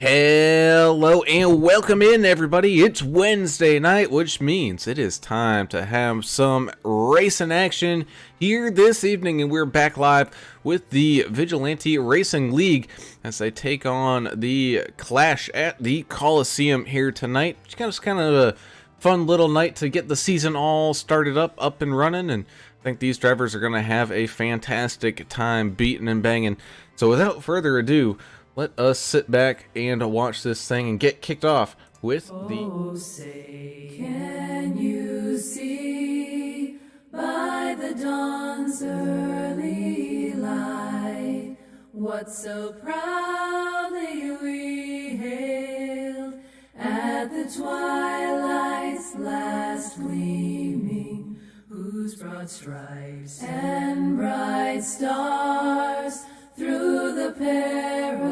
Hello and welcome in, everybody. It's Wednesday night, which means it is time to have some racing action here this evening, and we're back live with the Vigilante Racing League as they take on the Clash at the Coliseum here tonight. It's kind of a fun little night to get the season all started up and running, and I think these drivers are going to have a fantastic time beating and banging. So without further ado, let us sit back and watch this thing and get kicked off with Oh, say, can you see by the dawn's early light what so proudly we hailed at the twilight's last gleaming, whose broad stripes and bright stars through the perilous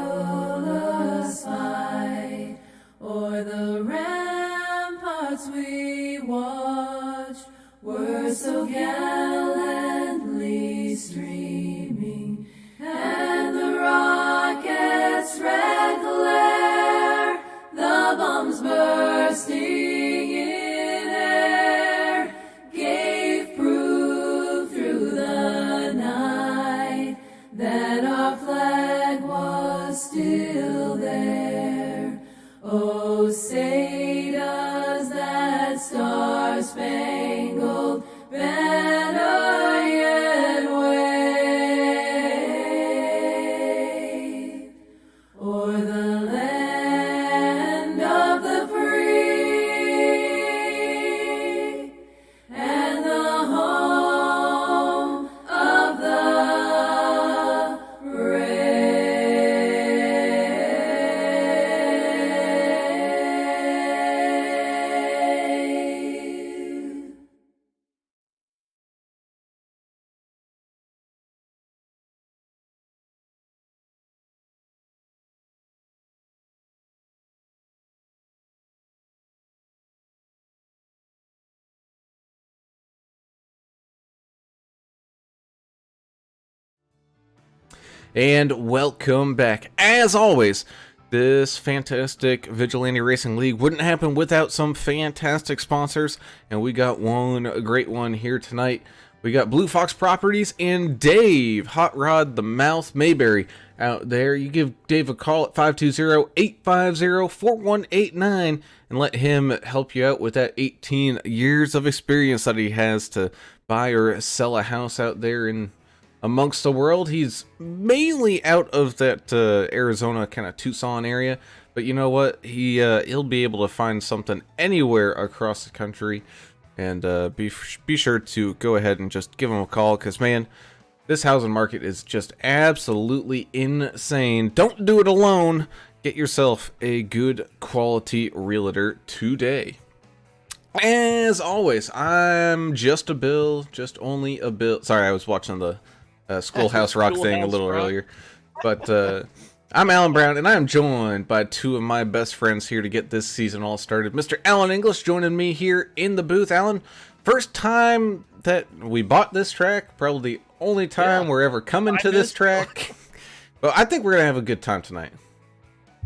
fight o'er the ramparts we watched were so gallantly streaming, and the rockets' red glare, the bombs bursting in air, gave proof through the night that our flag was still there. Oh, say does that star-spangled banner yet wave o'er the land of the free and the home of the brave. And welcome back. As always, this fantastic Vigilante Racing League wouldn't happen without some fantastic sponsors, and we got one great one here tonight. We got Blue Fox Properties and Dave Hot Rod the Mouth Mayberry out there. You give Dave a call at 520-850-4189 and let him help you out with that 18 years of experience that he has to buy or sell a house out there in amongst the world. He's mainly out of that Arizona kind of Tucson area, but you know what? He'll be able to find something anywhere across the country, and be sure to go ahead and just give him a call, because man, this housing market is just absolutely insane. Don't do it alone. Get yourself a good quality realtor today. As always, I'm just only a Bill. Sorry, I was watching the Schoolhouse Rock thing a little earlier, but I'm Alan Brown, and I am joined by two of my best friends here to get this season all started. Mr. Alan English joining me here in the booth. Alan, first time that we bought this track, probably the only time we're ever coming to this track. Well, I think we're gonna have a good time tonight.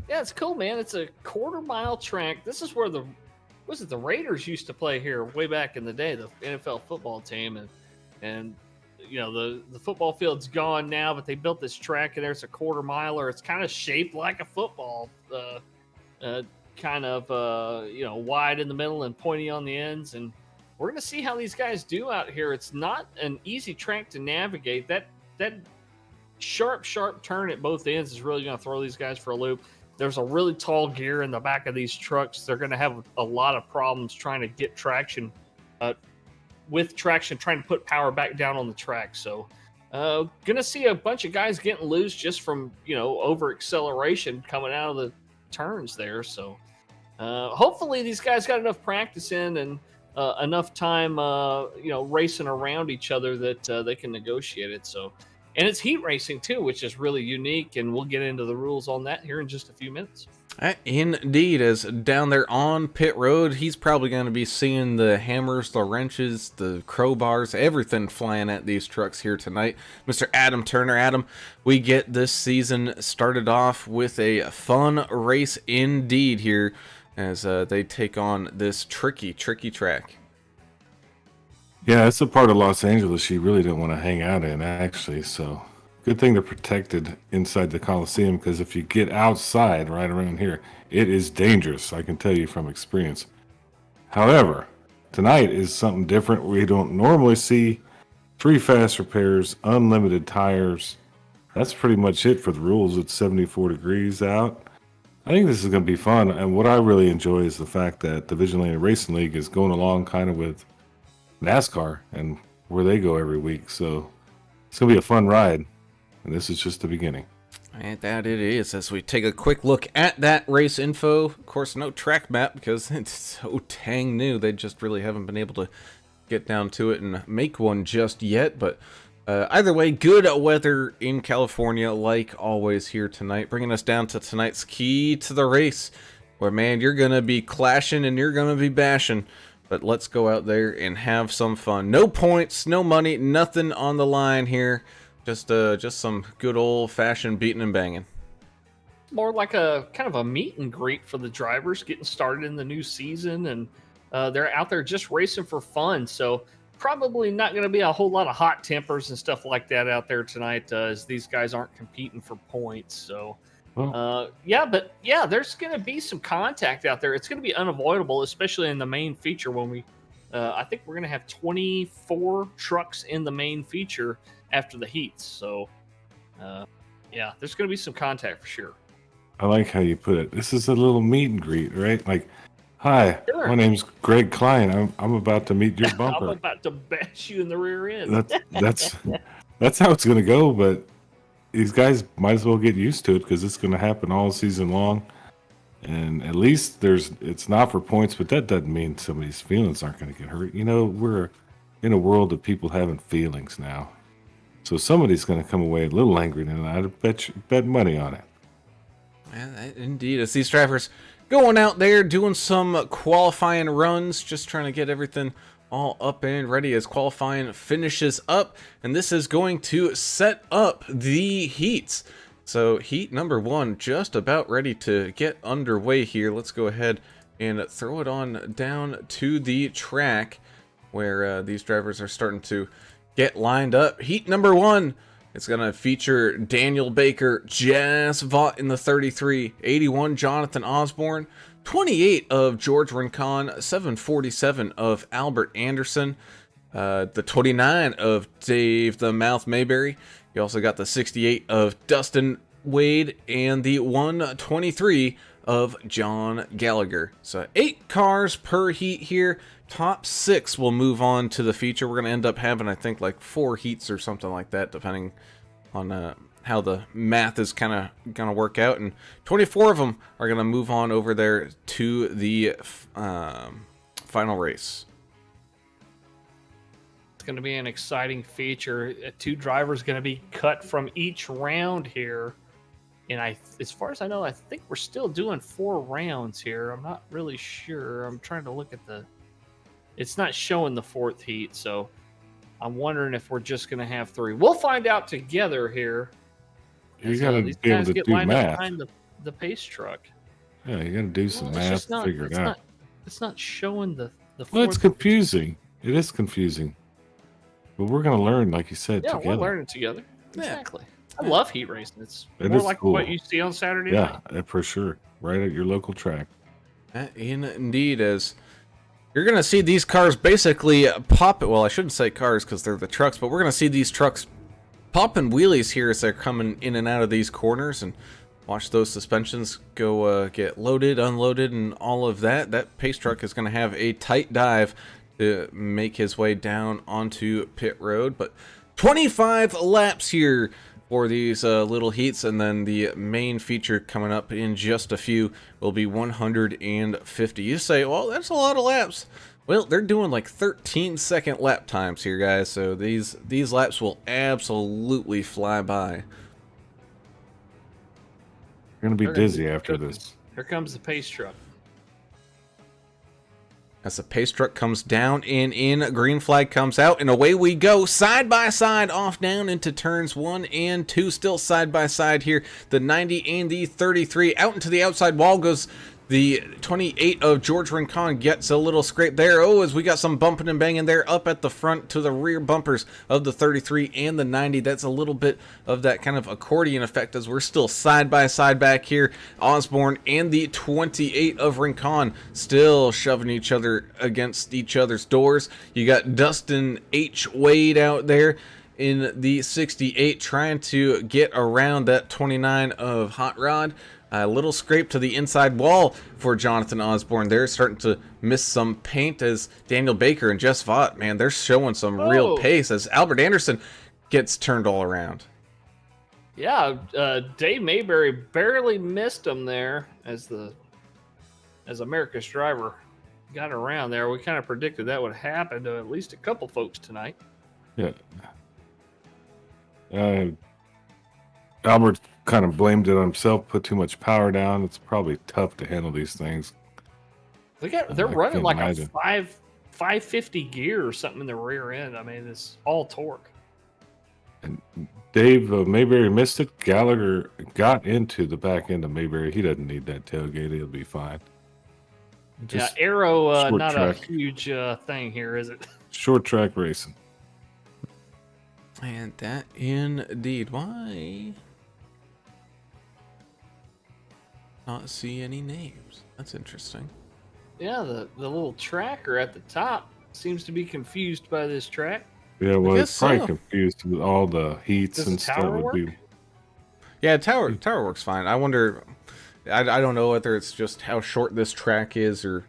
Yeah, it's cool, man. It's a quarter-mile track. This is where the Raiders used to play here way back in the day, the NFL football team, and you know, the football field's gone now, but they built this track, and there's a quarter miler. It's kind of shaped like a football, kind of wide in the middle and pointy on the ends. And we're going to see how these guys do out here. It's not an easy track to navigate. That sharp turn at both ends is really going to throw these guys for a loop. There's a really tall gear in the back of these trucks. They're going to have a lot of problems trying to get traction, trying to put power back down on the track. So gonna see a bunch of guys getting loose just from over acceleration coming out of the turns there. So hopefully these guys got enough practice in and enough time racing around each other that they can negotiate it. So, and it's heat racing too, which is really unique, and we'll get into the rules on that here in just a few minutes. Indeed, as down there on pit road, he's probably going to be seeing the hammers, the wrenches, the crowbars, everything flying at these trucks here tonight. Mr. Adam Turner. Adam, we get this season started off with a fun race indeed here as they take on this tricky track. Yeah, it's a part of Los Angeles you really don't want to hang out in, actually. So good thing they're protected inside the Coliseum, because if you get outside right around here, it is dangerous. I can tell you from experience. However, tonight is something different. We don't normally see free fast repairs, unlimited tires. That's pretty much it for the rules. It's 74 degrees out. I think this is going to be fun. And what I really enjoy is the fact that the Vigilante Racing League is going along kind of with NASCAR and where they go every week. So it's going to be a fun ride. And this is just the beginning. And that it is, as we take a quick look at that race info. Of course, no track map because it's so dang new. They just really haven't been able to get down to it and make one just yet. But either way, good weather in California, like always here tonight. Bringing us down to tonight's key to the race, where, man, you're going to be clashing and you're going to be bashing. But let's go out there and have some fun. No points, no money, nothing on the line here. Just some good old-fashioned beating and banging. More like a kind of a meet and greet for the drivers getting started in the new season, and they're out there just racing for fun. So probably not going to be a whole lot of hot tempers and stuff like that out there tonight, as these guys aren't competing for points. So yeah, there's going to be some contact out there. It's going to be unavoidable, especially in the main feature when we. I think we're going to have 24 trucks in the main feature after the heats. So, yeah, there's going to be some contact for sure. I like how you put it. This is a little meet and greet, right? Like, hi, Sure. my name's Greg Klein. I'm about to meet your bumper. I'm about to bash you in the rear end. That's how it's going to go. But these guys might as well get used to it, because it's going to happen all season long. And at least it's not for points, but that doesn't mean somebody's feelings aren't going to get hurt. You know, we're in a world of people having feelings now. So somebody's going to come away a little angry tonight. I bet money on it. Yeah, indeed, as these drivers going out there doing some qualifying runs, just trying to get everything all up and ready as qualifying finishes up. And this is going to set up the heats. So heat number 1 just about ready to get underway here. Let's go ahead and throw it on down to the track where these drivers are starting to get lined up. Heat number 1, it's going to feature Daniel Baker, Jas Vaught in the 33, 81 Jonathan Osborne, 28 of George Rincon, 747 of Albert Anderson, the 29 of Dave the Mouth Mayberry. You also got the 68 of Dustin Wade and the 123 of John Gallagher. So 8 cars per heat here. Top 6 will move on to the feature. We're going to end up having, I think, like 4 heats or something like that, depending on how the math is kind of going to work out. And 24 of them are going to move on over there to the final race. Going to be an exciting feature. 2 drivers going to be cut from each round here, and as far as I know, I think we're still doing 4 rounds here. I'm not really sure. I'm trying to look at it's not showing the 4th heat, so I'm wondering if we're just going to have 3. We'll find out together here. You got to be able to do math. Behind the pace truck. Yeah, you got to do some math to figure it out. It's not showing the 4th. Well, it's confusing. It is confusing. But we're going to learn, like you said, together. We're learning together. Exactly. I love heat racing. It's It more is like cool. what you see on Saturday night. Yeah, for sure. Right at your local track. Indeed, as you're going to see these cars basically pop it. Well, I shouldn't say cars because they're the trucks, but we're going to see these trucks popping wheelies here as they're coming in and out of these corners, and watch those suspensions go get loaded, unloaded, and all of that. That pace truck is going to have a tight dive to make his way down onto pit road. But 25 laps here for these little heats, and then the main feature coming up in just a few will be 150. You say, well, that's a lot of laps. Well, they're doing like 13-second lap times here, guys, so these laps will absolutely fly by. You're going to be dizzy after this. Here comes the pace truck. As the pace truck comes down and in, green flag comes out, and away we go, side by side, off down into turns 1 and 2, still side by side here. The 90 and the 33 out into the outside wall goes the 28 of George Rincon, gets a little scrape there. Oh, as we got some bumping and banging there up at the front to the rear bumpers of the 33 and the 90. That's a little bit of that kind of accordion effect as we're still side by side back here. Osborne and the 28 of Rincon still shoving each other against each other's doors. You got Dustin H. Wade out there in the 68 trying to get around that 29 of Hot Rod. A little scrape to the inside wall for Jonathan Osborne. They're starting to miss some paint as Daniel Baker and Jess Vaught, man, they're showing some real pace as Albert Anderson gets turned all around. Yeah, Dave Mayberry barely missed him there as America's driver got around there. We kind of predicted that would happen to at least a couple folks tonight. Yeah. Albert kind of blamed it on himself, put too much power down. It's probably tough to handle these things. They're running like imagine. a 550 gear or something in the rear end. I mean, it's all torque. And Dave Mayberry missed it. Gallagher got into the back end of Mayberry. He doesn't need that tailgate. He'll be fine. Just Aero, short not track. a huge thing here, is it? Short track racing. And that indeed. Why not see any names? That's interesting. Yeah, the little tracker at the top seems to be confused by this track. Yeah, well, guess it's probably so. confused with all the heats Does and the stuff. tower Would be work? Yeah, tower works fine. I wonder, I don't know whether it's just how short this track is or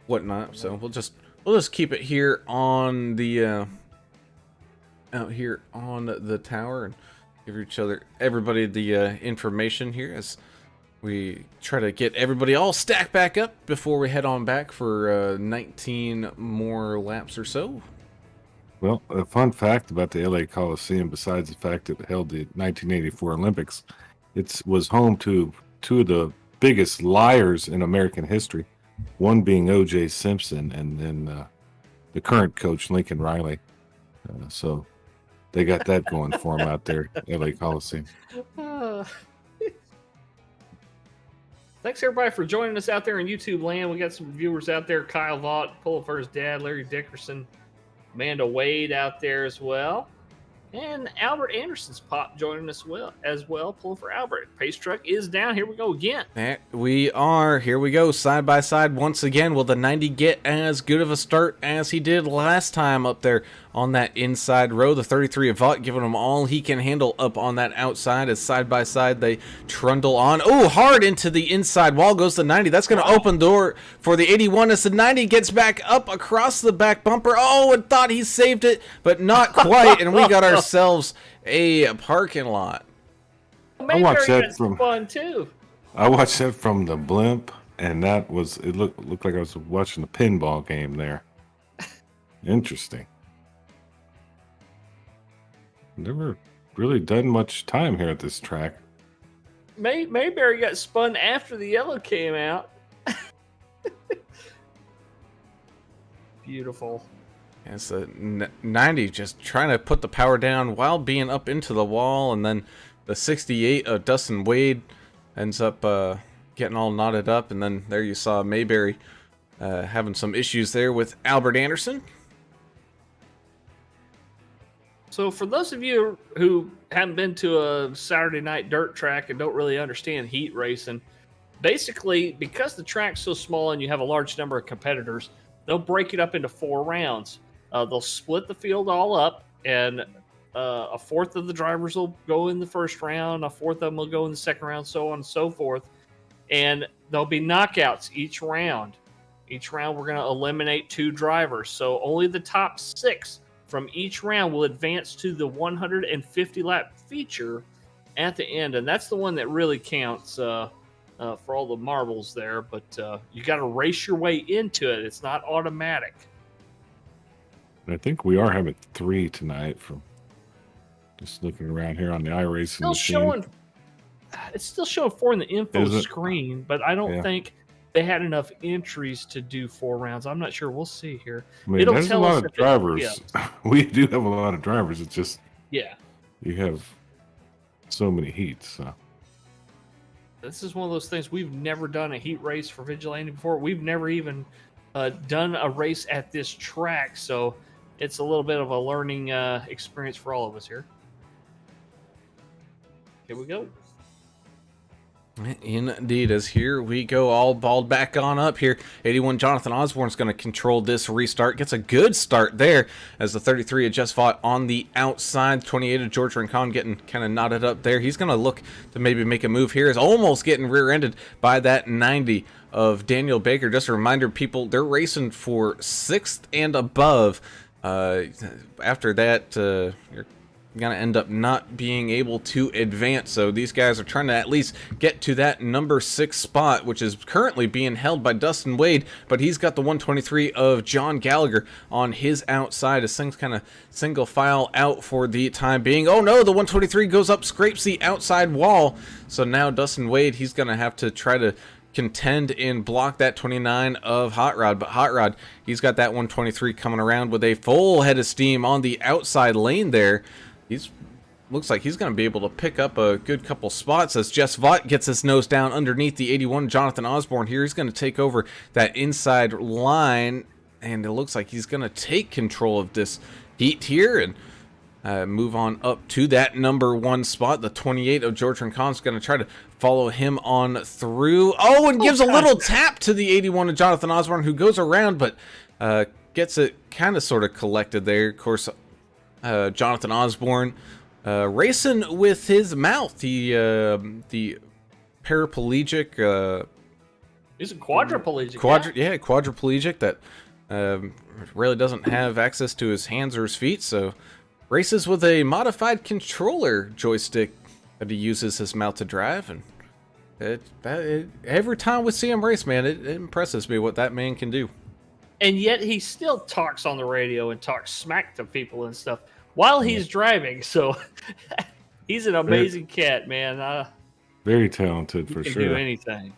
whatnot. So we'll just keep it here on the out here on the tower and give everybody the information here as we try to get everybody all stacked back up before we head on back for 19 more laps or so. Well, a fun fact about the LA Coliseum, besides the fact that it held the 1984 Olympics, it was home to two of the biggest liars in American history, one being O.J. Simpson and then the current coach, Lincoln Riley. So they got that going for them out there at LA Coliseum. Thanks everybody for joining us out there in YouTube land. We got some viewers out there: Kyle Vaught, Pulliver's dad, Larry Dickerson, Amanda Wade out there as well, and Albert Anderson's pop joining us as well. Pulling for Albert. Pace truck is down. Here we go again. We are. Here we go, side by side once again. Will the 90 get as good of a start as he did last time up there on that inside row? The 33 of Vaught giving him all he can handle up on that outside as side by side they trundle on. Oh, hard into the inside wall goes the 90. That's going to open door for the 81 as the 90 gets back up across the back bumper. Oh, and thought he saved it, but not quite. And we got ourselves a parking lot. Mayberry watched that got some fun too. I watched that from the blimp, and it looked like I was watching a pinball game there. Interesting. Never really done much time here at this track. Mayberry got spun after the yellow came out. Beautiful. It's a 90 just trying to put the power down while being up into the wall, and then the 68 of Dustin Wade ends up getting all knotted up, and then there you saw Mayberry having some issues there with Albert Anderson. So for those of you who haven't been to a Saturday night dirt track and don't really understand heat racing, basically because the track's so small and you have a large number of competitors, they'll break it up into 4 rounds. They'll split the field all up, and a fourth of the drivers will go in the first round, a fourth of them will go in the second round, so on and so forth. And there'll be knockouts each round. Each round we're going to eliminate 2 drivers. So only the top 6 from each round will advance to the 150 lap feature at the end. And that's the one that really counts for all the marbles there. But you got to race your way into it. It's not automatic. And I think we are having 3 tonight from just looking around here on the iRacing Still machine. showing it's still showing 4 in the info Is it? screen, but I don't Yeah. think they had enough entries to do 4 rounds. I'm not sure. We'll see here. I mean, It'll there's a tell lot us of if drivers. We do have a lot of drivers. It's just Yeah. you have so many heats. So. This is one of those things. We've never done a heat race for Vigilante before. We've never even done a race at this track, so it's a little bit of a learning experience for all of us here. Here we go. Indeed, as here we go, all balled back on up here. 81 Jonathan Osborne's going to control this restart. Gets a good start there as the 33 of Just Fought on the outside. 28 of George Rincon getting kind of knotted up there. He's going to look to maybe make a move here. Is almost getting rear-ended by that 90 of Daniel Baker. Just a reminder, people, they're racing for 6th and above. After that, you're going to end up not being able to advance. So these guys are trying to at least get to that number 6 spot, which is currently being held by Dustin Wade, but he's got the 123 of John Gallagher on his outside as things kind of single file out for the time being. Oh no, the 123 goes up, scrapes the outside wall. So now Dustin Wade, he's going to have to try to contend and block that 29 of Hot Rod, but Hot Rod, he's got that 123 coming around with a full head of steam on the outside lane there. Looks like he's going to be able to pick up a good couple spots as Jess Vaught gets his nose down underneath the 81 Jonathan Osborne here. He's going to take over that inside line, and it looks like he's going to take control of this heat here and move on up to that number 1 spot. The 28 of George Rincon's going to try to follow him on through. Oh, and gives a little tap to the 81 of Jonathan Osborne, who goes around, but gets it kind of sort of collected there. Of course, Jonathan Osborne racing with his mouth. The paraplegic. He's a quadriplegic. Quadriplegic that really doesn't have access to his hands or his feet. So races with a modified controller joystick that he uses his mouth to drive. And every time we see him race, man, it impresses me what that man can do. And yet he still talks on the radio and talks smack to people and stuff while he's driving. So he's an amazing cat, man. Very talented for can sure. do anything.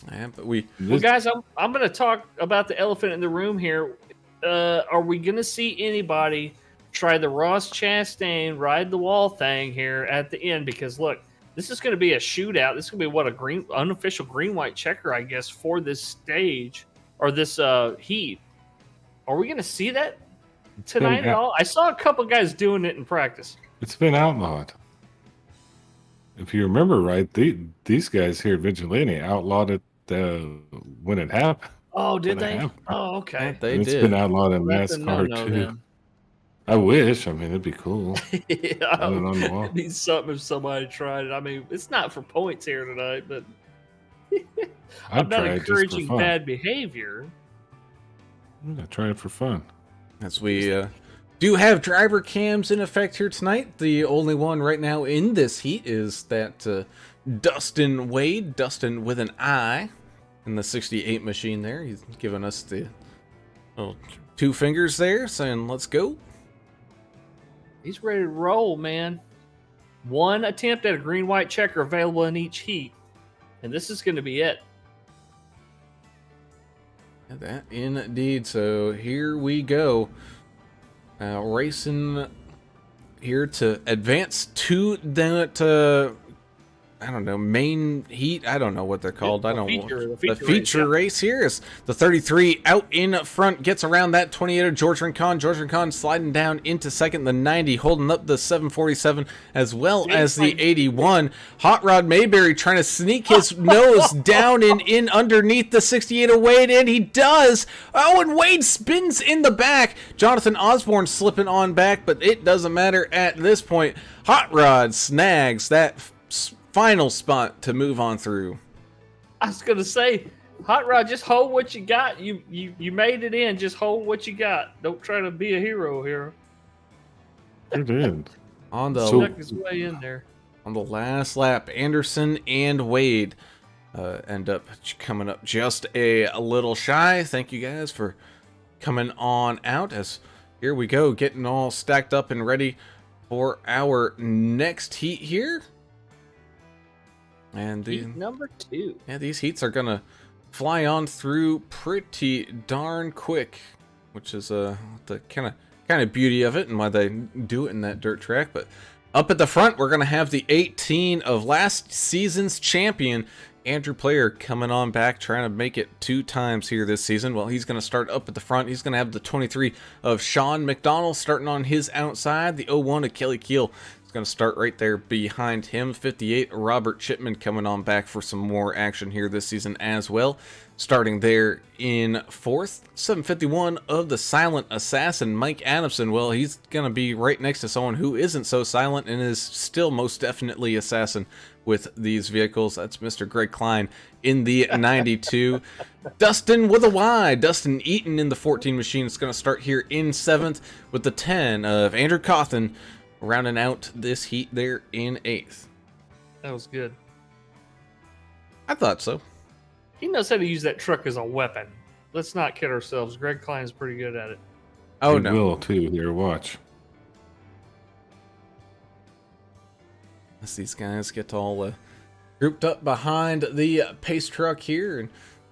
Yeah, but Well, guys, I'm going to talk about the elephant in the room here. Are we going to see anybody try the Ross Chastain ride the wall thing here at the end? Because look, this is going to be a shootout. This is going to be what unofficial green-white checker, I guess, for this stage. Or this heat. Are we going to see that tonight at all? I saw a couple guys doing it in practice. It's been outlawed. If you remember right, these guys here at Vigilante outlawed it when it happened. Oh, did they? Oh, okay. They It's did. been outlawed in That's a NASCAR no-no too. then. I wish. I mean, it'd be cool. Yeah, On the wall. it'd be something if somebody tried it. I mean, it's not for points here tonight, but I'm I'd not try it just for encouraging fun. bad behavior. I try it for fun. As we do have driver cams in effect here tonight. The only one right now in this heat is that Dustin Wade. Dustin with an I in the 68 machine there. He's giving us the little 2 fingers there, saying, let's go. He's ready to roll, man. 1 attempt at a green-white checker available in each heat. And this is going to be it. That indeed. So here we go. Racing here to advance to that I don't know, main heat. I don't know what they're called. The feature race here is the 33 out in front, gets around that 28er George Rincon. George Rincon sliding down into second. The 90 holding up the 747 as well as the 81. Hot Rod Mayberry trying to sneak his nose down and in underneath the 68 of Wade, and he does. Oh, and Wade spins in the back. Jonathan Osborne slipping on back, but it doesn't matter at this point. Hot Rod snags that final spot to move on through. I was gonna say, Hot Rod, just hold what you got. You made it in. Just hold what you got. Don't try to be a hero here. Sure did. Snuck his way in there. On the last lap, Anderson and Wade end up coming up just a little shy. Thank you guys for coming on out. As here we go, getting all stacked up and ready for our next heat here. And Heat number 2. yeah, these heats are gonna fly on through pretty darn quick, which is the kind of beauty of it and why they do it in that dirt track. But up at the front, we're gonna have the 18 of last season's champion, Andrew Player, coming on back, trying to make it 2 times here this season. Well, he's going to start up at the front. He's going to have the 23 of Sean McDonald starting on his outside. The 01 of Kelly Keel is going to start right there behind him. 58, Robert Chipman coming on back for some more action here this season as well. Starting there in 4th, 751 of the Silent Assassin, Mike Adamson. Well, he's going to be right next to someone who isn't so silent and is still most definitely assassin with these vehicles. That's Mr. Greg Klein in the 92. Dustin with a Y. Dustin Eaton in the 14 machine is going to start here in 7th with the 10 of Andrew Cawthon rounding out this heat there in 8th. That was good. I thought so. He knows how to use that truck as a weapon. Let's not kid ourselves. Greg Klein is pretty good at it. Oh, He no. will too. Here, watch. As these guys get all grouped up behind the pace truck here and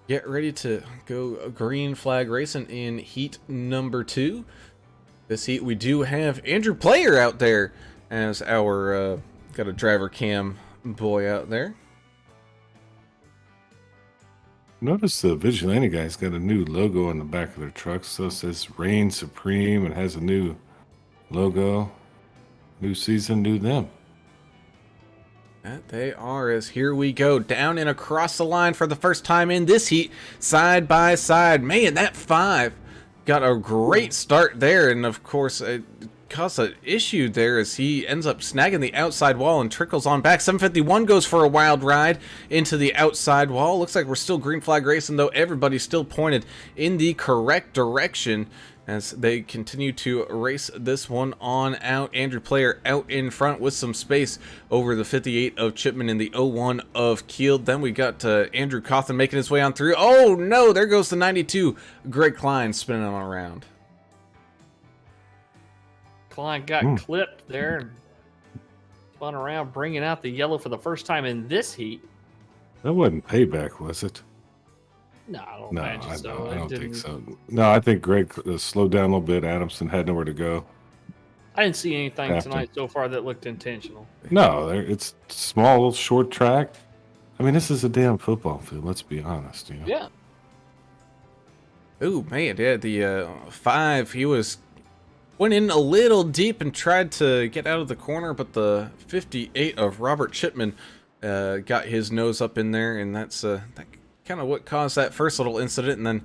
get ready to go green flag racing in heat number 2. This heat we do have Andrew Player out there as our got a driver cam boy out there. Notice the Vigilante guy's got a new logo on the back of their truck. So it says Reign Supreme and has a new logo. New season, new them. That they are, as here we go down and across the line for the first time in this heat, side by side. Man, that 5 got a great start there, and of course it caused an issue there as he ends up snagging the outside wall and trickles on back. 751 goes for a wild ride into the outside wall. Looks like we're still green flag racing, though everybody's still pointed in the correct direction as they continue to race this one on out. Andrew Player out in front with some space over the 58 of Chipman and the 01 of Keel. Then we got Andrew Cawthon making his way on through. Oh no, there goes the 92. Greg Klein spinning on around. Klein got clipped there and spun around, bringing out the yellow for the first time in this heat. That wasn't payback, was it? No, I don't No, imagine I so. don't, I It don't think didn't- so. No, I think Greg slowed down a little bit. Adamson had nowhere to go. I didn't see anything After. tonight so far that looked intentional. No, it's small, short track. I mean, this is a damn football field. Let's be honest. You know? Yeah. Oh man, yeah, the 5, he went in a little deep and tried to get out of the corner, but the 58 of Robert Chipman got his nose up in there, and that's that kind of what caused that first little incident. And then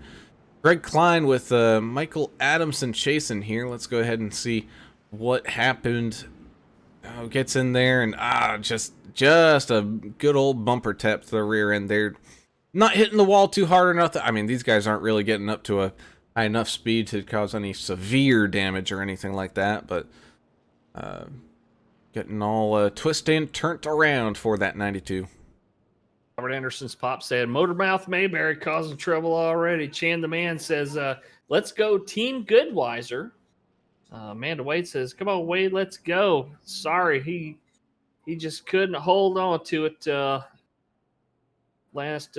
Greg Klein with Michael Adamson chasing here. Let's go ahead and see what happened. Gets in there and just a good old bumper tap to the rear end there. Not hitting the wall too hard or nothing. I mean, these guys aren't really getting up to a high enough speed to cause any severe damage or anything like that, but getting all twisted and turned around for that 92. Robert Anderson's pop said, Motormouth Mayberry causing trouble already. Chan the Man says, let's go Team Goodweiser. Amanda Wade says, come on, Wade, let's go. Sorry, he just couldn't hold on to it last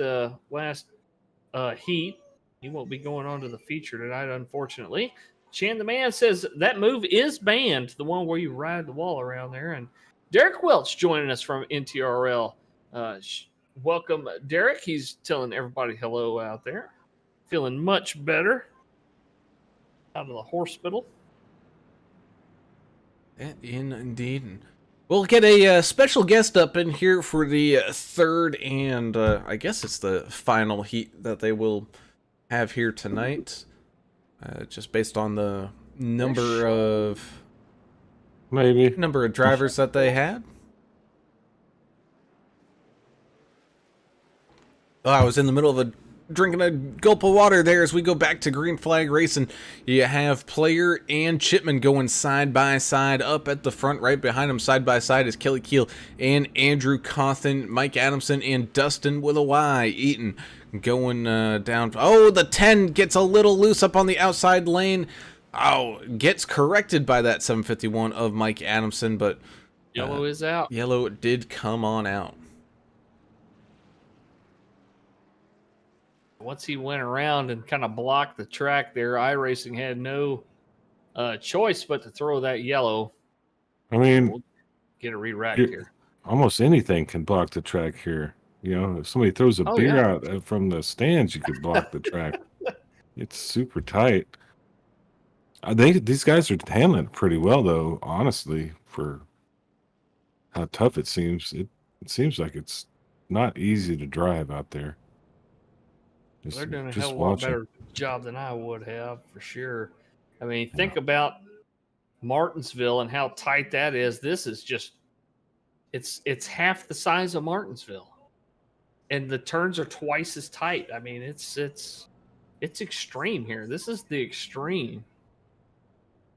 heat. He won't be going on to the feature tonight, unfortunately. Chan the Man says that move is banned, the one where you ride the wall around there. And Derek Welch joining us from NTRL. Welcome, Derek. He's telling everybody hello out there. Feeling much better out of the hospital. Indeed. And we'll get a special guest up in here for the 3rd and I guess it's the final heat that they will have here tonight. Just based on the number of drivers that they had. Oh, I was in the middle of drinking a gulp of water there as we go back to green flag racing. You have Player and Chipman going side by side up at the front. Right behind them side by side is Kelly Keel and Andrew Cawthon, Mike Adamson, and Dustin with a Y. Eaton going down. Oh, the 10 gets a little loose up on the outside lane. Oh, gets corrected by that 751 of Mike Adamson, but Yellow is out. Yellow did come on out. once he went around and kind of blocked the track there, iRacing had no choice but to throw that yellow. I mean, We'll get a re-racked here. almost anything can block the track here. You know, if somebody throws a beer out from the stands, you could block the track. It's super tight. These guys are handling it pretty well, though. Honestly, for how tough it seems, it seems like it's not easy to drive out there. They're doing a hell of a lot better job than I would have, for sure. I mean, think about Martinsville and how tight that is. This is just it's half the size of Martinsville, and the turns are twice as tight. I mean, it's extreme here. This is the extreme.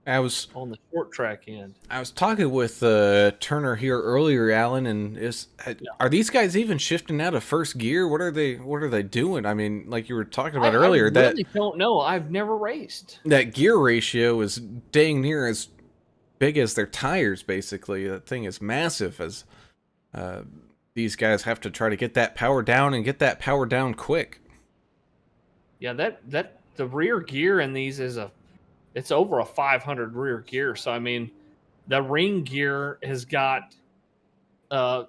I was on the short track end. I was talking with Turner here earlier, Alan, and are these guys even shifting out of first gear? What are they doing? I mean, like you were talking about earlier, I really don't know. I've never raced. That gear ratio is dang near as big as their tires. Basically, that thing is massive. As these guys have to try to get that power down and get that power down quick. Yeah, that the rear gear in these is it's over a 500 rear gear. So, I mean, the ring gear has got, 5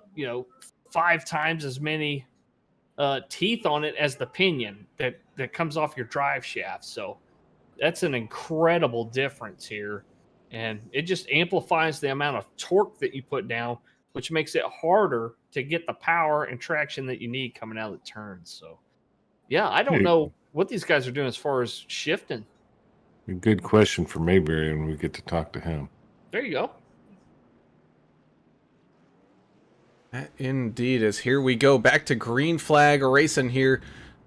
times as many teeth on it as the pinion that comes off your drive shaft. So that's an incredible difference here. And it just amplifies the amount of torque that you put down, which makes it harder to get the power and traction that you need coming out of the turns. So, yeah, I don't know what these guys are doing as far as shifting. A good question for Mayberry when we get to talk to him. There you go. Indeed, as here we go back to green flag racing here.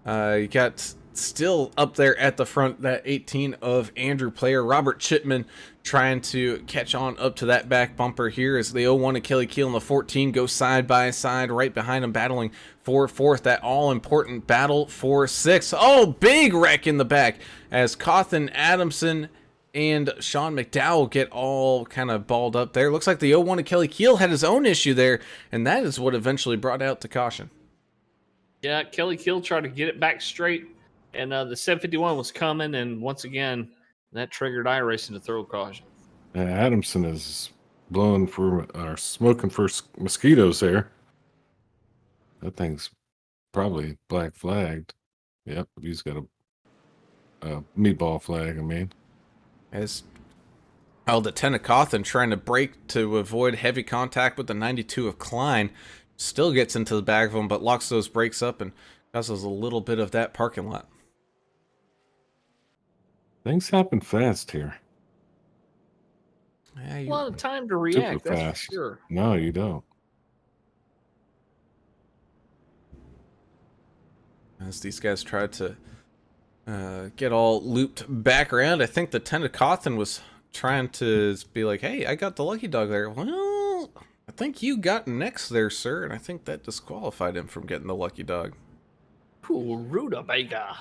You got still up there at the front that 18 of Andrew Player, Robert Chipman trying to catch on up to that back bumper here as the 01 of Kelly Keel and the 14 go side by side right behind him, battling for fourth. That all-important battle for sixth. Oh, big wreck in the back as Cawthon Adamson and Sean McDowell get all kind of balled up there. Looks like the 01 of Kelly Keel had his own issue there, and that is what eventually brought out to caution. Yeah, Kelly Keel tried to get it back straight, and the 751 was coming, and once again, that triggered iRacing to throw caution. Adamson is blowing for or smoking for mosquitoes there. That thing's probably black flagged. Yep, he's got a meatball flag, I mean. As the 10 of Cawthon trying to brake to avoid heavy contact with the 92 of Klein. Still gets into the back of him, but locks those brakes up and causes a little bit of that parking lot. Things happen fast here. Yeah, a lot of time to react, Super that's fast. for sure. No, you don't. As these guys tried to get all looped back around, I think the 10 of Cawthon was trying to be like, hey, I got the lucky dog there. Well, I think you got next there, sir, and I think that disqualified him from getting the lucky dog. Cool, rutabaga.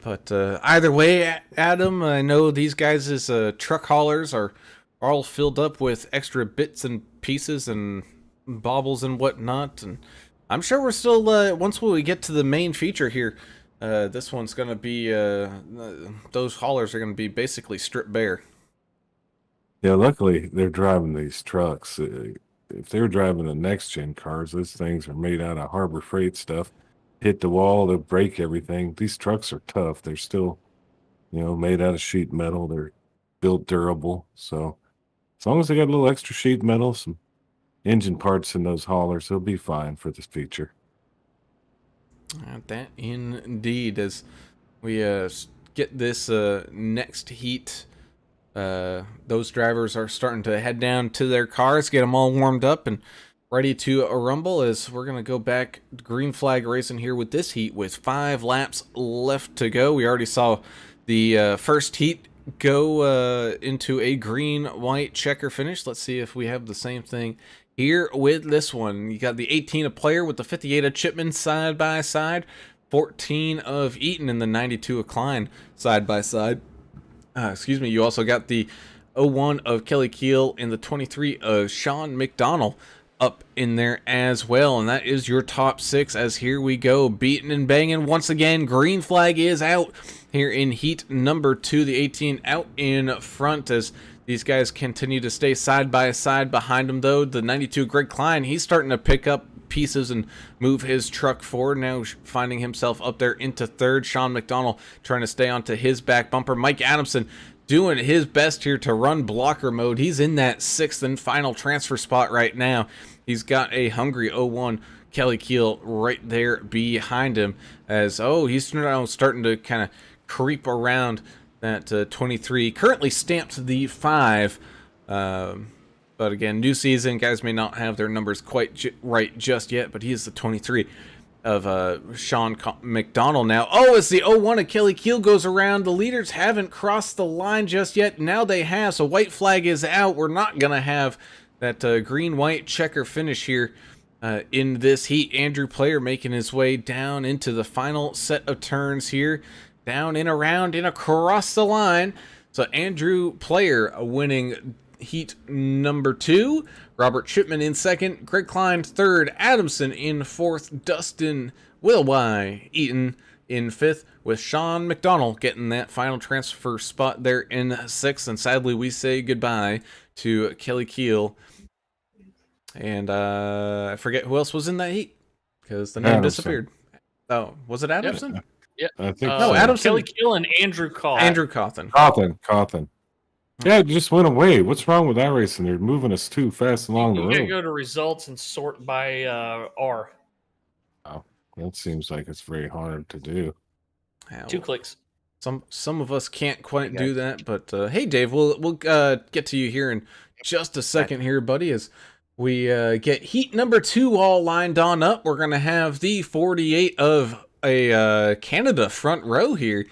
But either way, Adam, I know these guys' truck haulers are all filled up with extra bits and pieces and baubles and whatnot, and I'm sure we're still, once we get to the main feature here, this one's going to be, those haulers are going to be basically stripped bare. Yeah, luckily they're driving these trucks. If they're driving the next-gen cars, those things are made out of Harbor Freight stuff. Hit the wall, they'll break everything. These trucks are tough. They're still, made out of sheet metal. They're built durable. So as long as they got a little extra sheet metal, some engine parts in those haulers, they'll be fine for this feature. That indeed, as we get this next heat, those drivers are starting to head down to their cars, get them all warmed up and ready to rumble, as we're going to go back green flag racing here with this heat with 5 laps left to go. We already saw the first heat go into a green-white checker finish. Let's see if we have the same thing here with this one. You got the 18 of Player with the 58 of Chipman side by side, 14 of Eaton and the 92 of Klein side by side. You also got the 01 of Kelly Keel and the 23 of Sean McDonald up in there as well. And that is your top 6 as here we go. Beating and banging once again. Green flag is out here in heat number 2. The 18 out in front as these guys continue to stay side by side. Behind him, though, the 92 Greg Klein, he's starting to pick up pieces and move his truck forward, now finding himself up there into 3rd. Sean McDonald trying to stay onto his back bumper. Mike Adamson doing his best here to run blocker mode. He's in that 6th and final transfer spot right now. He's got a hungry 01 Kelly Keel right there behind him as, he's now starting to kind of creep around that 23. Currently stamped the 5. But again, new season, guys may not have their numbers quite right just yet, but he is the 23 of Sean McDonald now. As the 01 of Kelly Keel goes around, the leaders haven't crossed the line just yet. Now they have, so white flag is out. We're not going to have that green-white checker finish here in this heat. Andrew Player making his way down into the final set of turns here. Down and around and across the line. So Andrew Player winning heat number 2. Robert Chipman in 2nd. Greg Klein 3rd. Adamson in 4th. Dustin Wilwy Eaton in 5th. With Sean McDonald getting that final transfer spot there in 6th. And sadly, we say goodbye to Kelly Keel. And I forget who else was in that heat because the name disappeared. Oh, was it Adamson? Yeah, I think no, Adamson, Kelly Keel and Andrew Cawthon. Andrew Cawthon. Cawthon. Yeah, it just went away. What's wrong with iRacing? They're moving us too fast along the road. You gotta go to results and sort by R. Oh, that seems like it's very hard to do. 2 clicks. Some of us can't quite do that, but hey, Dave, we'll get to you here in just a second here, buddy. As we get heat number 2 all lined on up, we're gonna have the 48 of a Canada front row here.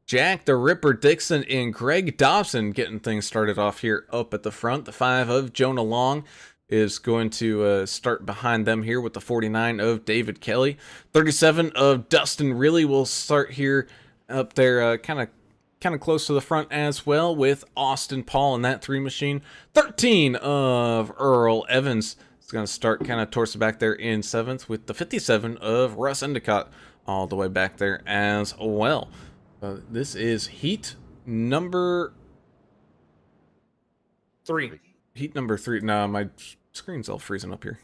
Jack the Ripper Dixon and Greg Dobson getting things started off here up at the front. The 5 of Jonah Long is going to start behind them here with the 49 of David Kelly. 37 of Dustin Really will start here up there kind of close to the front as well with Austin Paul in that 3 machine. 13 of Earl Evans is going to start kind of towards the back there in 7th with the 57 of Russ Endicott all the way back there as well. This is heat number 3. Heat number 3. No, my screen's all freezing up here.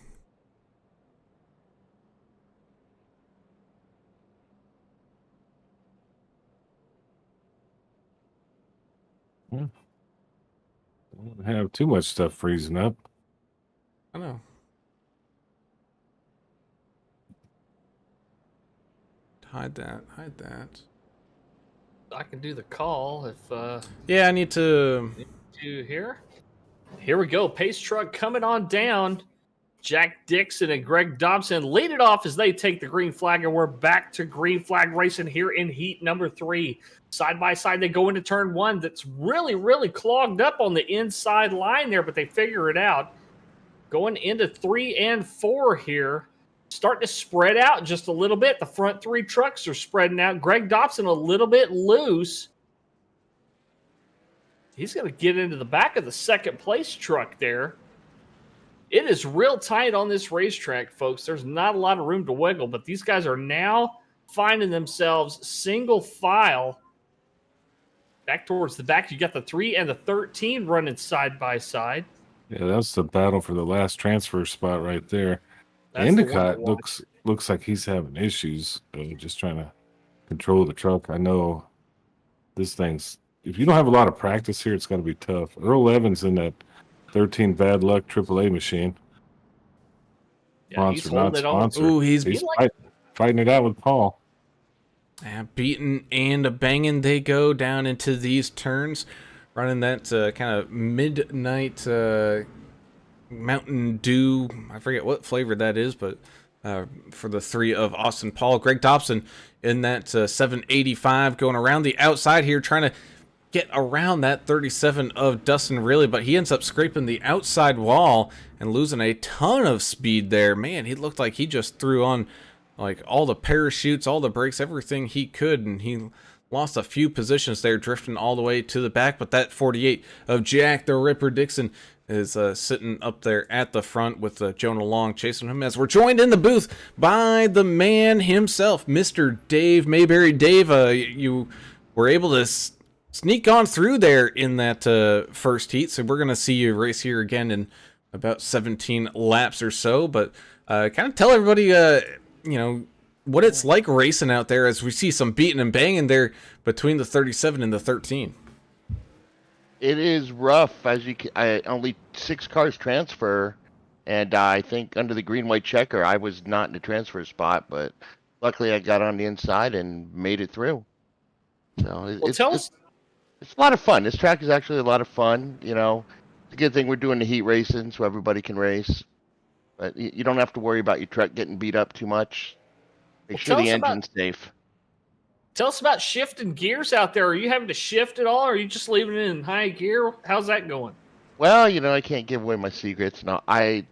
Don't have too much stuff freezing up. I know. Hide that. Hide that. I can do the call if Yeah, I need to here. Here we go. Pace truck coming on down. Jack Dixon and Greg Dobson lead it off as they take the green flag, and we're back to green flag racing here in heat number 3. Side by side, they go into turn 1. That's really, really clogged up on the inside line there, but they figure it out. Going into 3 and 4 here. Starting to spread out just a little bit. The front 3 trucks are spreading out. Greg Dobson a little bit loose. He's going to get into the back of the 2nd place truck there. It is real tight on this racetrack, folks. There's not a lot of room to wiggle, but these guys are now finding themselves single file. Back towards the back, you got the 3 and the 13 running side by side. Yeah, that's the battle for the last transfer spot right there. That's Endicott looks like he's having issues. Just trying to control the truck. I know this thing's. If you don't have a lot of practice here, it's going to be tough. Earl Evans in that 13 Bad Luck AAA machine. Yeah, he's Sponsor, not holding it on. sponsor. Ooh, he's fighting it out with Paul. beaten and banging they go down into these turns, running that kind of midnight Mountain Dew. I forget what flavor that is, but for the 3 of Austin Paul. Greg Dobson in that 785 going around the outside here, trying to get around that 37 of Dustin Really, but he ends up scraping the outside wall and losing a ton of speed there. Man, he looked like he just threw on like all the parachutes, all the brakes, everything he could, and he lost a few positions there, drifting all the way to the back. But that 48 of Jack the Ripper Dixon is sitting up there at the front with Jonah Long chasing him, as we're joined in the booth by the man himself, Mr. Dave Mayberry. Dave, you were able to sneak on through there in that first heat, so we're going to see you race here again in about 17 laps or so. But kind of tell everybody, what it's like racing out there, as we see some beating and banging there between the 37 and the 13. It is rough, as only 6 cars transfer, and I think under the green-white checker, I was not in the transfer spot, but luckily I got on the inside and made it through. So it's a lot of fun. This track is actually a lot of fun. It's a good thing we're doing the heat racing so everybody can race, but you don't have to worry about your truck getting beat up too much. Make sure the engine's safe. Tell us about shifting gears out there. Are you having to shift at all, or are you just leaving it in high gear? How's that going? Well, I can't give away my secrets. No, I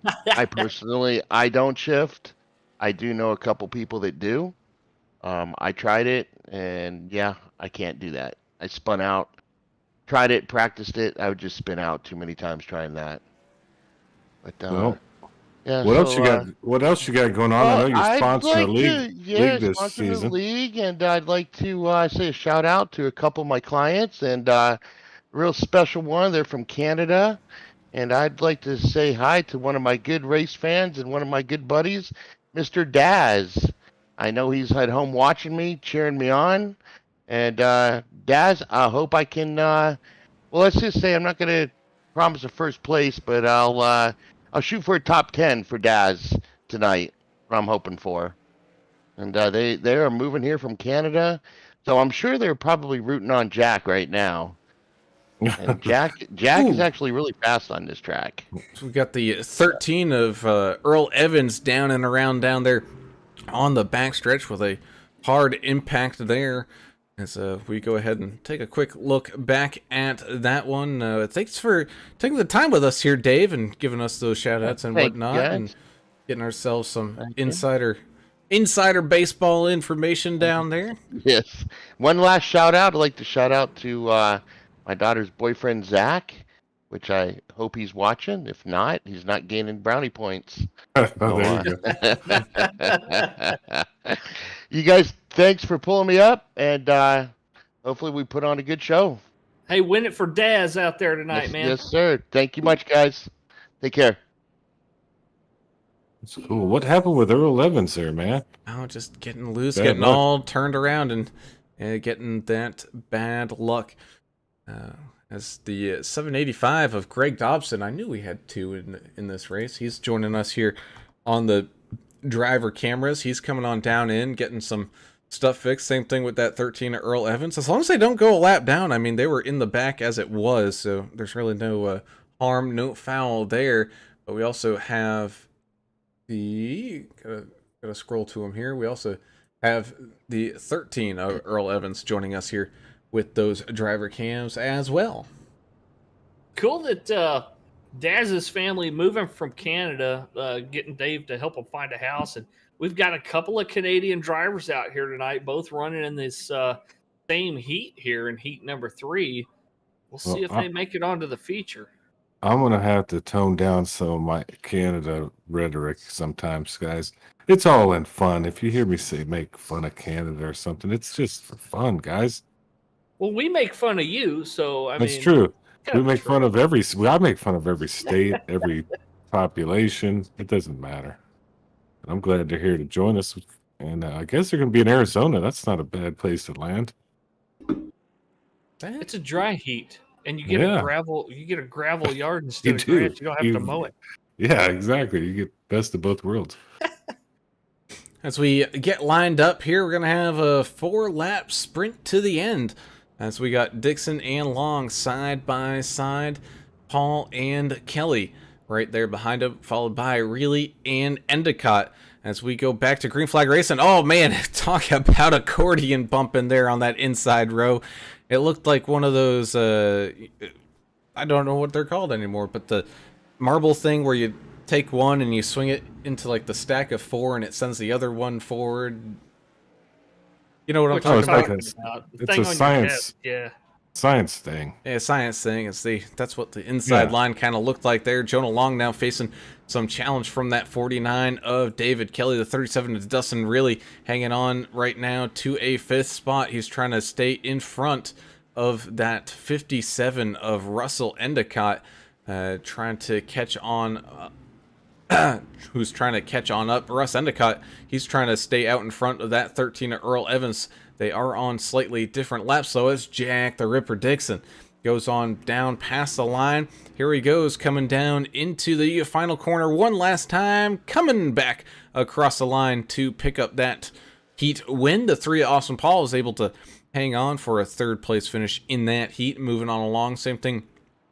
personally, I don't shift. I do know a couple people that do. I tried it, and yeah, I can't do that. I spun out. Tried it, practiced it. I would just spin out too many times trying that. But yeah. What else you got? What else you got going on? I know you're sponsoring a league this season. League, and I'd like to say a shout out to a couple of my clients, and a real special one. They're from Canada, and I'd like to say hi to one of my good race fans and one of my good buddies, Mr. Daz. I know he's at home watching me, cheering me on, and Daz, I hope I can. Well, let's just say I'm not going to promise a first place, but I'll shoot for a top 10 for Daz tonight, what I'm hoping for. And they are moving here from Canada, so I'm sure they're probably rooting on Jack right now. And Jack is actually really fast on this track. So we got the 13 of Earl Evans down and around down there on the backstretch with a hard impact there. As we go ahead and take a quick look back at that one. Thanks for taking the time with us here, Dave, and giving us those shout-outs and whatnot, and getting ourselves some insider baseball information down there. Yes. One last shout-out. I'd like to shout out to my daughter's boyfriend, Zach, which I hope he's watching. If not, he's not gaining brownie points. There you go. You guys, thanks for pulling me up, and hopefully we put on a good show. Hey, win it for Daz out there tonight, man. Yes, sir. Thank you much, guys. Take care. That's cool. What happened with Earl Evans there, man? Oh, just getting loose, getting all turned around, and getting that bad luck. As the 785 of Greg Dobson, I knew we had 2 in this race. He's joining us here on the driver cameras. He's coming on down in, getting some stuff fixed. Same thing with that 13 Earl Evans. As long as they don't go a lap down, I mean, they were in the back as it was, so there's really no harm, no foul there. But we also have the gotta scroll to him here. We also have the 13 of Earl Evans joining us here with those driver cams as well. Cool that Daz's family moving from Canada, getting Dave to help him find a house, and we've got a couple of Canadian drivers out here tonight, both running in this same heat here in heat number 3. We'll see if they make it onto the feature. I'm gonna have to tone down some of my Canada rhetoric sometimes, guys. It's all in fun. If you hear me say make fun of Canada or something, it's just for fun, guys. Well, we make fun of you, so I mean, that's true. We make fun of every. I make fun of every state, every population. It doesn't matter. And I'm glad they're here to join us. And I guess they're going to be in Arizona. That's not a bad place to land. It's a dry heat, and you get a gravel. You get a gravel yard instead of grass. You don't have to mow it. Yeah, exactly. You get best of both worlds. As we get lined up here, we're going to have a 4-lap sprint to the end. As we got Dixon and Long side by side, Paul and Kelly right there behind him, followed by Reilly and Endicott. As we go back to green flag racing, oh man, talk about accordion bump in there on that inside row. It looked like one of those, I don't know what they're called anymore, but the marble thing where you take one and you swing it into like the stack of 4 and it sends the other one forward. You know what I'm What talking you're it's about? like talking a- about. The it's thing a on science- your desk. Yeah. Science thing. Yeah, science thing. That's what the inside Yeah. line kind of looked like there. Jonah Long now facing some challenge from that 49 of David Kelly. The 37 is Dustin really hanging on right now to a 5th spot. He's trying to stay in front of that 57 of Russell Endicott, trying to catch on. Who's trying to catch on up? Russ Endicott. He's trying to stay out in front of that 13 of Earl Evans. They are on slightly different laps, so as Jack the Ripper Dixon goes on down past the line. Here he goes, coming down into the final corner one last time, coming back across the line to pick up that heat win. The 3 of Austin Paul is able to hang on for a 3rd place finish in that heat. Moving on along, same thing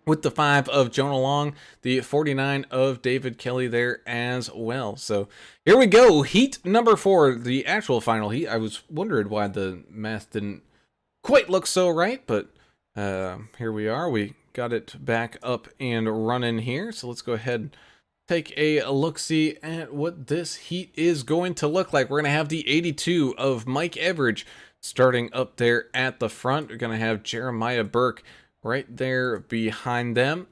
with the 5 of Jonah Long, the 49 of David Kelly there as well. So here we go. Heat number 4, the actual final heat. I was wondering why the math didn't quite look so right, but here we are. We got it back up and running here. So let's go ahead and take a look-see at what this heat is going to look like. We're going to have the 82 of Mike Everidge starting up there at the front. We're going to have Jeremiah Burke right there behind them,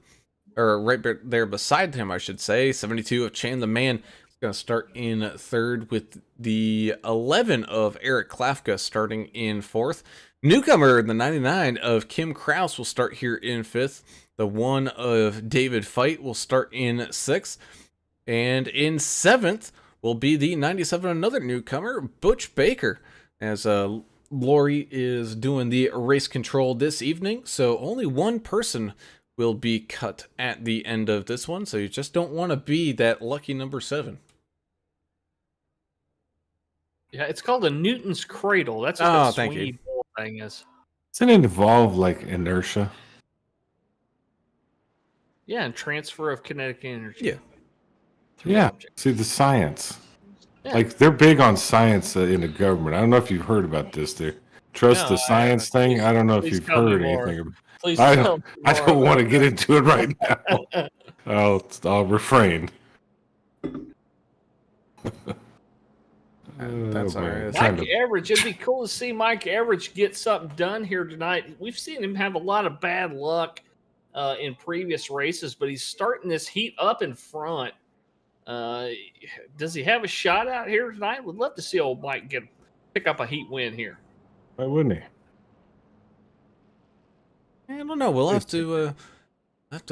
or right there beside him, I should say. 72 of Chan the Man is going to start in 3rd, with the 11 of Eric Klafka starting in 4th. Newcomer, the 99 of Kim Kraus, will start here in 5th. The 1 of David Fight will start in 6th. And in 7th will be the 97, another newcomer, Butch Baker, as Lori is doing the race control this evening, so only one person will be cut at the end of this one, so you just don't want to be that lucky number 7. Yeah, it's called a Newton's Cradle. That's what that thank swingy you. ball thing is. Doesn't it involve like inertia? Yeah, and transfer of kinetic energy. Yeah. through Yeah. objects. See the science. Yeah. Like they're big on science in the government. I don't know if you've heard about this. They trust No, the I science haven't. thing. I don't know if Please you've tell me heard more. anything about. Please I tell don't. me I more don't want to about get into it right now. that. I'll refrain. That's all boy. right. It's time Mike to- Everidge, it'd be cool to see Mike Everidge get something done here tonight. We've seen him have a lot of bad luck in previous races, but he's starting this heat up in front. Does he have a shot out here tonight? Would love to see old Mike pick up a heat win here. Why wouldn't he? I don't know. We'll have to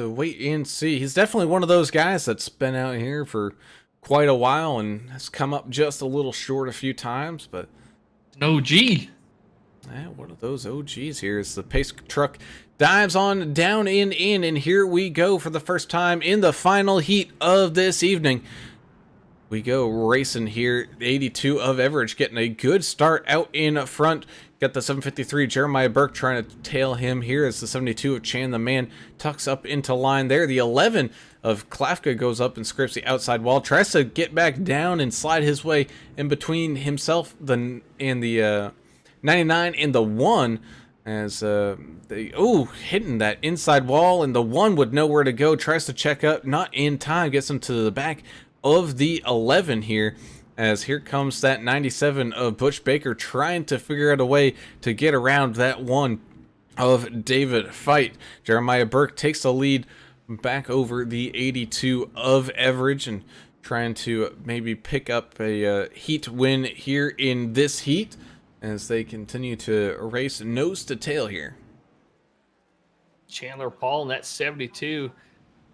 wait and see. He's definitely one of those guys that's been out here for quite a while and has come up just a little short a few times, but No G. one of those OGs here as the pace truck dives on down in, and here we go for the first time in the final heat of this evening. We go racing here. 82 of Everidge getting a good start out in front. Got the 753 Jeremiah Burke trying to tail him here as the 72 of Chan the Man tucks up into line there. The 11 of Klafka goes up and scrapes the outside wall, tries to get back down and slide his way in between himself and the 99 and the 1 as they hitting that inside wall, and the 1 would know where to go, tries to check up, not in time, gets him to the back of the 11 here, as here comes that 97 of Butch Baker trying to figure out a way to get around that 1 of David Fight. Jeremiah Burke takes the lead back over the 82 of Everidge and trying to maybe pick up a heat win here in this heat as they continue to race nose to tail here. Chandler Paul in that 72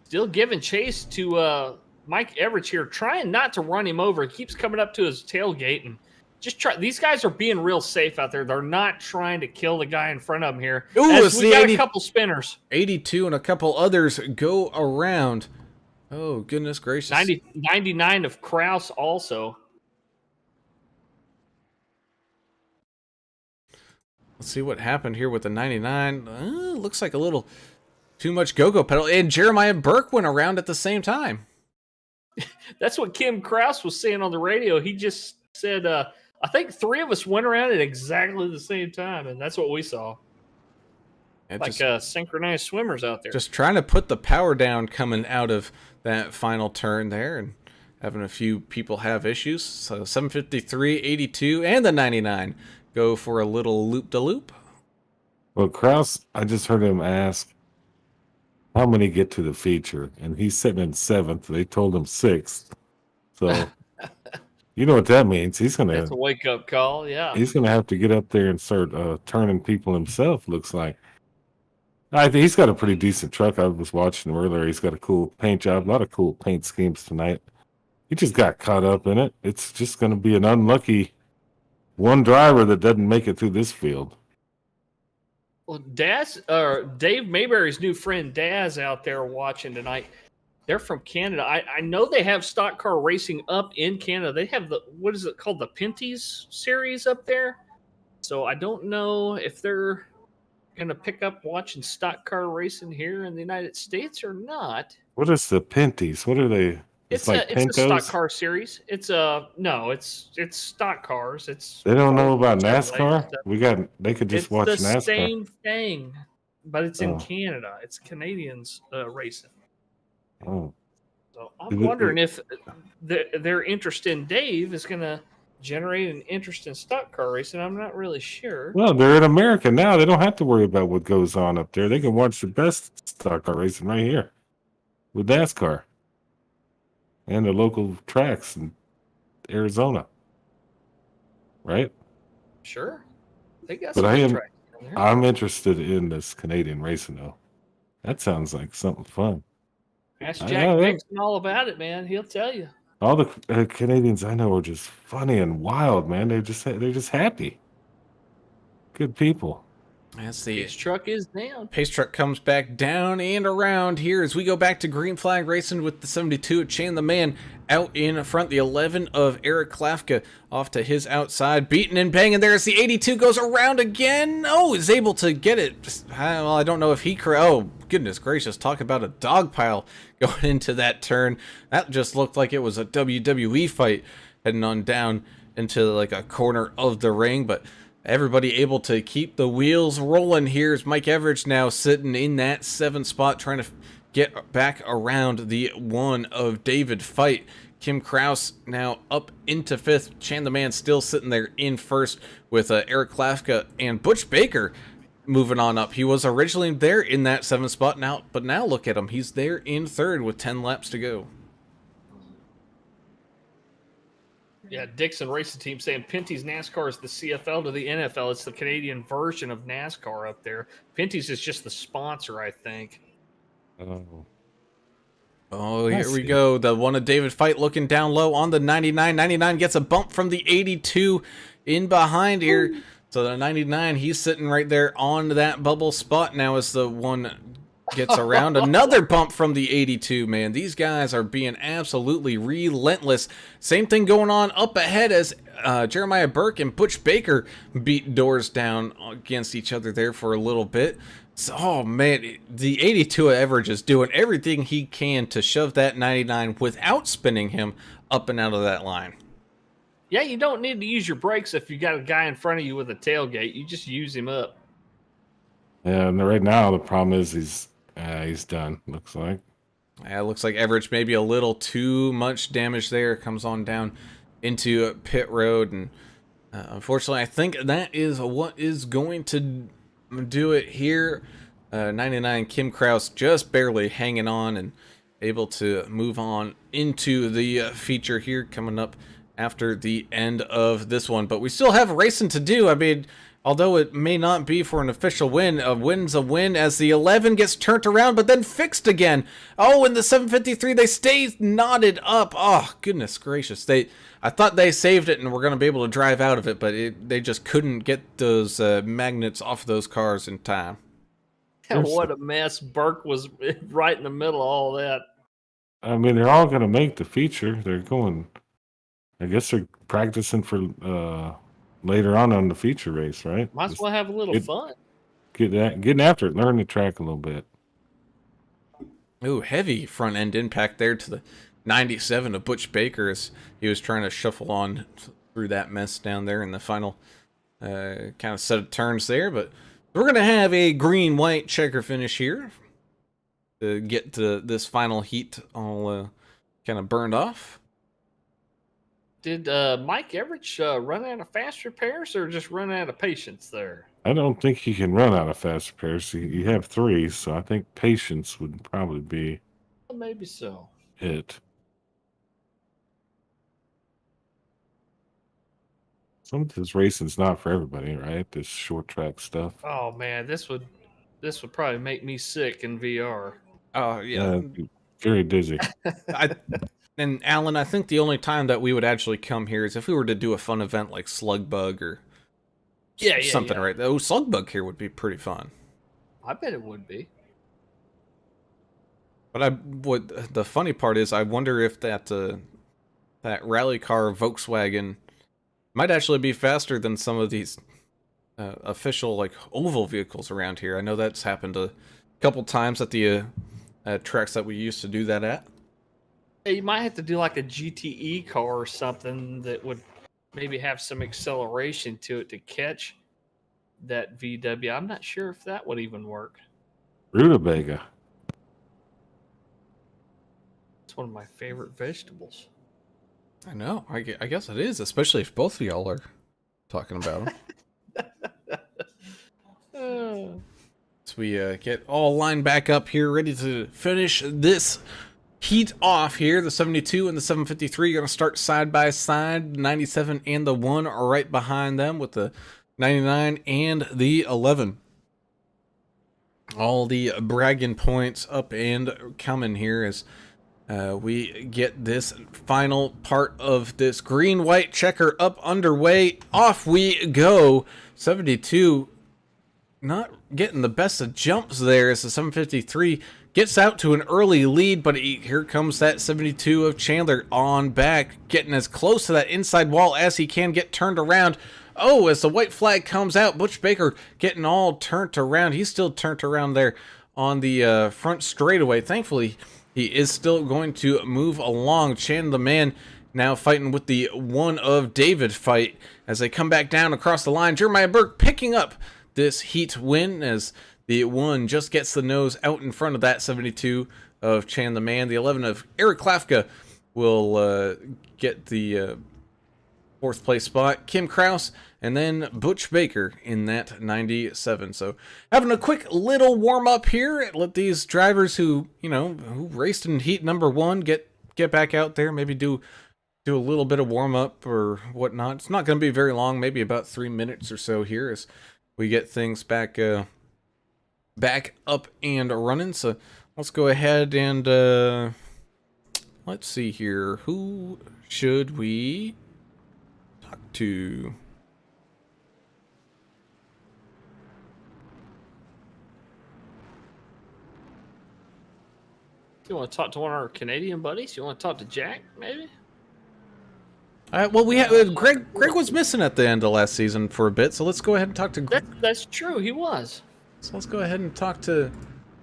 still giving chase to Mike Everidge here, trying not to run him over. He keeps coming up to his tailgate and just try. These guys are being real safe out there. They're not trying to kill the guy in front of them here. Ooh, As it's we the got 80 a couple spinners. 82 and a couple others go around. Oh, goodness gracious. 99 of Kraus also. Let's see what happened here with the 99. Looks like a little too much go-go pedal. And Jeremiah Burke went around at the same time. That's what Kim Kraus was saying on the radio. He just said, I think 3 of us went around at exactly the same time, and that's what we saw. Yeah, Like synchronized swimmers out there. just trying to put the power down coming out of that final turn there, and having a few people have issues. So 753, 82, and the 99 go for a little loop-de-loop. Well, Kraus, I just heard him ask how many get to the feature, and he's sitting in 7th. They told him 6th. So you know what that means. That's a wake-up call, yeah. He's gonna have to get up there and start turning people himself. Looks like. I think he's got a pretty decent truck. I was watching him earlier. He's got a cool paint job. A lot of cool paint schemes tonight. He just got caught up in it. It's just going to be an unlucky one driver that doesn't make it through this field. Well, Dave Mayberry's new friend Daz out there watching tonight. They're from Canada. I know they have stock car racing up in Canada. They have what is it called? The Pinty's series up there. So I don't know if they're going to pick up watching stock car racing here in the United States or not. What is the Pinties? What are they? It's like a stock car series. It's stock cars. They don't know about NASCAR. They could just watch NASCAR. NASCAR. It's the same thing, but it's in Canada. It's Canadians racing. Oh, so I'm wondering if their interest in Dave is going to generate an interest in stock car racing. I'm not really sure. Well, they're in America now. They don't have to worry about what goes on up there. They can watch the best stock car racing right here with NASCAR. And the local tracks in Arizona, right? Sure, they got but some tracks down there. I'm interested in this Canadian racing though. That sounds like something fun. Ask Jack Dixon all about it, man. He'll tell you. All the Canadians I know are just funny and wild, man. They're just happy. Good people. That's the pace truck is down. Pace truck comes back down and around here as we go back to green flag racing with the 72 of Chan the Man out in front. The 11 of Eric Klafka off to his outside, beating and banging there as the 82 goes around again. Oh, is able to get it. Well, I don't know if he. Oh, goodness gracious! Talk about a dog pile going into that turn. That just looked like it was a WWE fight heading on down into like a corner of the ring, but. Everybody able to keep the wheels rolling. Here's Mike Everidge now sitting in that 7th spot, trying to get back around the 1 of David Fight. Kim Kraus now up into 5th. Chan the Man still sitting there in 1st with Eric Klafka and Butch Baker moving on up. He was originally there in that 7th spot now, but now look at him. He's there in 3rd with 10 laps to go. Yeah, Dixon Racing Team saying Pinty's NASCAR is the CFL to the NFL. It's the Canadian version of NASCAR up there. Pinty's is just the sponsor, I think. Oh, here we go. The 1 of David Fight looking down low on the 99. 99 gets a bump from the 82 in behind here. Ooh. So the 99, he's sitting right there on that bubble spot now as the 1 gets around. Another bump from the 82, man. These guys are being absolutely relentless. Same thing going on up ahead as Jeremiah Burke and Butch Baker beat doors down against each other there for a little bit. So, oh, man, the 82 of Everidge is doing everything he can to shove that 99 without spinning him up and out of that line. Yeah, you don't need to use your brakes if you got a guy in front of you with a tailgate. You just use him up. Yeah, and right now the problem is he's done, looks like. Yeah, it looks like Everidge maybe a little too much damage there. Comes on down into pit road. And unfortunately, I think that is what is going to do it here. 99 Kim Kraus just barely hanging on and able to move on into the feature here coming up after the end of this one. But we still have racing to do. I mean, although it may not be for an official win, a win's a win as the 11 gets turned around but then fixed again. Oh, in the 753, they stay knotted up. Oh, goodness gracious. I thought they saved it and were going to be able to drive out of it, but they just couldn't get those magnets off those cars in time. What a mess. Burke was right in the middle of all that. I mean, they're all going to make the feature. They're going, I guess they're practicing for later on the feature race, right? Might as well have a little fun. Getting after it, learn the track a little bit. Ooh, heavy front end impact there to the 97 of Butch Baker as he was trying to shuffle on through that mess down there in the final kind of set of turns there. But we're going to have a green-white checker finish here to get to this final heat all kind of burned off. Did Mike Everidge run out of fast repairs or just run out of patience there? I don't think he can run out of fast repairs. You have 3, so I think patience would probably be Well, maybe so. it. Some of this racing's not for everybody, right? This short track stuff. Oh man, this would probably make me sick in VR. Oh yeah. Very dizzy. And Alan, I think the only time that we would actually come here is if we were to do a fun event like Slug Bug or something, right? Oh, Slug Bug here would be pretty fun. I bet it would be. But the funny part is, I wonder if that rally car Volkswagen might actually be faster than some of these official like oval vehicles around here. I know that's happened a couple times at the tracks that we used to do that at. Yeah, you might have to do like a GTE car or something that would maybe have some acceleration to it to catch that VW. I'm not sure if that would even work. Rutabaga. It's one of my favorite vegetables. I know. I guess it is, especially if both of y'all are talking about them. So we get all lined back up here, ready to finish this heat off here. The 72 and the 753 are going to start side by side. The 97 and the 1 are right behind them with the 99 and the 11. All the bragging points up and coming here as we get this final part of this green-white checker up underway. Off we go. 72 not getting the best of jumps there as the 753 gets out to an early lead, but here comes that 72 of Chandler on back, getting as close to that inside wall as he can, get turned around. Oh, as the white flag comes out, Butch Baker getting all turned around. He's still turned around there on the front straightaway. Thankfully, he is still going to move along. Chan the man now fighting with the 1 of David fight as they come back down across the line. Jeremiah Burke picking up this heat win as the 1 just gets the nose out in front of that 72 of Chan the man. The 11 of Eric Klafka will get the 4th place spot. Kim Kraus and then Butch Baker in that 97. So having a quick little warm up here. Let these drivers who raced in heat number 1 get back out there. Maybe do a little bit of warm up or whatnot. It's not going to be very long. Maybe about 3 minutes or so here as we get things back up and running. So let's go ahead and let's see here. Who should we talk to? You want to talk to one of our Canadian buddies? You want to talk to Jack, maybe? Well, we had Greg. Greg was missing at the end of last season for a bit, so let's go ahead and talk to Greg. That's true. He was. So let's go ahead and talk to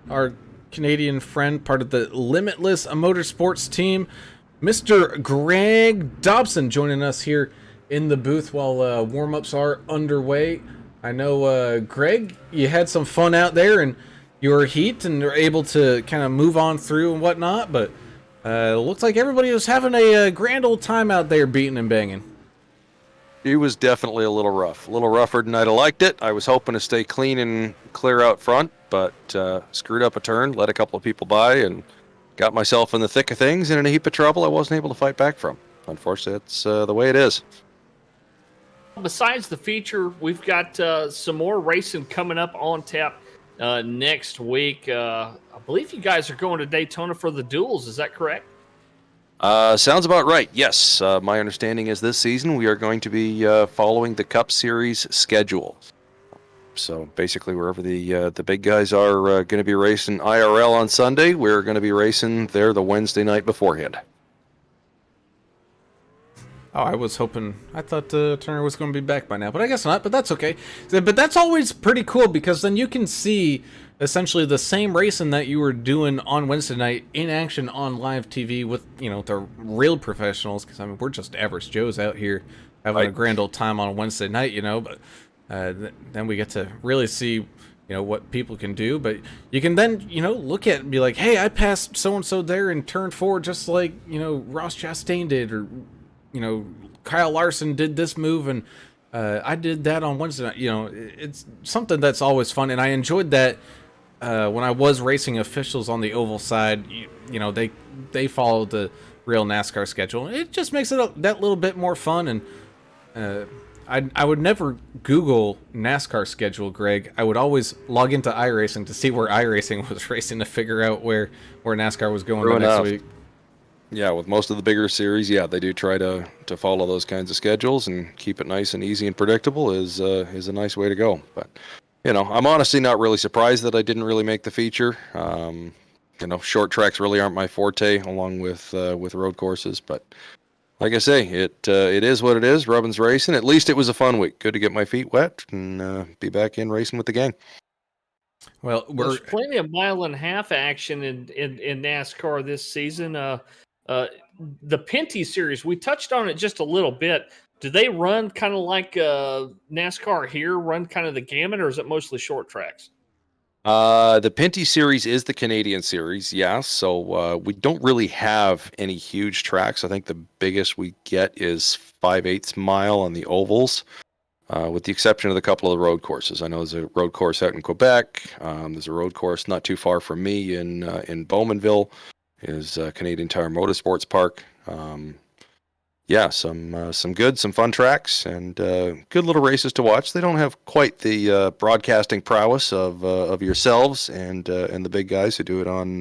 our Canadian friend, part of the Limitless Motorsports team, Mr. Greg Dobson, joining us here in the booth while warm-ups are underway. I know, Greg, you had some fun out there and your heat and were able to kind of move on through and whatnot, but it looks like everybody was having a grand old time out there beating and banging. It was definitely a little rough. A little rougher than I'd have liked it. I was hoping to stay clean and clear out front, but screwed up a turn, let a couple of people by, and got myself in the thick of things and in a heap of trouble I wasn't able to fight back from. Unfortunately, that's the way it is. Besides the feature, we've got some more racing coming up on tap next week. I believe you guys are going to Daytona for the duels. Is that correct? Sounds about right. Yes. My understanding is this season we are going to be following the Cup Series schedule. So basically, wherever the big guys are going to be racing IRL on Sunday, we're going to be racing there the Wednesday night beforehand. Oh, I thought Turner was going to be back by now, but I guess not, but that's okay. But that's always pretty cool because then you can see essentially the same racing that you were doing on Wednesday night in action on live TV with, the real professionals, because, we're just average Joes out here having a grand old time on a Wednesday night, but then we get to really see, what people can do. But you can then, look at it and be like, hey, I passed so-and-so there and turned forward just like, Ross Chastain did, or, Kyle Larson did this move, and I did that on Wednesday night. You know, it's something that's always fun, and I enjoyed that when I was racing officials on the oval side. You know, they followed the real NASCAR schedule. It just makes it that little bit more fun, and I would never Google NASCAR schedule, Greg. I would always log into iRacing to see where iRacing was racing to figure out where NASCAR was going True the next enough. week. Yeah, with most of the bigger series, yeah, they do try to follow those kinds of schedules and keep it nice and easy and predictable is a nice way to go. But you know, I'm honestly not really surprised that I didn't really make the feature. You know, short tracks really aren't my forte, along with road courses. But like I say, it is what it is. Rubbin's racing. At least it was a fun week. Good to get my feet wet and be back in racing with the gang. Well, There's plenty of mile and a half action in NASCAR this season. The Pinty series, we touched on it just a little bit. Do they run kind of like NASCAR here, run kind of the gamut, or is it mostly short tracks? The Pinty series is the Canadian series, yeah. So we don't really have any huge tracks. I think the biggest we get is 5/8 mile on the ovals, with the exception of a couple of the road courses. I know there's a road course out in Quebec. There's a road course not too far from me in Bowmanville, is Canadian Tire Motorsports Park. Yeah, some fun tracks and good little races to watch. They don't have quite the broadcasting prowess of yourselves and the big guys who do it on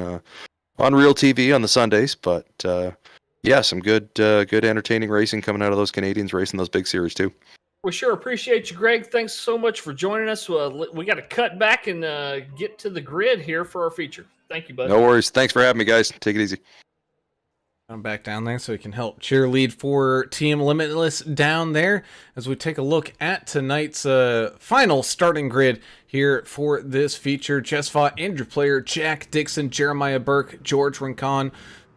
real TV on the Sundays, but yeah, some good entertaining racing coming out of those Canadians racing those big series too. We sure appreciate you, Greg. Thanks so much for joining us. We got to cut back and get to the grid here for our feature. Thank you, bud. No worries. Thanks for having me, guys. Take it easy. I'm back down there so we can help cheerlead for Team Limitless down there as we take a look at tonight's final starting grid here for this feature. Jess Vaught, Andrew Player, Jack Dixon, Jeremiah Burke, George Rincon,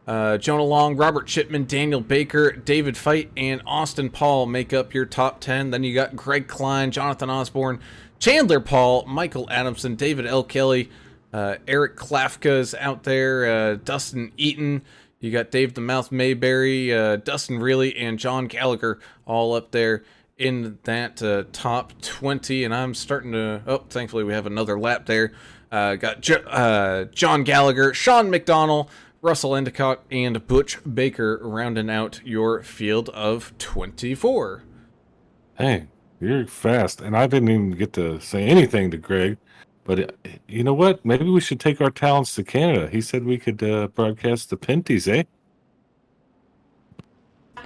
Jonah Long, Robert Chipman, Daniel Baker, David Feit, and Austin Paul make up your top 10. Then you got Greg Klein, Jonathan Osborne, Chandler Paul, Michael Adamson, David L. Kelly, Eric Klafka's out there, Dustin Eaton. You got Dave the Mouth Mayberry, Dustin Reilly, and John Gallagher all up there in that top 20. And I'm starting to... Oh, thankfully we have another lap there. Got John Gallagher, Sean McDonnell, Russell Endicott, and Butch Baker rounding out your field of 24. Hey, you're fast. And I didn't even get to say anything to Greg. But you know what? Maybe we should take our talents to Canada. He said we could broadcast the Pinties, eh?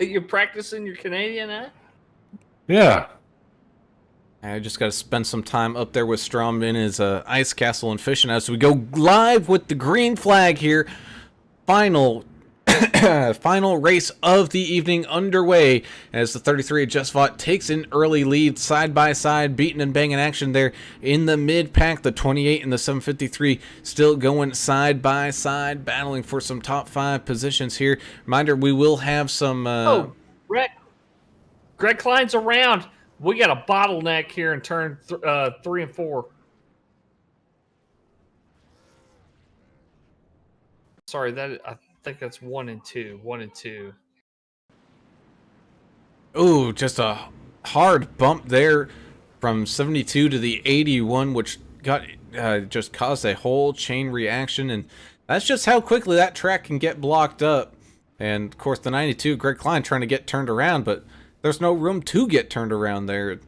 You're practicing your Canadian, eh? Yeah. I just got to spend some time up there with Strom in his ice castle and fishing as we go live with the green flag here. Final race of the evening underway as the 33 of Just Vaught takes an early lead side by side, beating and banging action there in the mid pack. The 28 and the 753 still going side by side, battling for some top 5 positions here. Reminder, we will have some Greg Klein's around. We got a bottleneck here in turn 3 and 4. Sorry, I think that's 1 and 2. 1 and 2. Ooh, just a hard bump there from 72 to the 81, which got just caused a whole chain reaction, and that's just how quickly that track can get blocked up. And of course, the 92, Greg Klein trying to get turned around, but there's no room to get turned around there.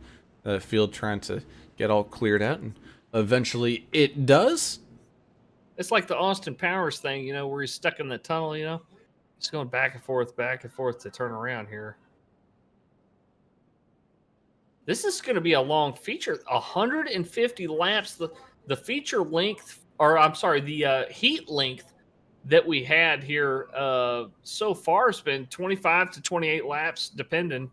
The field trying to get all cleared out, and eventually it does. It's like the Austin Powers thing, you know, where he's stuck in the tunnel, you know? Just going back and forth to turn around here. This is going to be a long feature. 150 laps. The feature length, or I'm sorry, the heat length that we had here so far has been 25 to 28 laps, depending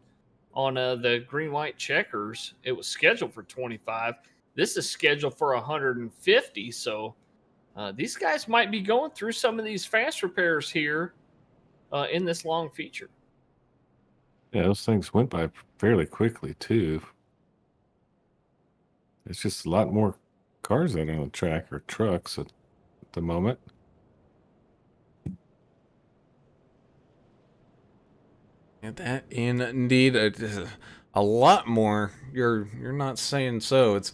on the green-white checkers. It was scheduled for 25. This is scheduled for 150, so... these guys might be going through some of these fast repairs here in this long feature. Yeah, those things went by fairly quickly, too. It's just a lot more cars out on the track, or trucks at the moment. That indeed, a lot more. You're not saying so. It's,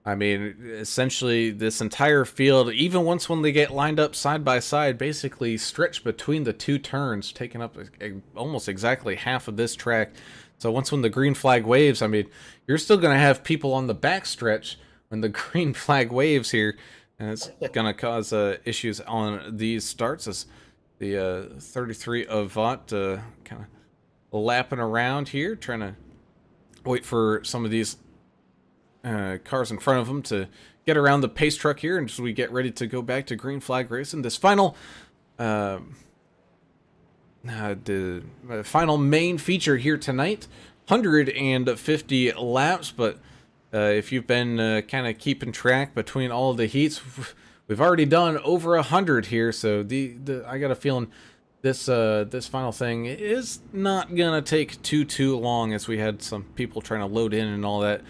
I mean, essentially this entire field, even once when they get lined up side by side, basically stretched between the two turns, taking up almost exactly half of this track. So once when the green flag waves, I mean, you're still going to have people on the back stretch when the green flag waves here, and it's going to cause issues on these starts as the 33 of Vought kind of lapping around here, trying to wait for some of these cars in front of them to get around the pace truck here, and as we get ready to go back to green flag racing, this final the final main feature here tonight, 150 laps. But if you've been kind of keeping track between all of the heats, we've already done over 100 here, so I got a feeling this final thing is not gonna take too long, as we had some people trying to load in and all that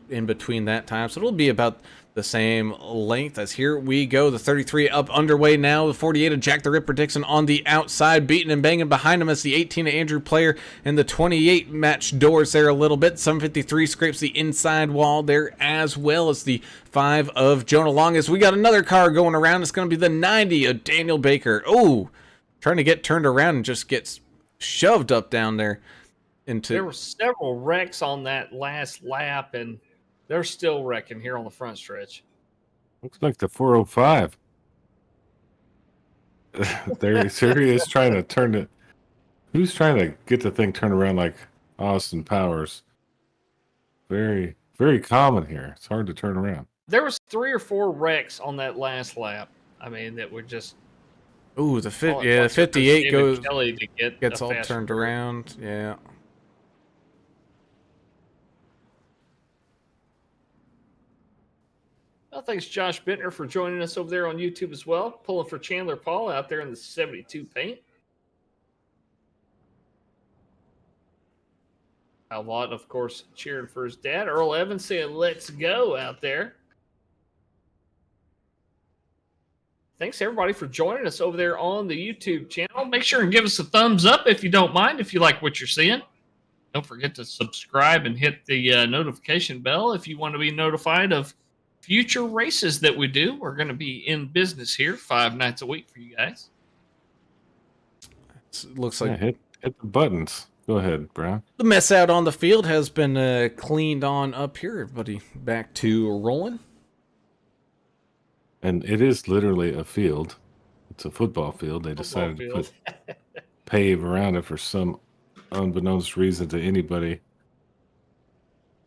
in between that time. So it'll be about the same length as here we go. The 33 up underway now. The 48 of Jack the Ripper Dixon on the outside, beating and banging behind him as the 18 of Andrew Player and the 28 match doors there a little bit. 753 scrapes the inside wall there, as well as the 5 of Jonah Long. As we got another car going around, it's going to be the 90 of Daniel Baker. Oh, trying to get turned around and just gets shoved up down there into. There were several wrecks on that last lap, and they're still wrecking here on the front stretch. Looks like the 405. They're serious trying to turn it. Who's trying to get the thing turned around like Austin Powers? Very, very common here. It's hard to turn around. There was 3 or 4 wrecks on that last lap. I mean, that were just. Ooh, the 58 gets all turned around. Yeah. Well, thanks, Josh Bittner, for joining us over there on YouTube as well. Pulling for Chandler Paul out there in the 72 paint. A lot, of course, cheering for his dad. Earl Evans saying, "Let's go" out there. Thanks, everybody, for joining us over there on the YouTube channel. Make sure and give us a thumbs up if you don't mind, if you like what you're seeing. Don't forget to subscribe and hit the notification bell if you want to be notified of future races that we do. We're going to be in business here 5 nights a week for you guys. It looks like hit the buttons. Go ahead, Brown. the mess out on the field has been cleaned on up here. Everybody back to rolling. And it is literally a field. It's a football field. They decided to put pave around it for some unbeknownst reason to anybody.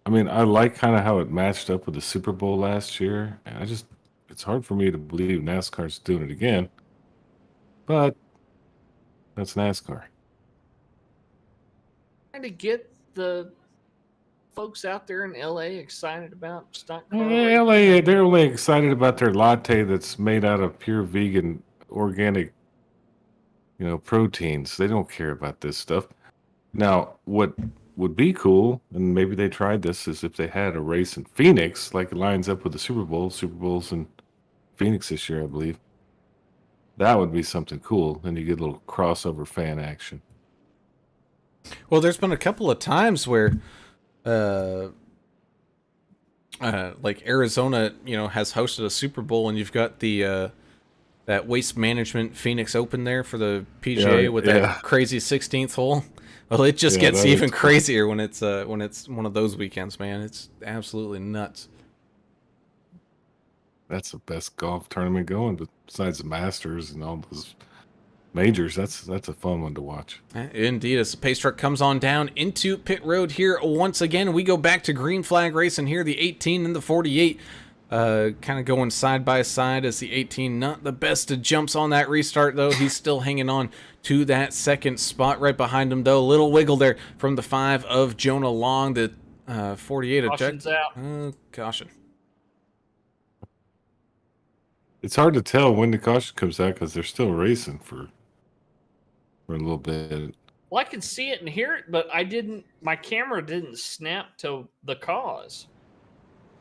I mean, I like kind of how it matched up with the Super Bowl last year. And it's hard for me to believe NASCAR's doing it again. But that's NASCAR. Trying to get the folks out there in LA excited about stock car Yeah, LA, they're only excited about their latte that's made out of pure vegan, organic, proteins. They don't care about this stuff. Now, what would be cool, and maybe they tried this, is if they had a race in Phoenix, like it lines up with the Super Bowl. Super Bowl's in Phoenix this year, I believe. That would be something cool. Then you get a little crossover fan action. Well, there's been a couple of times where like Arizona, has hosted a Super Bowl, and you've got the that Waste Management Phoenix Open there for the PGA with that crazy 16th hole. Well, it just gets even crazier when it's one of those weekends, man. It's absolutely nuts. That's the best golf tournament going, but besides the Masters and all those majors, that's a fun one to watch. Indeed, as the pace truck comes on down into pit road here once again, we go back to green flag racing here. The 18 and the 48 kind of going side by side, as the 18 not the best of jumps on that restart, though. He's still hanging on to that second spot. Right behind him, though, a little wiggle there from the 5 of Jonah Long. The 48 Caution's out. Caution. It's hard to tell when the caution comes out because they're still racing for a little bit. Well, I could see it and hear it, but my camera didn't snap to the cause.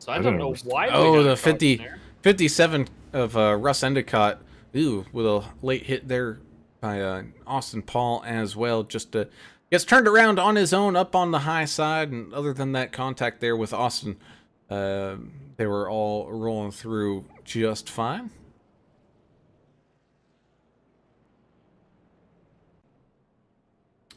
So I don't know why. Oh, the 57 of Russ Endicott. Ooh, with a late hit there by Austin Paul as well. Just Gets turned around on his own up on the high side, and other than that contact there with Austin, they were all rolling through just fine.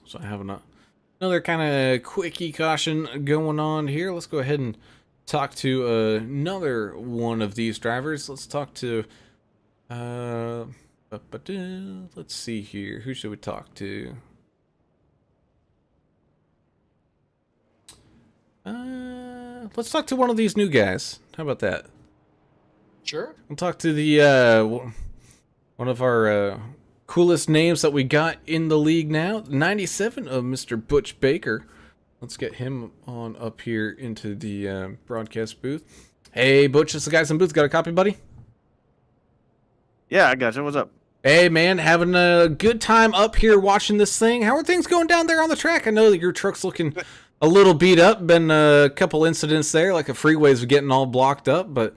So I have another kind of quickie caution going on here. Let's go ahead and talk to another one of these drivers. Let's talk to, let's see here. Who should we talk to? Let's talk to one of these new guys. How about that? Sure. We'll talk to the one of our coolest names that we got in the league now, 97 of Mr. Butch Baker. Let's get him on up here into the broadcast booth. Hey, Butch, it's the guys in the booth. Got a copy, buddy? Yeah, I got you. What's up? Hey, man, having a good time up here watching this thing. How are things going down there on the track? I know that your truck's looking a little beat up. Been a couple incidents there, like the freeways getting all blocked up, but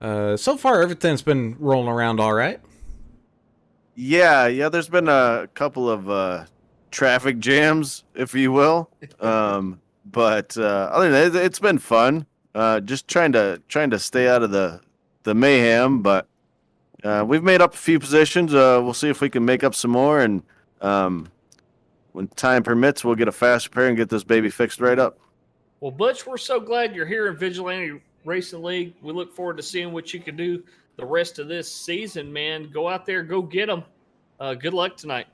so far everything's been rolling around all right. Yeah. There's been a couple of traffic jams, if you will. But other than that, it's been fun. Just trying to stay out of the mayhem. But we've made up a few positions. We'll see if we can make up some more, and when time permits, we'll get a fast repair and get this baby fixed right up. Well, Butch, we're so glad you're here in Vigilante Racing League. We look forward to seeing what you can do the rest of this season, man. Go out there, go get them. Good luck tonight.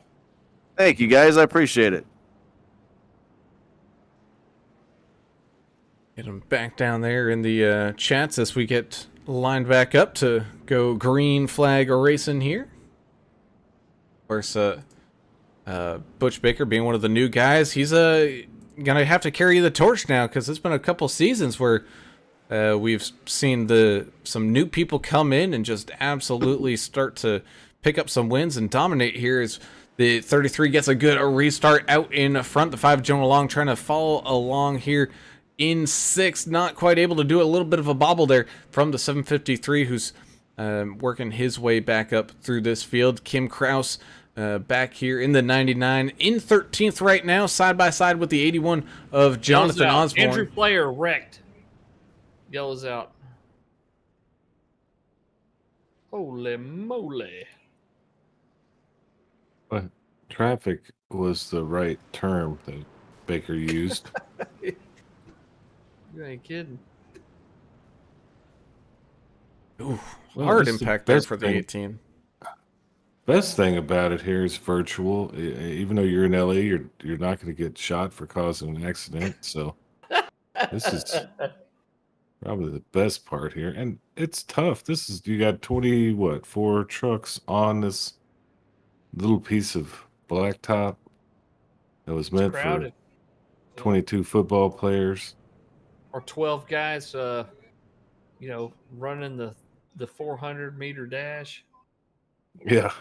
Thank you, guys. I appreciate it. Get him back down there in the chats as we get lined back up to go green flag racing here. Of course, Butch Baker being one of the new guys, he's gonna have to carry the torch now, because it's been a couple seasons where we've seen some new people come in and just absolutely start to pick up some wins and dominate here as the 33 gets a good restart out in front. The 5 Jonah Long trying to follow along here in 6th, not quite able to do it. A little bit of a bobble there from the 753, who's working his way back up through this field. Kim Kraus back here in the 99 in 13th right now, side by side with the 81 of Jonathan Osborne. Andrew Player wrecked. Yellows out. Holy moly. But traffic was the right term that Baker used. You ain't kidding. Ooh, Well, hard that's the impact there best for the thing. 18. Best thing about it here is virtual. Even though you're in LA, you're not going to get shot for causing an accident. So this is probably the best part here, and it's tough. You got 4 trucks on this little piece of blacktop that was meant for Crowded. 22 football players. Or 12 guys, running the 400-meter dash. Yeah.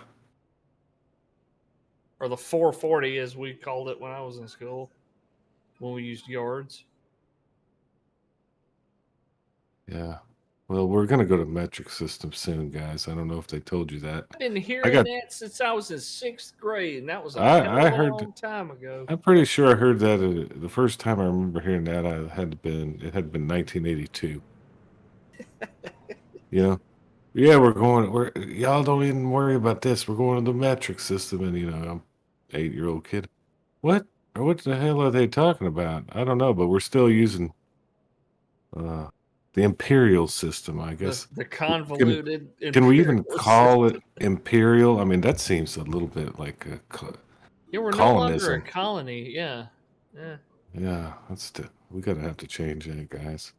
Or the 440, as we called it when I was in school, when we used yards. Yeah. Well, we're going to go to metric system soon, guys. I don't know if they told you that. I've been hearing that since I was in 6th grade, and that was a long time ago. I'm pretty sure I heard that the first time I remember hearing that it had been 1982. Yeah, y'all don't even worry about this. We're going to the metric system, and I'm 8-year-old kid. What the hell are they talking about? I don't know, but we're still using the imperial system, I guess. The convoluted. Can we even imperial call system. it imperial? I mean, that seems a little bit like a Yeah, we're no colonism. longer a colony. Yeah. Yeah, we gotta have to change that, guys.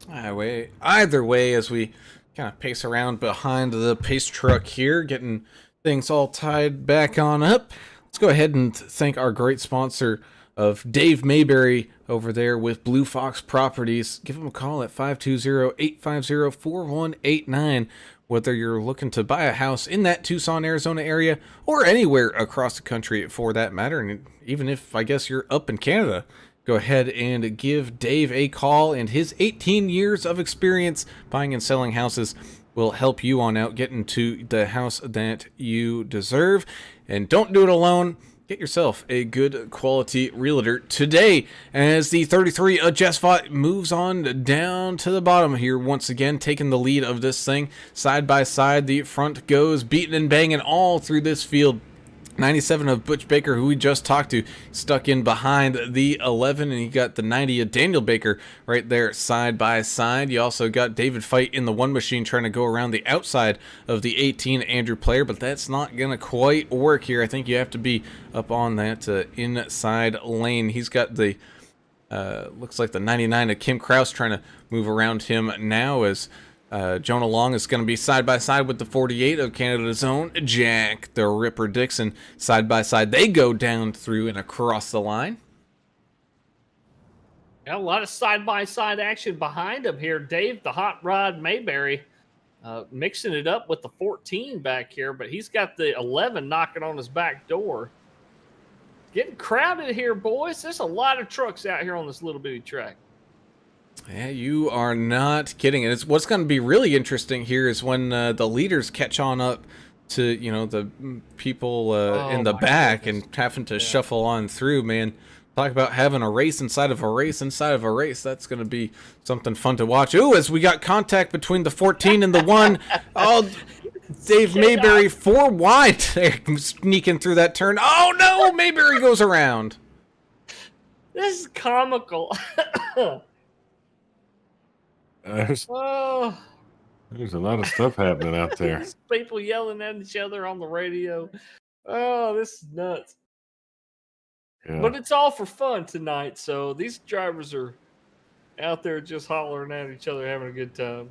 Either way, as we kind of pace around behind the pace truck here, getting things all tied back on up, let's go ahead and thank our great sponsor of Dave Mayberry over there with Blue Fox Properties. Give him a call at 520-850-4189. Whether you're looking to buy a house in that Tucson, Arizona area, or anywhere across the country for that matter, and even if I guess you're up in Canada, go ahead and give Dave a call, and his 18 years of experience buying and selling houses will help you on out, get into the house that you deserve. And don't do it alone. Get yourself a good quality realtor today as the 33 Jesfot moves on down to the bottom here once again, taking the lead of this thing. Side by side, the front goes beating and banging all through this field. 97 of Butch Baker, who we just talked to, stuck in behind the 11, and you got the 90 of Daniel Baker right there side by side. You also got David Fight in the one machine trying to go around the outside of the 18 Andrew Player, but that's not going to quite work here. I think you have to be up on that inside lane. He's got the, looks like the 99 of Kim Kraus trying to move around him now as Jonah Long is going to be side by side with the 48 of Canada's own Jack the Ripper Dixon. Side by side, they go down through and across the line. Yeah, a lot of side by side action behind him here. Dave, the hot rod Mayberry, mixing it up with the 14 back here, but he's got the 11 knocking on his back door. Getting crowded here, boys. There's a lot of trucks out here on this little bitty track. Yeah, you are not kidding. And it's what's going to be really interesting here is when the leaders catch on up to, you know, the people in the back and having to shuffle on through, man. Talk about having a race inside of a race inside of a race. That's going to be something fun to watch. Ooh, as we got contact between the 14 and the 1. Oh, Dave Mayberry 4 wide there, sneaking through that turn. Oh, no, Mayberry goes around. This is comical. There's Oh, a lot of stuff happening out there. there's people yelling at each other on the radio. Oh, this is nuts. Yeah. But it's all for fun tonight. So these drivers are out there just hollering at each other, having a good time.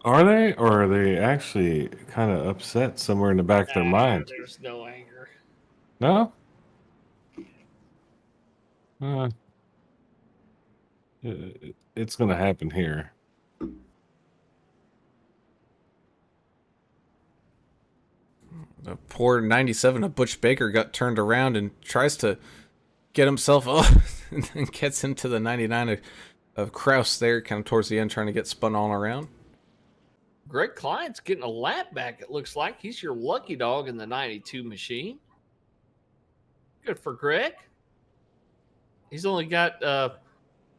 Are they, or are they actually kind of upset somewhere in the back of their mind? There's no anger. No? It's going to happen here. The poor 97 of Butch Baker got turned around and tries to get himself up and then gets into the 99 of Kraus there, kind of towards the end, trying to get spun all around. Greg Klein's getting a lap back, it looks like. He's your lucky dog in the 92 machine. Good for Greg. He's only got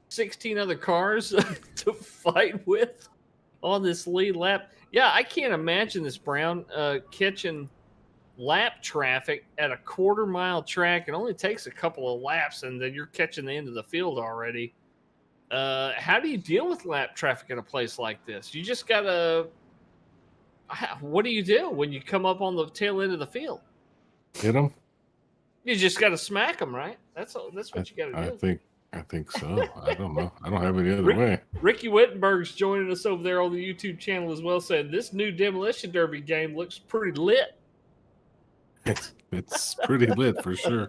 16 other cars to fight with on this lead lap. Yeah, I can't imagine this, Brown, catching lap traffic at a quarter-mile track. It only takes a couple of laps, and then you're catching the end of the field already. How do you deal with lap traffic in a place like this? You just got to... What do you do when you come up on the tail end of the field? Hit them? You just got to smack them, right? That's what you got to do. I think so. I don't know. I don't have any other way. Ricky Wittenberg's joining us over there on the YouTube channel as well, saying this new Demolition Derby game looks pretty lit. It's pretty lit for sure.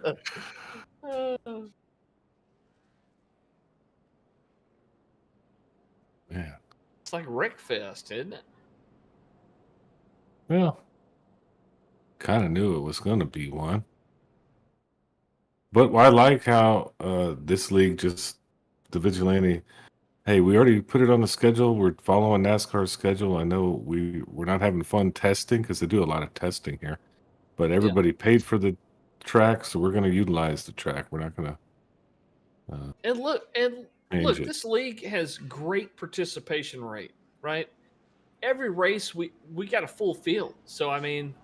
Man. It's like Wreckfest, isn't it? Well, kind of knew it was going to be one. But I like how this league just, the Vigilante, hey, we already put it on the schedule. We're following NASCAR's schedule. I know we're not having fun testing because they do a lot of testing here. But everybody paid for the track, so we're going to utilize the track. We're not going to And look, change it. this league has great participation rate, right? Every race we got a full field. So I mean,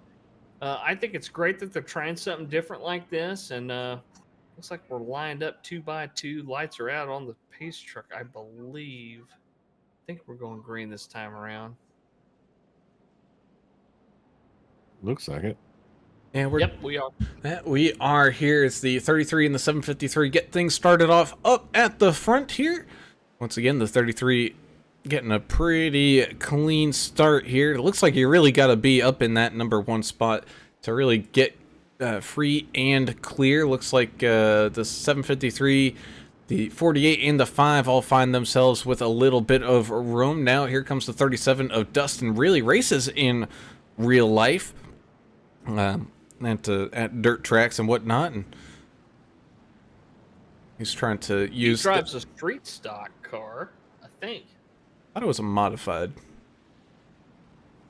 I think it's great that they're trying something different like this, and looks like we're lined up 2 by 2. Lights are out on the pace truck, I believe. I think we're going green this time around. Looks like it. And Yep, we are. We are here. It's the 33 and the 753. Get things started off up at the front here. Once again, the 33 getting a pretty clean start here. It looks like you really got to be up in that number 1 spot to really get free and clear. Looks like the 753, the 48, and the 5 all find themselves with a little bit of room. Now here comes the 37 of Dustin. Really races in real life. At dirt tracks and whatnot, and he's trying to use. He drives a street stock car, I think. I thought it was a modified.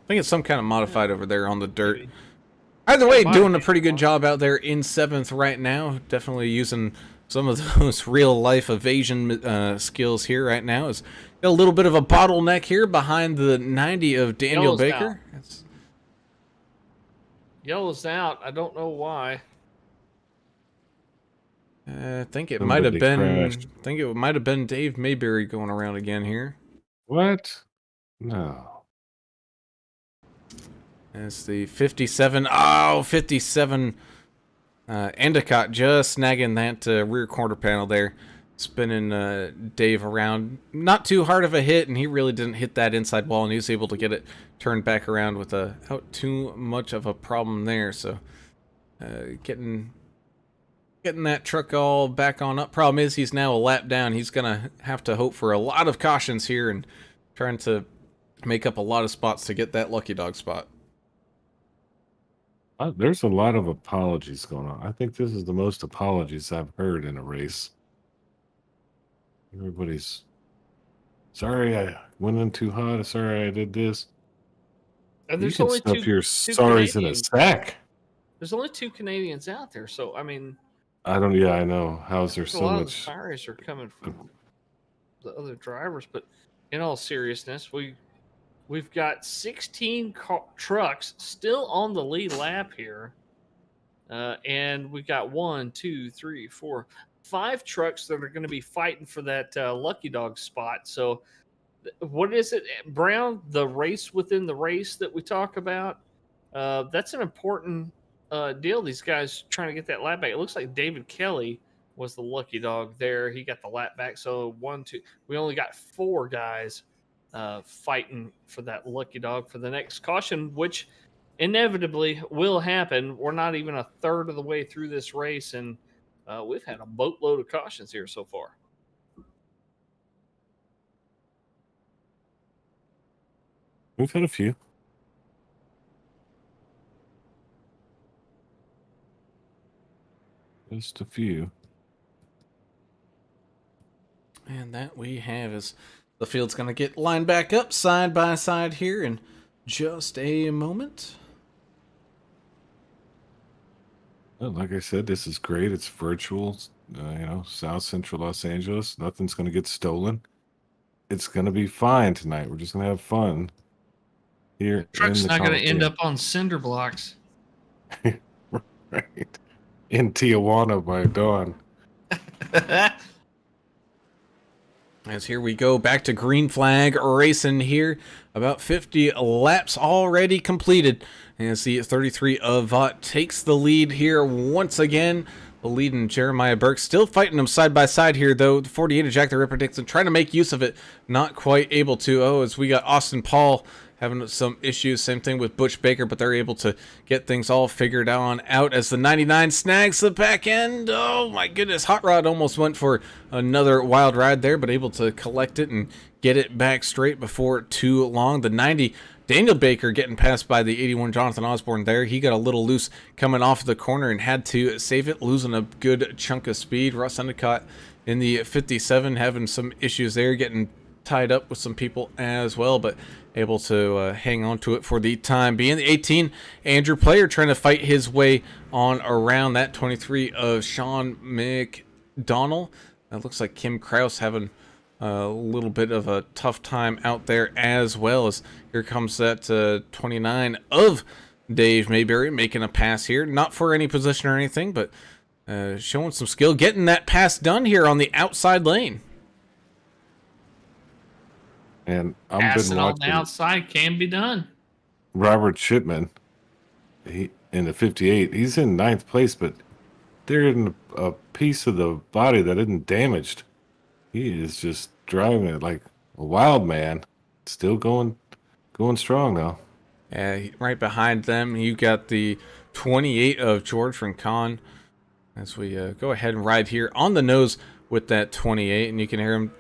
think it's some kind of modified over there on the dirt. Maybe. Either way, Might doing a be. pretty good job out there in 7th right now. Definitely using some of those real-life evasion skills here right now. Is got a little bit of a bottleneck here behind the 90 of Daniel Yellow's Baker. Yellow's out. I don't know why. I think it might have Somebody been. crashed. I think it might have been Dave Mayberry going around again here. What? No. It's the 57. Oh, 57. Endicott just snagging that rear quarter panel there. Spinning Dave around. Not too hard of a hit, and he really didn't hit that inside wall, and he was able to get it turned back around without too much of a problem there. So getting that truck all back on up. Problem is he's now a lap down. He's going to have to hope for a lot of cautions here and trying to make up a lot of spots to get that lucky dog spot. There's a lot of apologies going on. I think this is the most apologies I've heard in a race. Everybody's sorry I went in too hot. Sorry I did this. And You there's can only stuff two your sorries in a Canadians. sack. There's only 2 Canadians out there, so I mean, I don't. Yeah, I know. How's there a so lot of the much? sorries are coming from the other drivers. But in all seriousness, we've got 16 trucks still on the lead lap here, and we got 1, 2, 3, 4, 5 trucks that are going to be fighting for that lucky dog spot. So, what is it, Brown? The race within the race that we talk about. That's an important deal. These guys trying to get that lap back. It looks like David Kelly was the lucky dog there. He got the lap back. So 1, 2. We only got 4 guys fighting for that lucky dog for the next caution, which inevitably will happen. We're not even a third of the way through this race, and we've had a boatload of cautions here so far. We've had a few. Just a few. And that we have is the field's going to get lined back up side by side here in just a moment. Well, like I said, this is great. It's virtual. South Central Los Angeles. Nothing's going to get stolen. It's going to be fine tonight. We're just going to have fun here. Truck's in the not going to end Coliseum. up on cinder blocks. Right. In Tijuana by dawn. As here we go back to green flag racing here. About 50 laps already completed. As the 33 of Vought takes the lead here once again. The lead in Jeremiah Burke. Still fighting them side by side here, though. The 48 of Jack the Ripper Dixon trying to make use of it. Not quite able to. Oh, as we got Austin Paul having some issues. Same thing with Butch Baker, but they're able to get things all figured out as the 99 snags the back end. Oh my goodness, Hot Rod almost went for another wild ride there, but able to collect it and get it back straight before too long. The 90, Daniel Baker getting passed by the 81 Jonathan Osborne there. He got a little loose coming off the corner and had to save it, losing a good chunk of speed. Russ Endicott in the 57 having some issues there, getting tied up with some people as well, but able to hang on to it for the time being. The 18, Andrew Player trying to fight his way on around that 23 of Sean McDonnell. It looks like Kim Kraus having a little bit of a tough time out there as well, as here comes that 29 of Dave Mayberry making a pass here. Not for any position or anything, but showing some skill, getting that pass done here on the outside lane. And I've Passing been on the watching outside can be done. Robert Shipman. He in the 58. He's in 9th place, but they're in a piece of the body that isn't damaged. He is just driving it like a wild man. Still going strong though. Right behind them, you got the 28 of George Rincon. As we go ahead and ride here on the nose with that 28, and you can hear him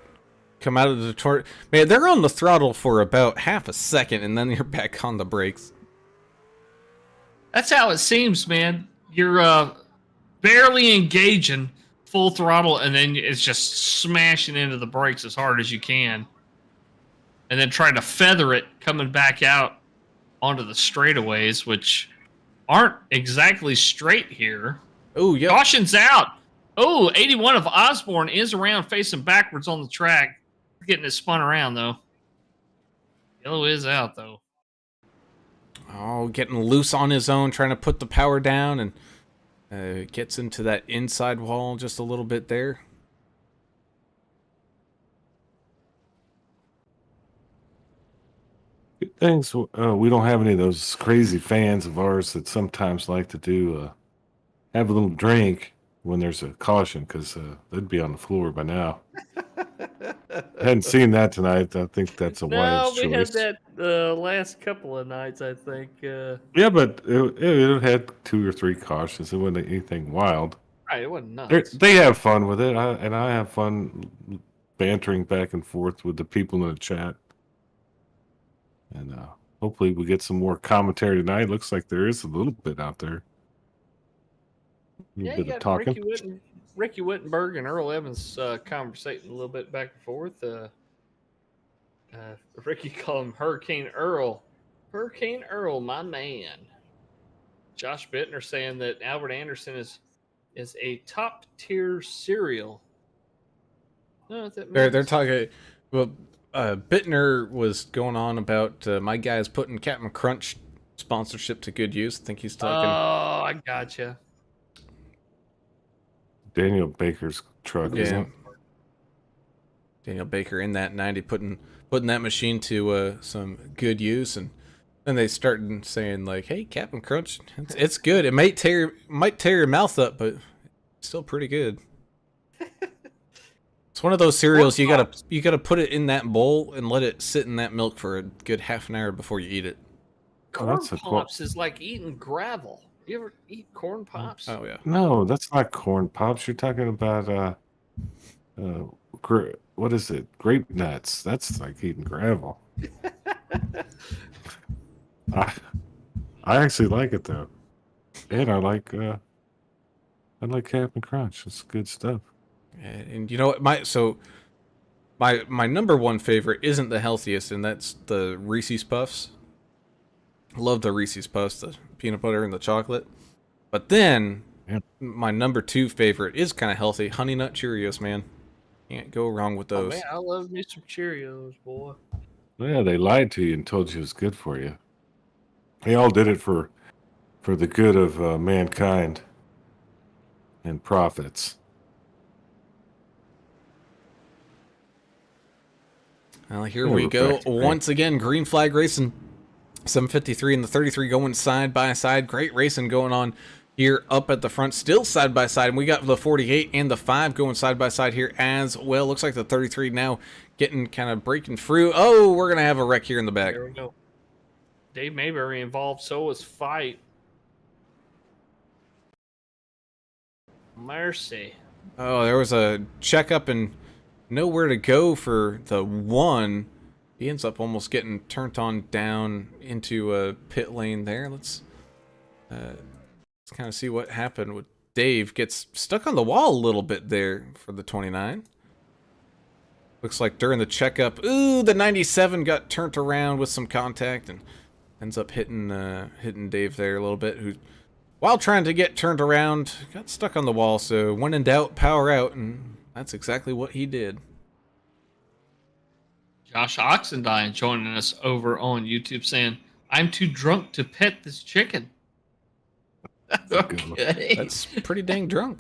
come out of the torque. Man, they're on the throttle for about half a second, and then you're back on the brakes. That's how it seems, man. You're barely engaging full throttle, and then it's just smashing into the brakes as hard as you can. And then trying to feather it coming back out onto the straightaways, which aren't exactly straight here. Oh, yep. Caution's out. Oh, 81 of Osborne is around facing backwards on the track. Getting it spun around, though. Yellow is out, though. Oh, getting loose on his own, trying to put the power down, and gets into that inside wall just a little bit there. Good things. We don't have any of those crazy fans of ours that sometimes like to do have a little drink when there's a caution, because they'd be on the floor by now. I hadn't seen that tonight. I think that's a wise choice. No, we had that the last couple of nights, I think. Yeah, but it had 2 or 3 cautions. It wasn't anything wild. Right, it wasn't nuts. They have fun with it, and I have fun bantering back and forth with the people in the chat. And hopefully we get some more commentary tonight. Looks like there is a little bit out there. A little bit of talking. Ricky Wittenberg and Earl Evans conversating a little bit back and forth. Ricky called him Hurricane Earl. Hurricane Earl, my man. Josh Bittner saying that Albert Anderson is a top tier cereal. No, what that means. They're talking. Well, Bittner was going on about my guys putting Captain Crunch sponsorship to good use. I think he's talking. Oh, I gotcha. Daniel Baker's truck, isn't it? Daniel Baker in that 90 putting that machine to some good use, and then they started saying like, "Hey, Captain Crunch, it's good. It might tear your mouth up, but it's still pretty good." It's one of those cereals you gotta put it in that bowl and let it sit in that milk for a good half an hour before you eat it. Corn Pops is like eating gravel. You ever eat corn pops? Oh yeah. No, that's not corn pops. You're talking about what is it? Grape nuts. That's like eating gravel. I actually like it though, and I like Captain Crunch. It's good stuff. And you know what? My number one favorite isn't the healthiest, and that's the Reese's Puffs. Love the Reese's Puffs, the peanut butter and the chocolate. But then, my number 2 favorite is kind of healthy. Honey Nut Cheerios, man. Can't go wrong with those. Oh, man, I love me some Cheerios, boy. Yeah, they lied to you and told you it was good for you. They all did it for the good of mankind and profits. Well, here we go. Once again, green flag racing. 753 and the 33 going side by side. Great racing going on here up at the front. Still side by side. And we got the 48 and the 5 going side by side here as well. Looks like the 33 now getting kind of breaking through. Oh, we're going to have a wreck here in the back. There we go. Dave Mayberry involved. So was Fight. Mercy. Oh, there was a checkup and nowhere to go for the 1. He ends up almost getting turned on down into a pit lane there. Let's kind of see what happened with Dave. Gets stuck on the wall a little bit there for the 29. Looks like during the checkup, ooh, the 97 got turned around with some contact and ends up hitting Dave there a little bit, who, while trying to get turned around, got stuck on the wall. So when in doubt, power out, and that's exactly what he did. Josh Oxendine joining us over on YouTube saying, "I'm too drunk to pet this chicken." Okay. That's pretty dang drunk.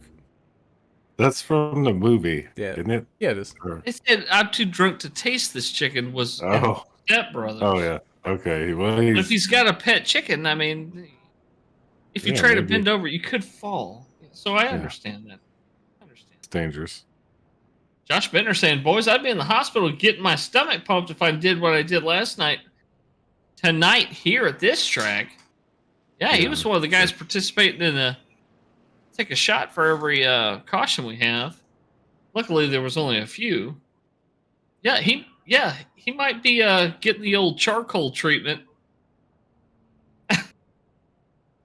That's from the movie, Yeah. isn't it? Yeah, it is. They said, "I'm too drunk to taste this chicken" was Step Brothers. Oh, yeah. Okay. Well, But if he's got a pet chicken, I mean, if you try to bend over, you could fall. So I understand that. It's dangerous. Josh Bittner saying, "Boys, I'd be in the hospital getting my stomach pumped if I did what I did last night. Tonight here at this track." Yeah, he was one of the guys participating in take a shot for every caution we have. Luckily, there was only a few. Yeah, he might be getting the old charcoal treatment.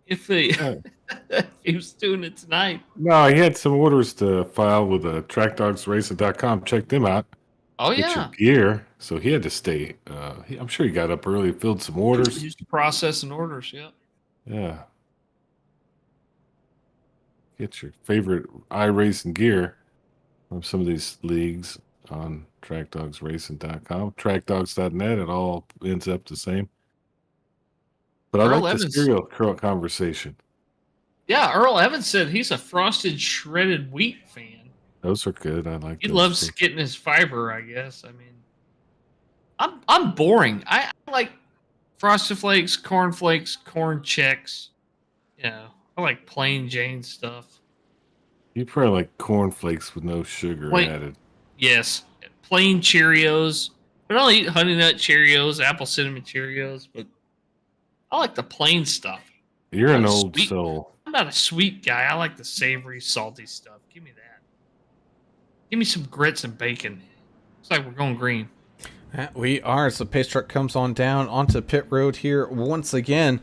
if he was doing it tonight. No, he had some orders to file with TrackDogsRacing.com. Check them out. Oh get your yeah, gear. So he had to stay. I'm sure he got up early, filled some orders. used to process and orders. Yeah. Yeah. Get your favorite iRacing gear from some of these leagues on trackdogsracing.com, trackdogs.net. It all ends up the same. But I Earl like the Evans. cereal curl conversation. Yeah, Earl Evans said he's a frosted shredded wheat fan. Those are good. I like He those loves too. getting his fiber, I guess. I mean, I'm boring. I like Frosted Flakes, Corn Flakes, Corn Chex. You know, I like plain Jane stuff. You probably like cornflakes with no sugar Wait, added. yes, plain Cheerios. I don't eat Honey Nut Cheerios, Apple Cinnamon Cheerios, but I like the plain stuff. You're I'm an not a old sweet- soul. I'm not a sweet guy. I like the savory, salty stuff. Give me that. Give me some grits and bacon. Looks like we're going green. We are. So pace truck comes on down onto pit road here once again.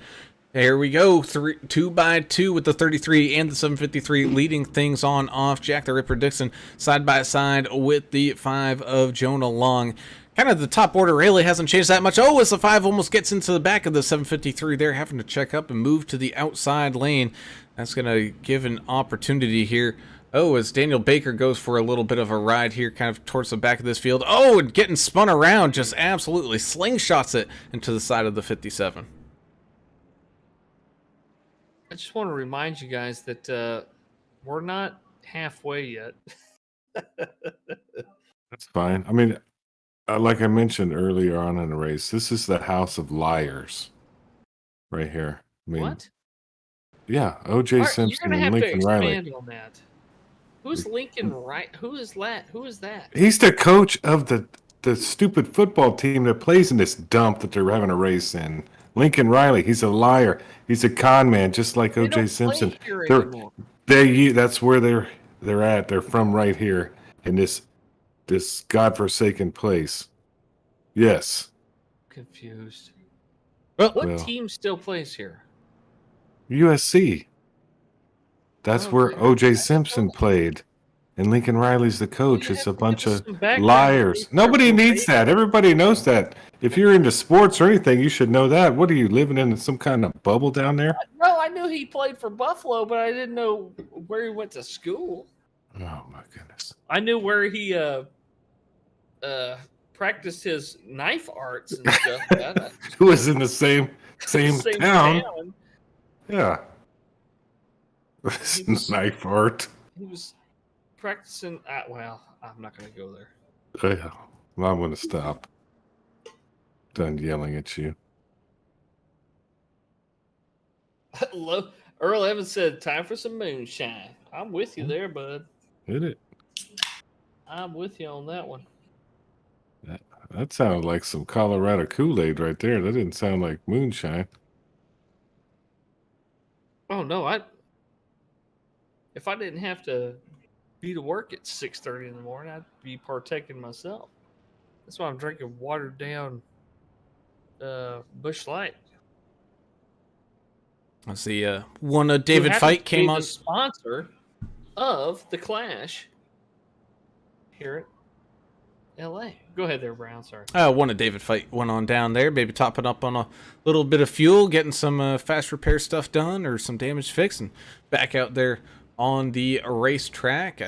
Here we go, 2 by 2 with the 33 and the 753 leading things on off. Jack the Ripper Dixon side by side with the 5 of Jonah Long. Kind of the top order really hasn't changed that much. Oh, as the 5 almost gets into the back of the 753, they're having to check up and move to the outside lane. That's going to give an opportunity here. Oh, as Daniel Baker goes for a little bit of a ride here, kind of towards the back of this field. Oh, and getting spun around, just absolutely slingshots it into the side of the 57. I just want to remind you guys that we're not halfway yet. That's fine. I mean, like I mentioned earlier on in the race, this is the house of liars right here. I mean, What? yeah, O.J. You're Simpson gonna and have to Lincoln Riley. expand on that. Who's Lincoln Right? Who is that? Who is that? He's the coach of the stupid football team that plays in this dump that they're having a race in. Lincoln Riley, he's a liar. He's a con man, just like They O.J. don't Simpson. play here They're anymore. that's where they're at. They're from right here in this godforsaken place. Yes. Confused. Well, What Well. team still plays here? USC. That's Oh, where yeah. O.J. Simpson played. And Lincoln Riley's the coach. You It's have a to bunch give us of some background liars. research Nobody on needs Baker. that. Everybody knows that. If you're into sports or anything, you should know that. What are you living in some kind of bubble down there? No, I knew he played for Buffalo, but I didn't know where he went to school. Oh my goodness. I knew where he practiced his knife arts and stuff. Who was in the same town? Yeah. He was- Knife art. He was practicing. Well, I'm not going to go there. Yeah. Well, I'm going to stop. Done yelling at you. Earl Evans said, "Time for some moonshine." I'm with you there, bud. Hit it. I'm with you on that one. That sounded like some Colorado Kool-Aid right there. That didn't sound like moonshine. Oh no, if I didn't have to be to work at 6:30 in the morning, I'd be partaking myself. That's why I'm drinking watered down Busch Light. Let's see, one of David Who happens Fight to be came the on. sponsor of the Clash here at LA. Go ahead there, Brown. Sorry. One of David Fight went on down there, maybe topping up on a little bit of fuel, getting some fast repair stuff done or some damage fixed, and back out there on the racetrack.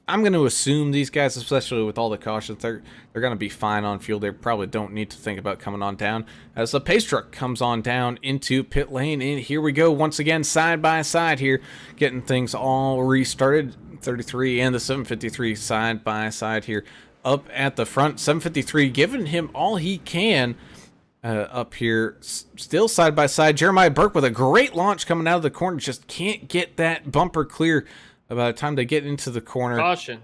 I'm going to assume these guys, especially with all the cautions, they're going to be fine on fuel. They probably don't need to think about coming on down as the pace truck comes on down into pit lane. And here we go once again, side by side here, getting things all restarted. 33 and the 753 side by side here up at the front. 753 giving him all he can up here, still side by side. Jeremiah Burke with a great launch coming out of the corner, just can't get that bumper clear by the time they get into the corner. Caution.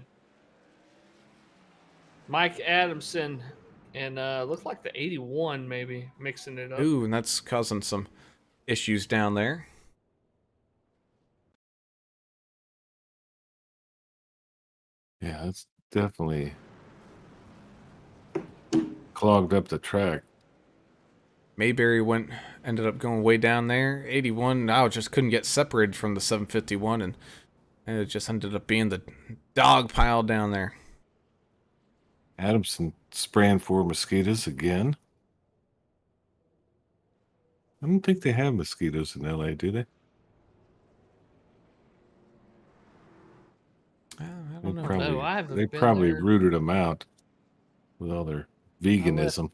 Mike Adamson and looked like the 81 maybe mixing it up. Ooh, and that's causing some issues down there. Yeah, it's definitely clogged up the track. Mayberry ended up going way down there. 81 now just couldn't get separated from the 751, and it just ended up being the dog pile down there. Adamson spraying for mosquitoes again. I don't think they have mosquitoes in LA, do they? I They don't know. probably, No, I haven't they been probably there. rooted them out with all their veganism.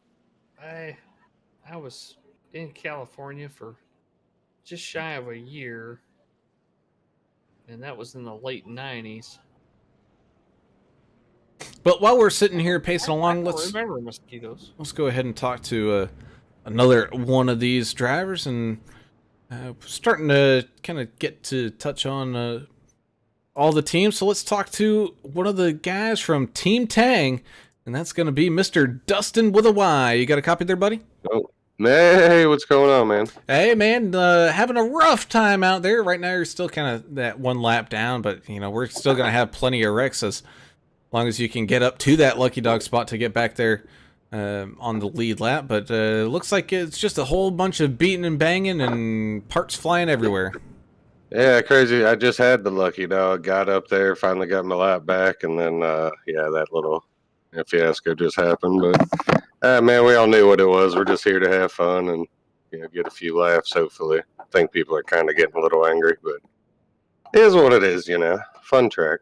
I was in California for just shy of a year, and that was in the late '90s. But while we're sitting here pacing I along, don't let's remember mosquitoes. go ahead and talk to another one of these drivers, and starting to kind of get to touch on all the teams. So let's talk to one of the guys from Team Tang, and that's going to be Mr. Dustin with a Y. You got a copy there, buddy? Oh, hey, what's going on, man? Hey, man, having a rough time out there. Right now, you're still kind of that one lap down, but, you know, we're still going to have plenty of wrecks as long as you can get up to that lucky dog spot to get back there on the lead lap. But looks like it's just a whole bunch of beating and banging and parts flying everywhere. Yeah, crazy. I just had the lucky dog, got up there, finally got my lap back, and then, yeah, that little fiasco just happened. But, man, we all knew what it was. We're just here to have fun and, you know, get a few laughs, hopefully. I think people are kind of getting a little angry, but it is what it is, you know. Fun track.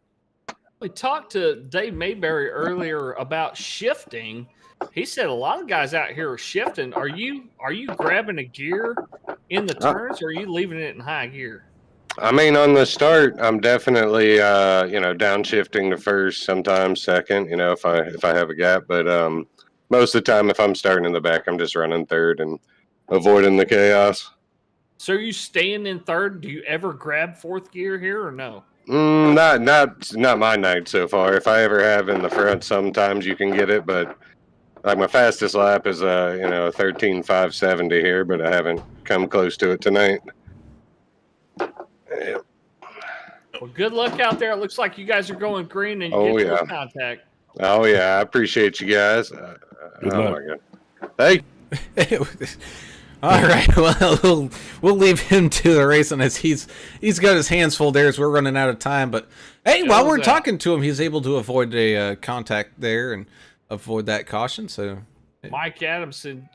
We talked to Dave Mayberry earlier about shifting. He said a lot of guys out here are shifting. Are you grabbing a gear in the turns, or are you leaving it in high gear? I mean, on the start, I'm definitely, you know, downshifting to first, sometimes second, you know, if I have a gap. But most of the time, if I'm starting in the back, I'm just running third and avoiding the chaos. So are you staying in third? Do you ever grab fourth gear here or no? Not my night so far. If I ever have in the front, sometimes you can get it, but like my fastest lap is you know, 13.570 here, but I haven't come close to it tonight. Yeah. Well, good luck out there. It looks like you guys are going green and you Oh, get yeah. close contact. Oh yeah, I appreciate you guys. Good oh luck. my god. Hey, All right, well, we'll leave him to the racing as he's got his hands full there as we're running out of time. But hey, while we're talking to him, he's able to avoid a contact there and avoid that caution. So Mike Adamson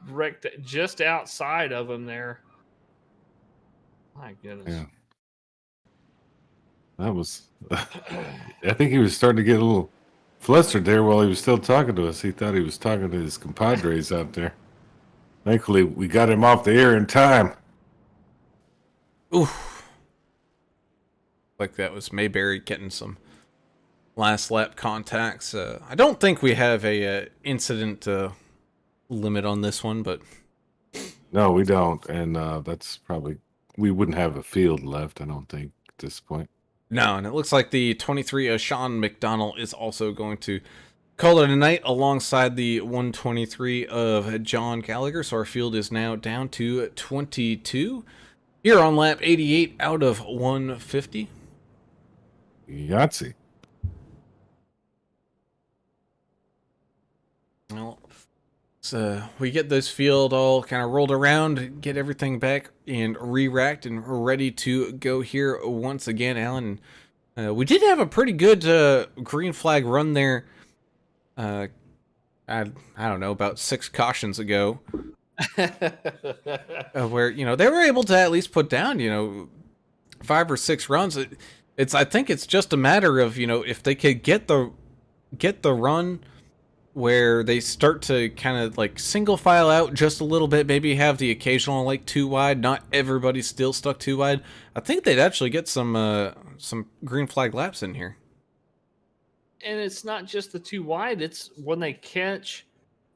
wrecked just outside of him there. My goodness. Yeah. That was, I think he was starting to get a little flustered there while he was still talking to us. He thought he was talking to his compadres out there. Thankfully, we got him off the air in time. oof. Like that was Mayberry getting some last lap contacts. I don't think we have a incident limit on this one, but No, we don't. And that's probably, we wouldn't have a field left, I don't think, at this point. no. And it looks like the 23 Sean McDonald is also going to call it a night alongside the 123 of John Gallagher. So our field is now down to 22 here on lap 88 out of 150. Yahtzee. Well, so we get this field all kind of rolled around, get everything back and re-racked and ready to go here once again, Alan. We did have a pretty good green flag run there. I don't know, about 6 cautions ago, where, you know, they were able to at least put down, you know, 5 or 6 runs. I think it's just a matter of, you know, if they could get the run where they start to kind of like single file out just a little bit, maybe have the occasional like 2 wide, not everybody's still stuck 2 wide. I think they'd actually get some green flag laps in here. And it's not just the 2 wide, it's when they catch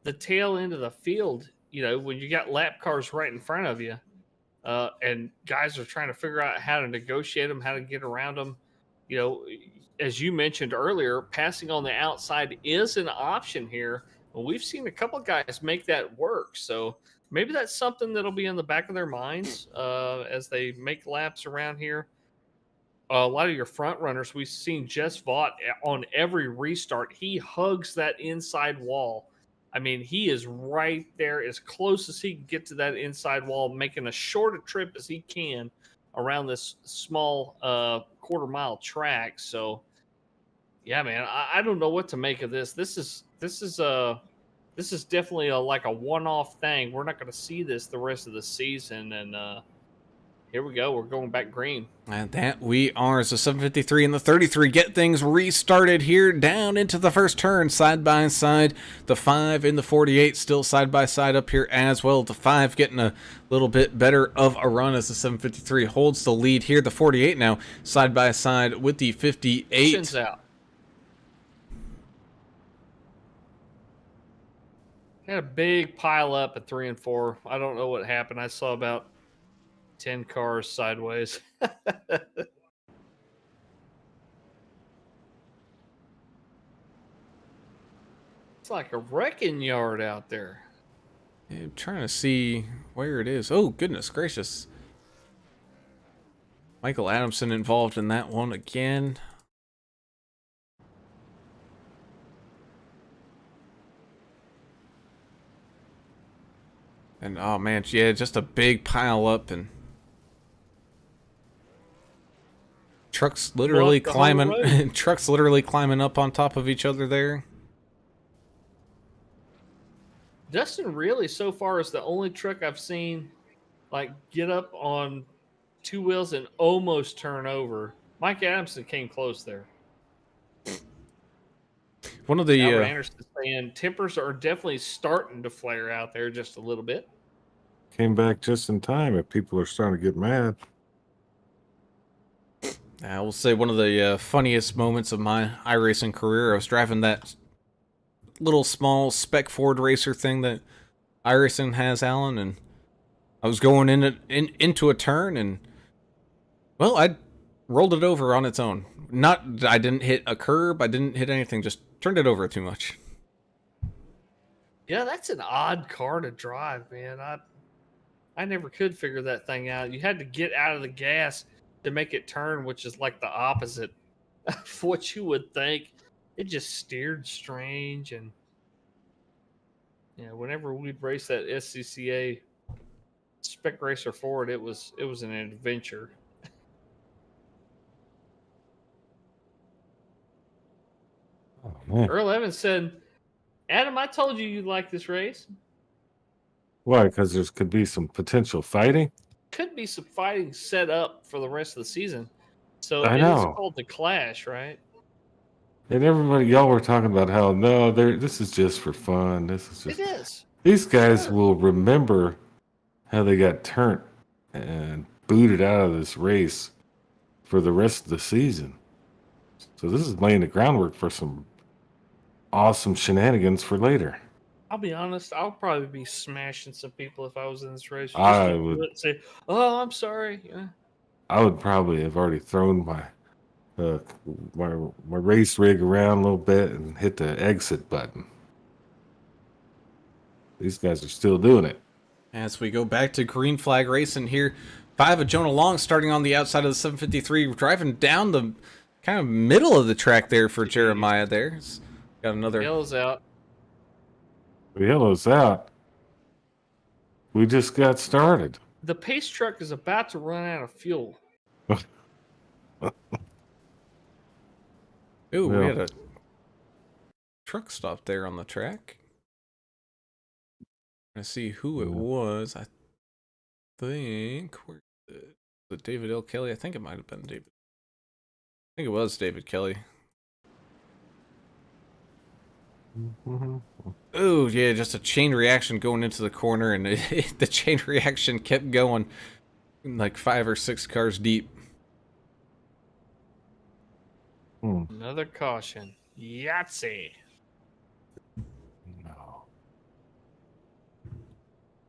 the tail end of the field, you know, when you got lap cars right in front of you, and guys are trying to figure out how to negotiate them, how to get around them. You know, as you mentioned earlier, passing on the outside is an option here. Well, we've seen a couple of guys make that work. So maybe that's something that'll be in the back of their minds as they make laps around here. A lot of your front runners, we've seen Jess Vaught on every restart. He hugs that inside wall. I mean, he is right there as close as he can get to that inside wall, making as short a trip as he can around this small quarter-mile track. So, yeah, man, I don't know what to make of this. This this is definitely like a one-off thing. We're not going to see this the rest of the season, and here we go. We're going back green. And that we are. So 753 and the 33 get things restarted here down into the first turn, side by side. The 5 and the 48 still side by side up here as well. The 5 getting a little bit better of a run as the 753 holds the lead here. The 48 now side by side with the 58. Shins out. Had a big pile up at 3 and 4. I don't know what happened. I saw about 10 cars sideways. It's like a wrecking yard out there. I'm trying to see where it is. Oh, goodness gracious. Michael Adamson involved in that one again. And oh man, yeah, just a big pile up, and trucks literally climbing trucks literally climbing up on top of each other there. Dustin really so far is the only truck I've seen like get up on 2 wheels and almost turn over. Mike Adamson came close there. One of the Albert Anderson saying tempers are definitely starting to flare out there just a little bit. Came back just in time if people are starting to get mad. I will say one of the funniest moments of my iRacing career. I was driving that little small spec Ford racer thing that iRacing has, Alan, and I was going into a turn, and well, I rolled it over on its own. I didn't hit a curb, I didn't hit anything, just turned it over too much. Yeah, that's an odd car to drive, man. I never could figure that thing out. You had to get out of the gas to make it turn, which is like the opposite of what you would think. It just steered strange, and whenever we'd race that SCCA Spec Racer Ford, it was an adventure. Oh, man. Earl Evans said, "Adam, I told you you'd like this race. Why? Because there could be some potential fighting? Could be some fighting set up for the rest of the season. So I it is know. called the Clash, right?" And everybody, y'all were talking about how, no, this is just for fun. This is It just. is. These guys Sure. will remember how they got turned and booted out of this race for the rest of the season. So this is laying the groundwork for some awesome shenanigans for later. I'll be honest. I'll probably be smashing some people if I was in this race. Just I to do would- it and say, "Oh, I'm sorry." Yeah. I would probably have already thrown my my race rig around a little bit and hit the exit button. These guys are still doing it. As we go back to green flag racing here, 5 of Jonah Long starting on the outside of the 753, driving down the kind of middle of the track there for Jeremiah there. He's got another. Yellow's out. The yellow's out. We just got started. The pace truck is about to run out of fuel. Ooh, we Yeah. had a truck stop there on the track. I see who it was. I think where is it David L. Kelly? I think it might have been David. I think it was David Kelly. Oh yeah, just a chain reaction going into the corner, and the chain reaction kept going, like 5 or 6 cars deep. Another caution. Yahtzee. No.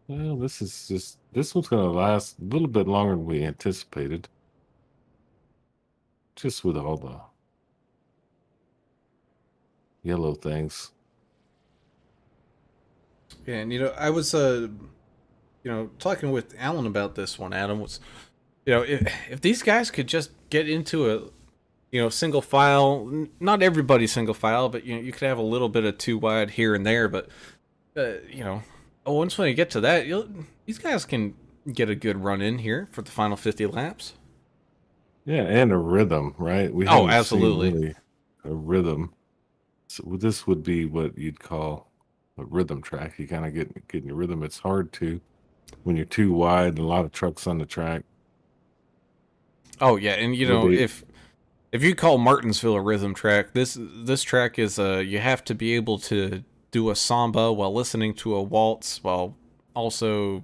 Well, this one's going to last a little bit longer than we anticipated. Just with all the yellow things. Yeah, and I was talking with Alan about this one. Adam was, if these guys could just get into a single file, not everybody single file, but you could have a little bit of 2 wide here and there, but once when you get to that, these guys can get a good run in here for the final 50 laps. Yeah, and a rhythm, right? We Oh, haven't seen absolutely. really a rhythm So this would be what you'd call a rhythm track. You kind of get in your rhythm. It's hard to when you're too wide and a lot of trucks on the track. Oh yeah, and you Would know, they? if you call Martinsville a rhythm track, this track is you have to be able to do a samba while listening to a waltz while also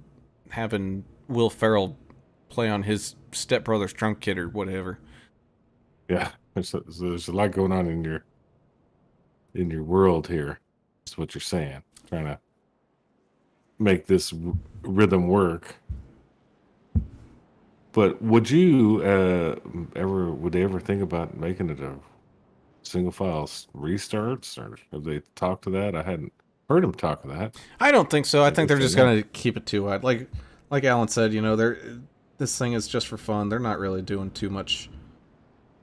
having Will Ferrell play on his stepbrother's drum kit or whatever. Yeah, there's a lot going on in your world here. That's what you're saying. Trying to make this rhythm work. But would you would they ever think about making it a single file restarts, or have they talked to that? I hadn't heard them talk to that. I don't think so. I I think guess they're just not. gonna keep it too wide. Like Alan said, you know, this thing is just for fun. They're not really doing too much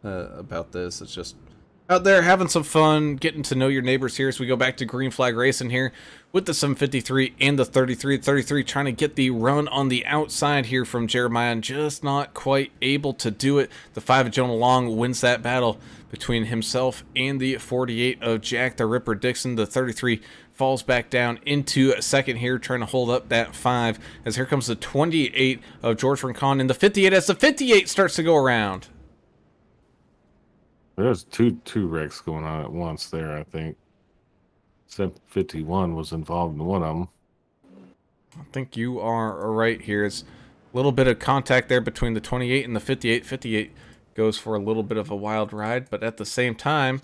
about this. It's just out there having some fun, getting to know your neighbors here as we go back to green flag racing here with the 753 and the 33. 33 trying to get the run on the outside here from Jeremiah and just not quite able to do it. The 5 of Jonah Long wins that battle between himself and the 48 of Jack the Ripper Dixon. The 33 falls back down into second here, trying to hold up that 5 as here comes the 28 of George Rincon and the 58 as the 58 starts to go around. There's two wrecks going on at once there. I think 751 was involved in one of them. I think you are right here. It's a little bit of contact there between the 28 and the 58. 58 goes for a little bit of a wild ride, but at the same time,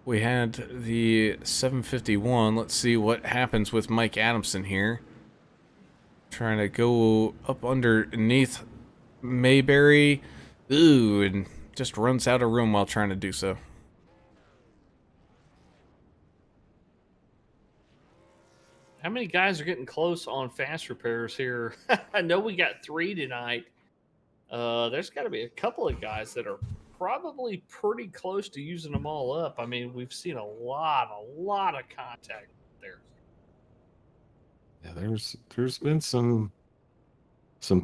we had the 751. Let's see what happens with Mike Adamson here. Trying to go up underneath Mayberry. Ooh, and just runs out of room while trying to do so. How many guys are getting close on fast repairs here? I know we got 3 tonight. There's got to be a couple of guys that are probably pretty close to using them all up. I mean, we've seen a lot of contact there. Yeah, there's been some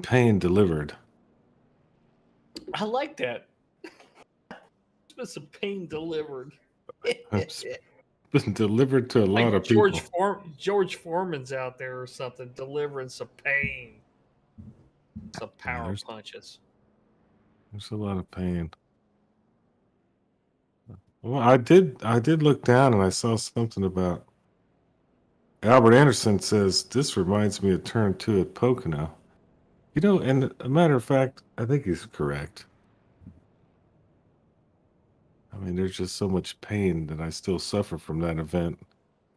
pain delivered. I like that. There's been some pain delivered. It's been delivered to a lot of people. George Foreman's out there or something delivering some pain, some power punches. There's a lot of pain. Well, I did look down and I saw something about Albert Anderson says this reminds me of turn 2 at Pocono. You know, and a matter of fact, I think he's correct. I mean, there's just so much pain that I still suffer from that event.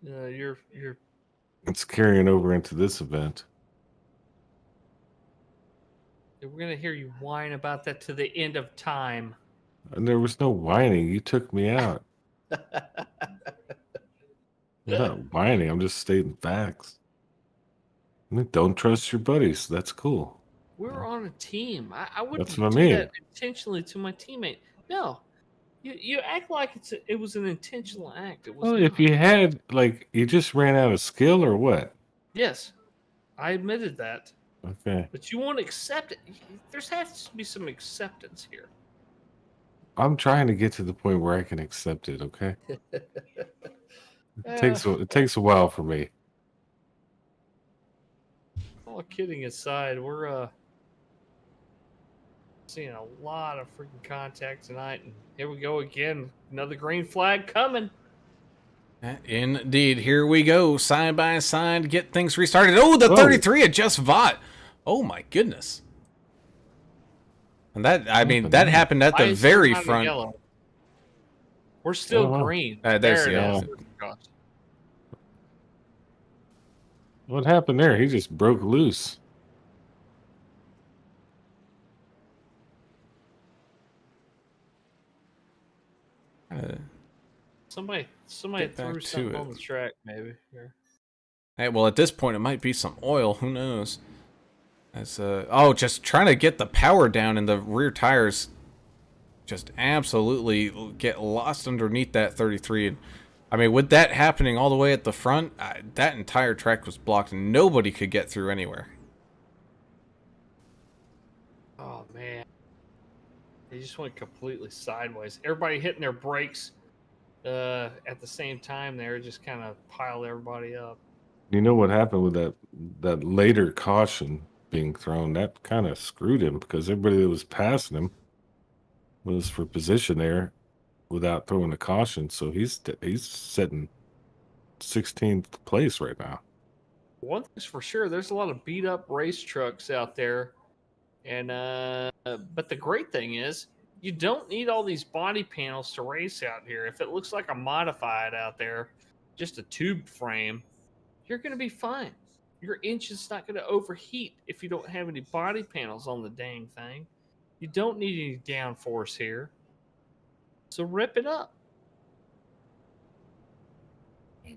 You're It's carrying over into this event. we're gonna hear you whine about that to the end of time. And there was no whining. You took me out. I'm not whining. I'm just stating facts. I mean, don't trust your buddies. That's cool. We're on a team. I wouldn't That's what I do mean. that intentionally to my teammate. No, you act like it was an intentional act. It was Well, not. if you had, like, you just ran out of skill or what? Yes, I admitted that. Okay. But you won't accept it. There has to be some acceptance here. I'm trying to get to the point where I can accept it, okay? It takes a while for me. All kidding aside, we're seeing a lot of freaking contact tonight, and here we go again. Another green flag coming. Indeed, here we go, side by side, get things restarted. Oh, the 33 of Just Vought. Oh my goodness. And that, I mean, that happened at the very front. Yellow? We're still green. There's there the it is. What happened there? He just broke loose. Somebody Get threw back to something it. on the track, maybe. Here. Hey, well, at this point, it might be some oil. Who knows? As just trying to get the power down in the rear tires. Just absolutely get lost underneath that 33. And I mean, with that happening all the way at the front, that entire track was blocked and nobody could get through anywhere. Oh man, they just went completely sideways. Everybody hitting their brakes. at the same time there, just kind of piled everybody up. You know what happened with that later caution being thrown? That kind of screwed him because everybody that was passing him was for position there without throwing a caution. So he's sitting 16th place right now. One thing's for sure, there's a lot of beat up race trucks out there, and but the great thing is you don't need all these body panels to race out here. If it looks like a modified out there, just a tube frame, you're going to be fine. Your engine's not going to overheat if you don't have any body panels on the dang thing. You don't need any downforce here. So rip it up.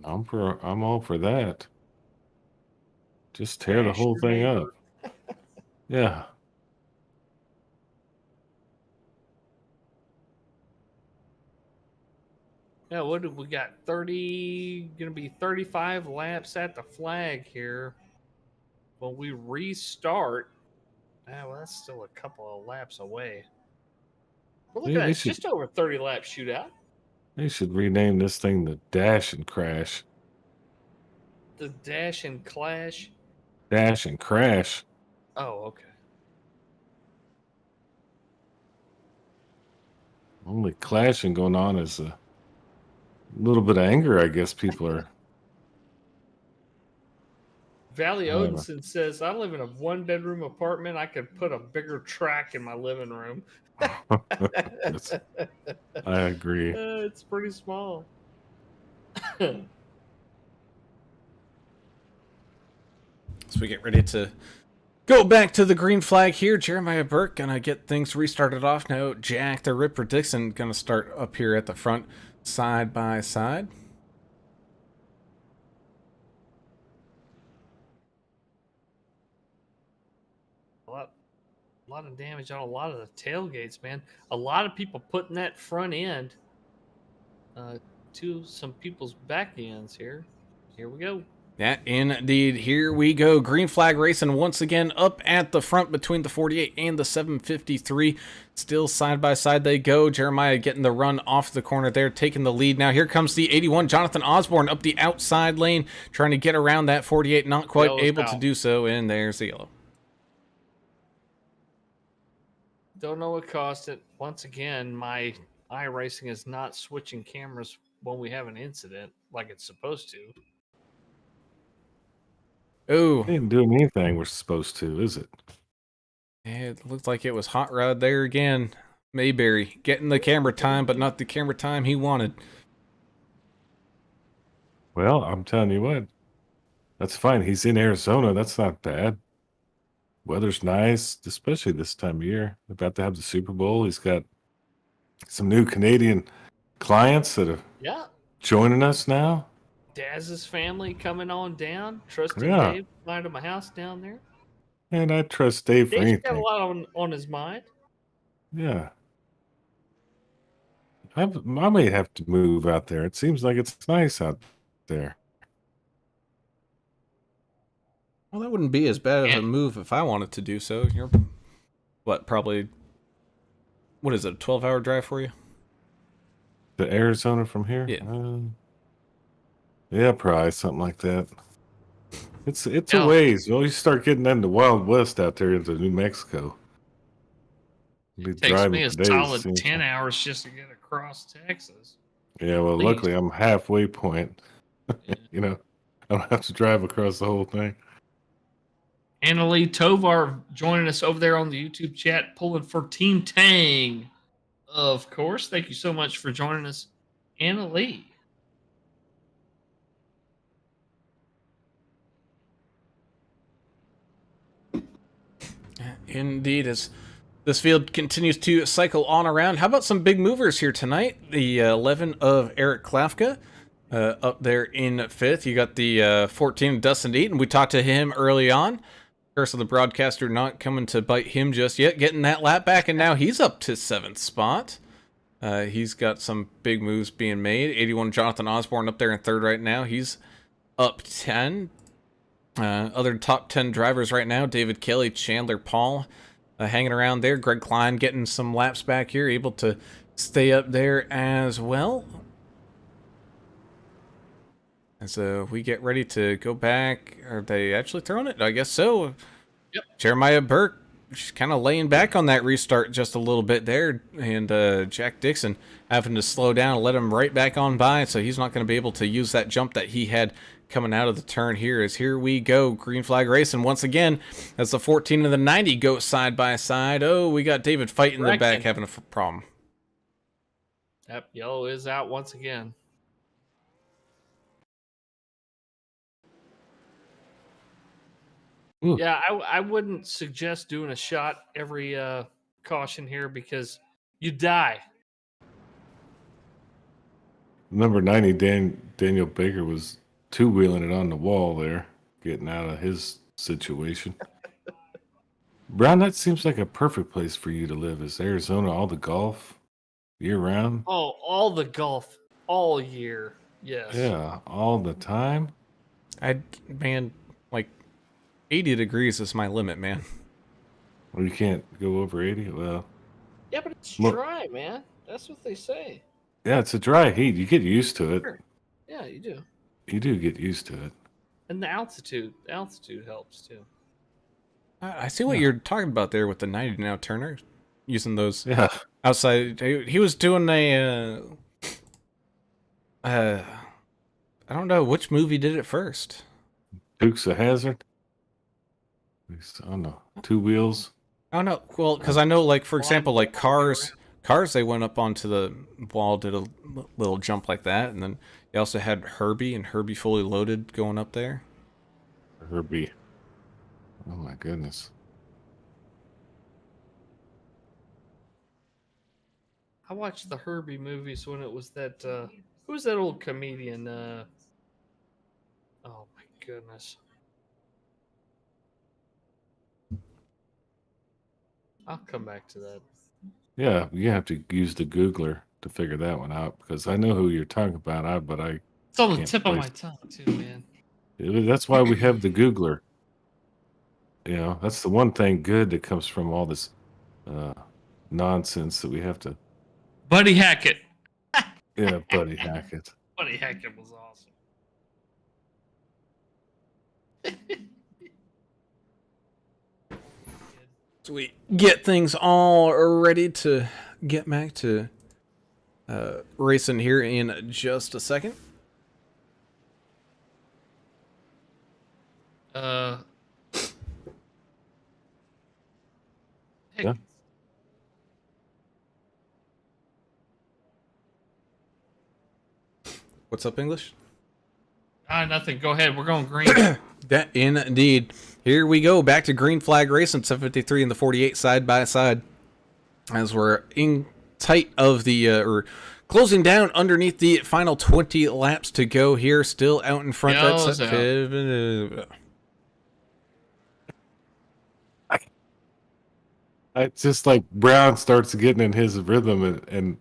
I'm all for that. Just tear the Bash whole your thing neighbor. up. Yeah. Yeah, what did we got? 30, going to be 35 laps at the flag here. When we restart, well, that's still a couple of laps away. We're looking at just over 30 lap shootout. They should rename this thing the Dash and Crash. The Dash and Clash. Dash and Crash. Oh, okay. Only clashing going on is a little bit of anger, I guess people are. Valley Odinson says, I live in a 1-bedroom apartment. I could put a bigger track in my living room. I agree. It's pretty small. So we get ready to go back to the green flag here. Jeremiah Burke gonna get things restarted off now. Jack the Ripper Dixon gonna start up here at the front, side by side. A lot of damage on a lot of the tailgates, man. A lot of people putting that front end to some people's back ends here. Here we go. Yeah, indeed. Here we go. Green flag racing once again up at the front between the 48 and the 753. Still side by side they go. Jeremiah getting the run off the corner there, taking the lead. Now here comes the 81, Jonathan Osborne, up the outside lane, trying to get around that 48. Not quite able to do so, and there's the yellow. Don't know what caused it. Once again, my iRacing is not switching cameras when we have an incident like it's supposed to. Oh, Ain't doing anything we're supposed to, is it? It looked like it was Hot Rod there again. Mayberry getting the camera time, but not the camera time he wanted. Well, I'm telling you what, that's fine. He's in Arizona. That's not bad. Weather's nice, especially this time of year. About to have the Super Bowl. He's got some new Canadian clients that are joining us now. Daz's family coming on down. Trusting Yeah. Dave flying to my house down there. And I trust Dave for Dave's got a anything. lot on his mind. Yeah. I may have to move out there. It seems like it's nice out there. Well, that wouldn't be as bad of a move if I wanted to do so. You're, what, probably, what is it, a 12-hour drive for you? To Arizona from here? Yeah. Yeah, probably something like that. It's a ways. Well, you start getting into Wild West out there into New Mexico. It takes me a solid 10 hours just to get across Texas. Yeah, well, luckily I'm halfway point. You know, I don't have to drive across the whole thing. Annalie Tovar joining us over there on the YouTube chat, pulling for Team Tang. Of course. Thank you so much for joining us, Annalie. Indeed, as this field continues to cycle on around. How about some big movers here tonight? The 11 of Eric Klafka up there in 5th. You got the 14 of Dustin Eaton. We talked to him early on. Curse of the broadcaster not coming to bite him just yet. Getting that lap back, and now he's up to 7th spot. He's got some big moves being made. 81 Jonathan Osborne up there in 3rd right now. He's up 10. Other top 10 drivers right now, David Kelly, Chandler Paul, hanging around there. Greg Klein getting some laps back here, able to stay up there as well. As we get ready to go back, are they actually throwing it? I guess so. Yep. Jeremiah Burke just kind of laying back on that restart just a little bit there, and Jack Dixon having to slow down and let him right back on by, so he's not going to be able to use that jump that he had coming out of the turn here. As here we go, green flag racing once again as the 14 and the 90 go side by side. Oh, we got David Fight in the back having a problem. Yep, yellow is out once again. Ooh. Yeah, I wouldn't suggest doing a shot every caution here because you die. Number 90, Daniel Baker was two-wheeling it on the wall there, getting out of his situation. Brown, that seems like a perfect place for you to live. Is Arizona all the golf year-round? Oh, all the golf all year. Yes. Yeah, all the time? Man, like 80 degrees is my limit, man. Well, you can't go over 80? Well, Yeah, but it's Look- dry, man. That's what they say. yeah, it's a dry heat. You get used to it. Sure. Yeah, you do. You do get used to it. And the altitude helps too. I see what you're talking about there with the 90 now Turner, using those Yeah. outside. He was doing a I don't know which movie did it first. Dukes of Hazzard? I don't know. Two wheels? I don't know. Well, because I know, like, for example, like Cars, they went up onto the wall, did a little jump like that, and then you also had Herbie and Herbie Fully Loaded going up there. Herbie. Oh my goodness. I watched the Herbie movies when it was that who was that old comedian? Oh my goodness. I'll come back to that. Yeah, you have to use the Googler to figure that one out because I know who you're talking about, but I It's on the can't tip of my place- tongue too, man. That's why we have the Googler. You know, that's the one thing good that comes from all this nonsense that we have to. Buddy Hackett. Yeah, Buddy Hackett. Buddy Hackett was awesome. So we get things all ready to get back to racing here in just a second. Yeah. What's up, English? Nothing. Go ahead. We're going green. That indeed. Here we go. Back to green flag racing, 753 and the 48 side by side. As we're in tight of the, or closing down underneath the final 20 laps to go here. Still out in front. Yellow's That's It's just like Brown starts getting in his rhythm, and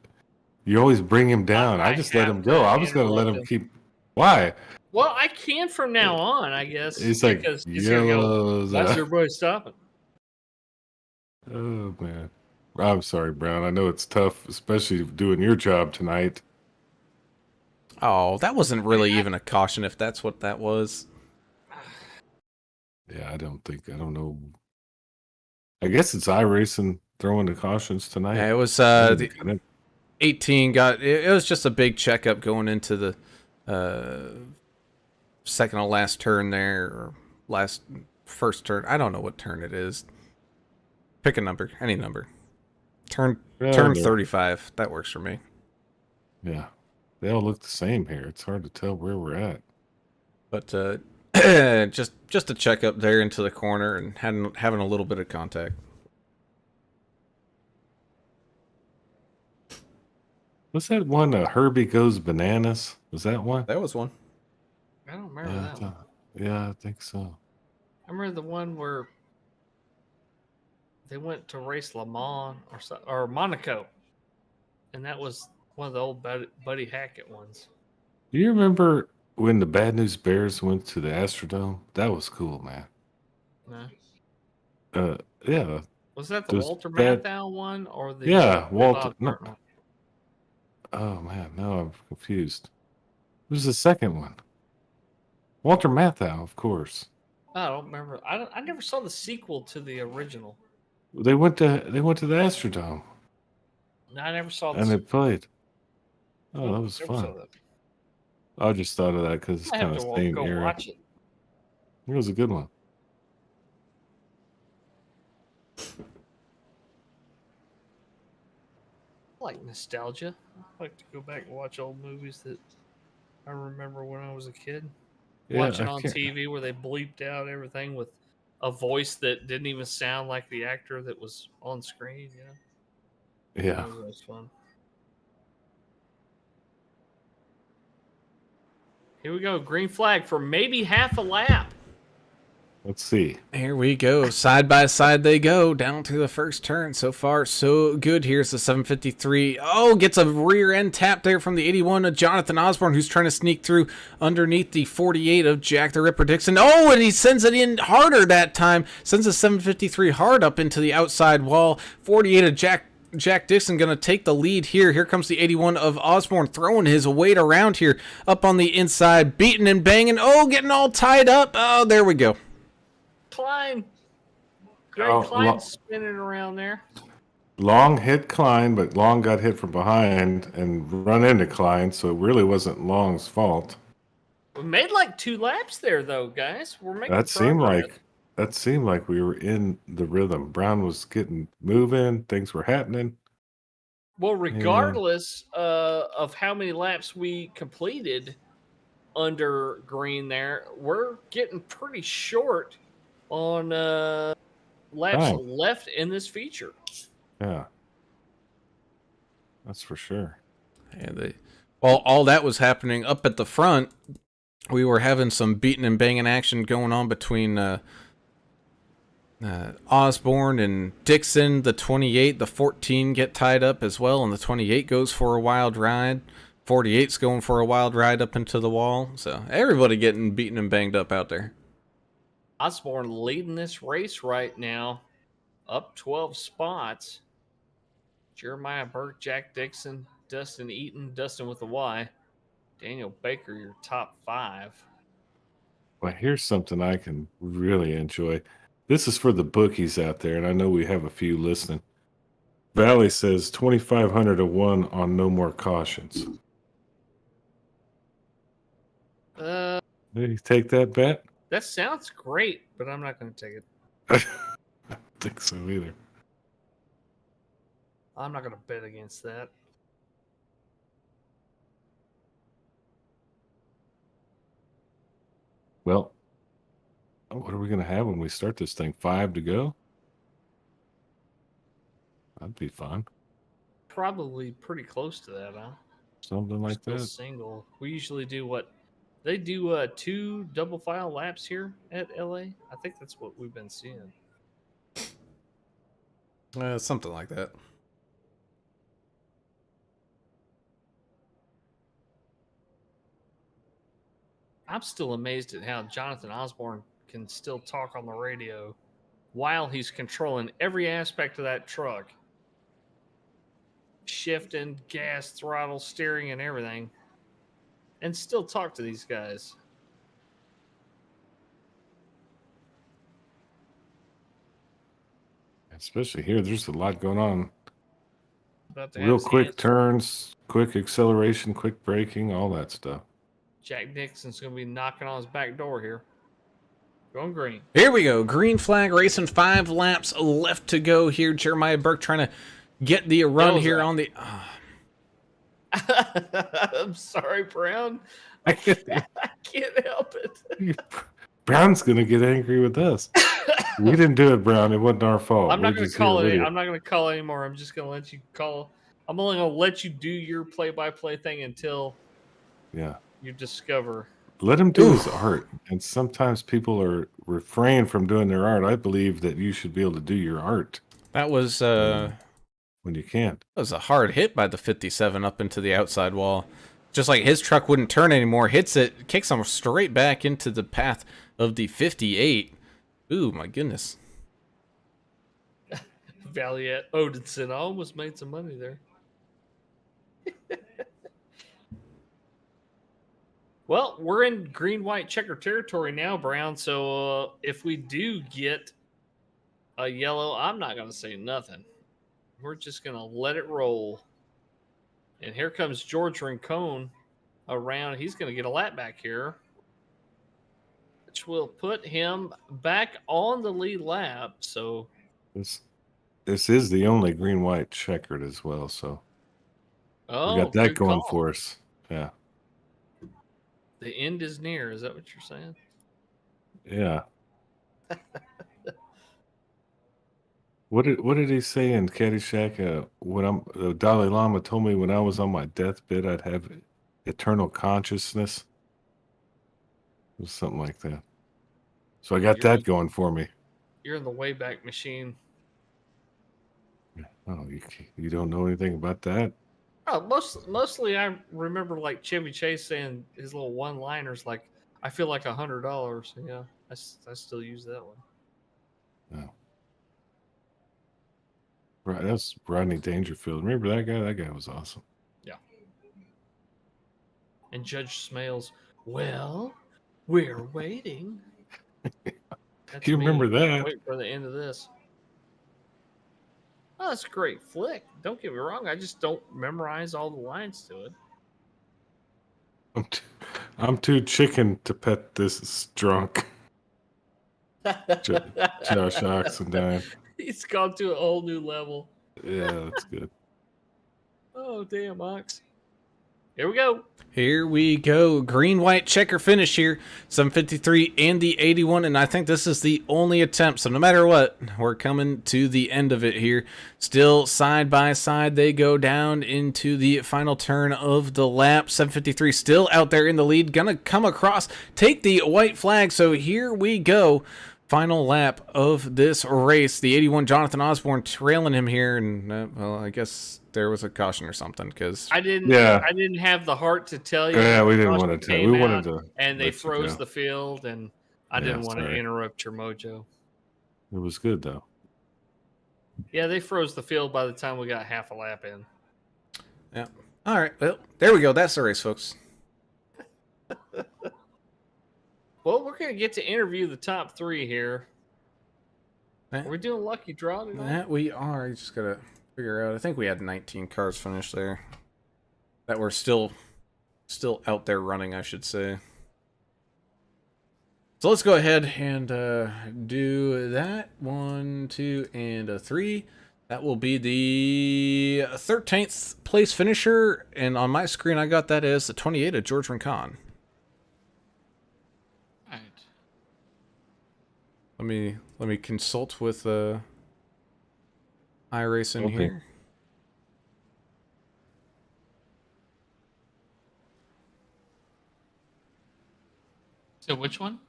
you always bring him down. I just let him go. I was going to let him keep. Why? Well, I can from now on, I guess. It's like because he's gonna go, yellows. why's everybody stopping? Oh man, I'm sorry, Brown. I know it's tough, especially doing your job tonight. Oh, that wasn't really even a caution if that's what that was. Yeah, I don't know. I guess it's iRacing throwing the cautions tonight. Yeah, it was the 18 got it was just a big checkup going into the second to last turn there, or first turn. I don't know what turn it is. Pick a number, any number. Turn 35. That works for me. Yeah, they all look the same here. It's hard to tell where we're at. But just a checkup there into the corner and having a little bit of contact. Was that one? Herbie Goes Bananas. Was that one? That was one. I don't remember that one. Yeah, I think so. I remember the one where they went to race Le Mans or Monaco, and that was one of the old Buddy Hackett ones. Do you remember when the Bad News Bears went to the Astrodome? That was cool, man. No. Yeah. Was that the Those Walter bad- Matthau one or the Yeah, Walter. Bob No. Burton one? Oh man, no, I'm confused. Who's the second one? Walter Matthau, of course. I don't remember. I never saw the sequel to the original. They went to the Astrodome No, I never saw and they this. played. Oh, that was Never saw fun. that. I just thought of that because it's I have kind of to same go era. watch it. It was a good one. I like nostalgia. I like to go back and watch old movies that I remember when I was a kid. Yeah, Watching I on can't- TV where they bleeped out everything with a voice that didn't even sound like the actor that was on screen. Yeah. That was always fun. Here we go. Green flag for maybe half a lap. Let's see. Here we go. Side by side they go down to the first turn. So far, so good. Here's the 753. Oh, gets a rear end tap there from the 81 of Jonathan Osborne, who's trying to sneak through underneath the 48 of Jack the Ripper Dixon. Oh, and he sends it in harder that time. Sends the 753 hard up into the outside wall. 48 of Jack Dixon going to take the lead here. Here comes the 81 of Osborne throwing his weight around here up on the inside, beating and banging. Oh, getting all tied up. Oh, there we go. Klein. Greg Oh, Klein spinning around there. Long hit Klein, but Long got hit from behind and run into Klein, so it really wasn't Long's fault. We made like 2 laps there, though, guys. We're making That seemed progress. like we were in the rhythm. Brown was getting moving, things were happening. Well, regardless of how many laps we completed under green there, we're getting pretty short on laps Time. left in this feature. Yeah. That's for sure. And while all that was happening up at the front, we were having some beating and banging action going on between Osborne and Dixon. The 28, the 14 get tied up as well, and the 28 goes for a wild ride. 48's going for a wild ride up into the wall. So everybody getting beaten and banged up out there. Osborne leading this race right now, up 12 spots. Jeremiah Burke, Jack Dixon, Dustin Eaton, Dustin with a Y, Daniel Baker, your top 5. Well, here's something I can really enjoy. This is for the bookies out there, and I know we have a few listening. Valley says 2,500 to 1 on no more cautions. Did you take that bet? That sounds great, but I'm not going to take it. I don't think so either. I'm not going to bet against that. Well, what are we going to have when we start this thing? 5 to go? That'd be fun. Probably pretty close to that, huh? Something like Still that. single. We usually do what? They do 2 double file laps here at LA. I think that's what we've been seeing. Something like that. I'm still amazed at how Jonathan Osborne can still talk on the radio while he's controlling every aspect of that truck. Shifting, gas, throttle, steering, and everything. And still talk to these guys. Especially here, there's a lot going on. About to have Real his quick hands- turns, quick acceleration, quick braking, all that stuff. Jack Dixon's going to be knocking on his back door here. Going green. Here we go. Green flag racing. 5 laps left to go here. Jeremiah Burke trying to get the run here on the... I'm sorry, Brown. I I can't help it. Brown's going to get angry with us. We didn't do it, Brown. It wasn't our fault. I'm not We're going just to call here it. with you. I'm not going to call anymore. I'm just going to let you call. I'm only going to let you do your play-by-play thing until Yeah. you discover. Let him do his art. And sometimes people are refrain from doing their art. I believe that you should be able to do your art That was when you can. that was a hard hit by the 57 up into the outside wall. Just like his truck wouldn't turn anymore, hits it, kicks him straight back into the path of the 58. Ooh, my goodness. Valiant Odinson. I almost made some money there. Well, we're in green-white checker territory now, Brown. So if we do get a yellow, I'm not going to say nothing. We're just going to let it roll. And here comes George Rincon around. He's going to get a lap back here, which will put him back on the lead lap. So This is the only green white checkered as well, so we got that good going call. for us. Yeah. The end is near. Is that what you're saying? Yeah. What did he say in Caddyshack? The Dalai Lama told me when I was on my deathbed I'd have eternal consciousness. It was something like that. So I got You're- that going for me. You're in the Wayback Machine. Oh, you don't know anything about that? Oh, mostly I remember like Chevy Chase saying his little one-liners like, "I feel like $100." Yeah, I still use that one. No. Right, that's Rodney Dangerfield. Remember that guy? That guy was awesome. And Judge Smales, well, we're waiting. That's You me. remember that? Wait for the end of this. Oh, that's a great flick. Don't get me wrong. I just don't memorize all the lines to it. I'm too chicken to pet this drunk. Josh Oxendine. He's gone to a whole new level. Yeah, that's good. Oh, damn, Ox. Here we go. Here we go. Green-white checker finish here. 753 and the 81, and I think this is the only attempt. So no matter what, we're coming to the end of it here. Still side by side, they go down into the final turn of the lap. 753 still out there in the lead. Gonna come across, take the white flag. So here we go. Final lap of this race. The 81 Jonathan Osborne trailing him here, and well, I guess there was a caution or something because I didn't have the heart to tell you. Yeah, we didn't Caution want to tell. came We out, wanted to. and they let you froze go. the field, and I Yeah, didn't want to sorry. interrupt your mojo. It was good though. Yeah, they froze the field by the time we got half a lap in. yeah. All right, well, there we go. That's the race, folks. Well, we're going to get to interview the top three here. Eh. Are we doing lucky draw tonight? That we are. You just gotta figure out. I think we had 19 cars finished there that were still out there running, I should say. So let's go ahead and do that. 1, 2, and a 3. That will be the 13th place finisher, and on my screen I got that as the 28 of George Rincon. Right. Let me consult with iRacing Okay. here. So which one?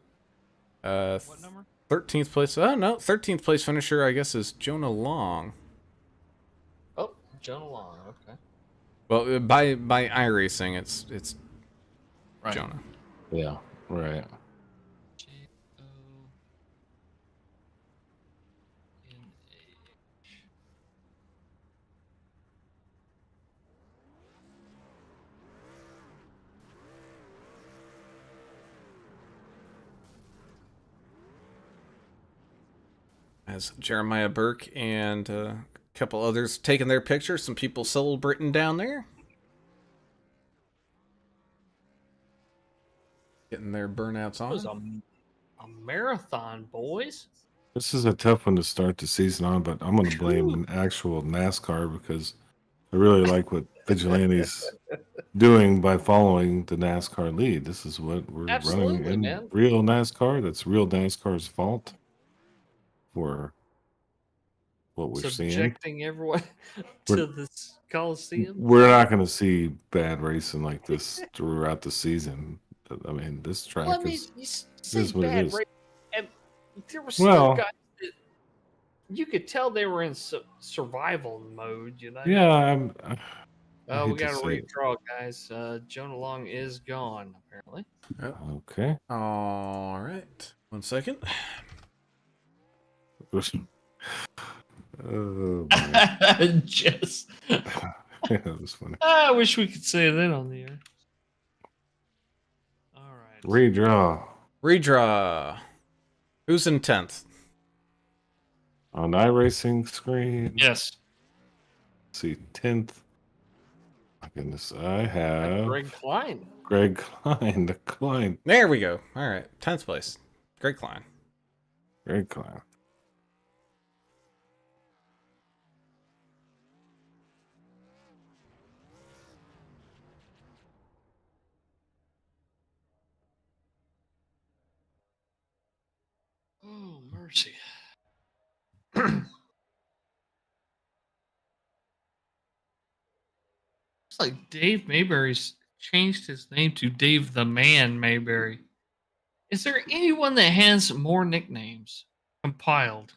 What number? 13th place. Oh no, 13th place finisher I guess is Jonah Long. Oh, Jonah Long. Okay. Well, by iRacing, it's Right. Jonah. Yeah. Right. J-O-N-A-H. As Jeremiah Burke and a couple others taking their pictures, some people celebrating down there. Getting their burnouts It was on. a marathon, boys. This is a tough one to start the season on, but I'm going to blame actual NASCAR because I really like what Vigilante's doing by following the NASCAR lead. This is what we're Absolutely, running in man. real NASCAR. That's real NASCAR's fault for what we're seeing. Subjecting everyone to this Coliseum. We're not going to see bad racing like this throughout the season. I mean, this track Well, I mean, is. you say is what it bad is. race, and there were still Well- guys that you could tell they were in survival mode. You know. Yeah, I Oh, we hate to got to say it. redraw, guys. Jonah Long is gone, apparently. Okay. All right. 1 second. Oh, man. Just. Yeah, that was funny. I wish we could say that on the air. Redraw. Redraw. Who's in 10th? On iRacing screen. Yes. Let's see, 10th. My goodness, I have Greg Klein. Greg Klein. The Klein. There we go. All right. 10th place. Greg Klein. Greg Klein. Oh, mercy. Looks like Dave Mayberry's changed his name to Dave the Man Mayberry. Is there anyone that has more nicknames compiled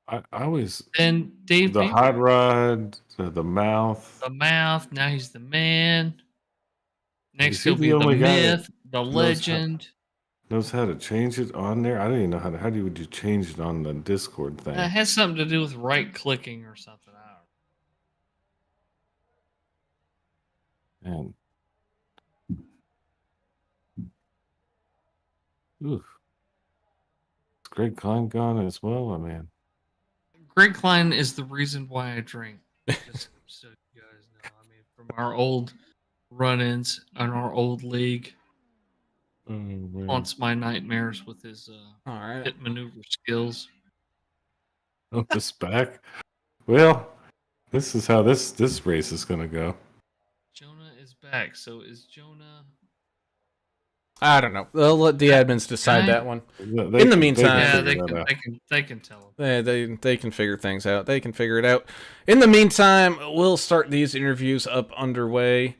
I always than Dave the Mayberry? hot rod, the mouth. The Mouth. Now he's the Man. Next Is he he'll be the the only guy that Myth, the knows how- Legend. Knows how to change it on there. I don't even know how to. How would you change it on the Discord thing? It has something to do with right clicking or something. I don't know. Man. Oof. Is Greg Klein gone as well? Oh man. Greg Klein is the reason why I drink. Just so you guys know. I mean, from our old run-ins on our old league, Oh, man. haunts my nightmares with his All right. hit maneuver skills. Oh, this back. Well, this is how this race is gonna go. Jonah is back. So is Jonah? I don't know. They'll let the admins decide I- that one. They In the can- meantime- Yeah, figure they that can, out. they can. They can tell him. They can figure things out. They can figure it out. In the meantime, we'll start these interviews up underway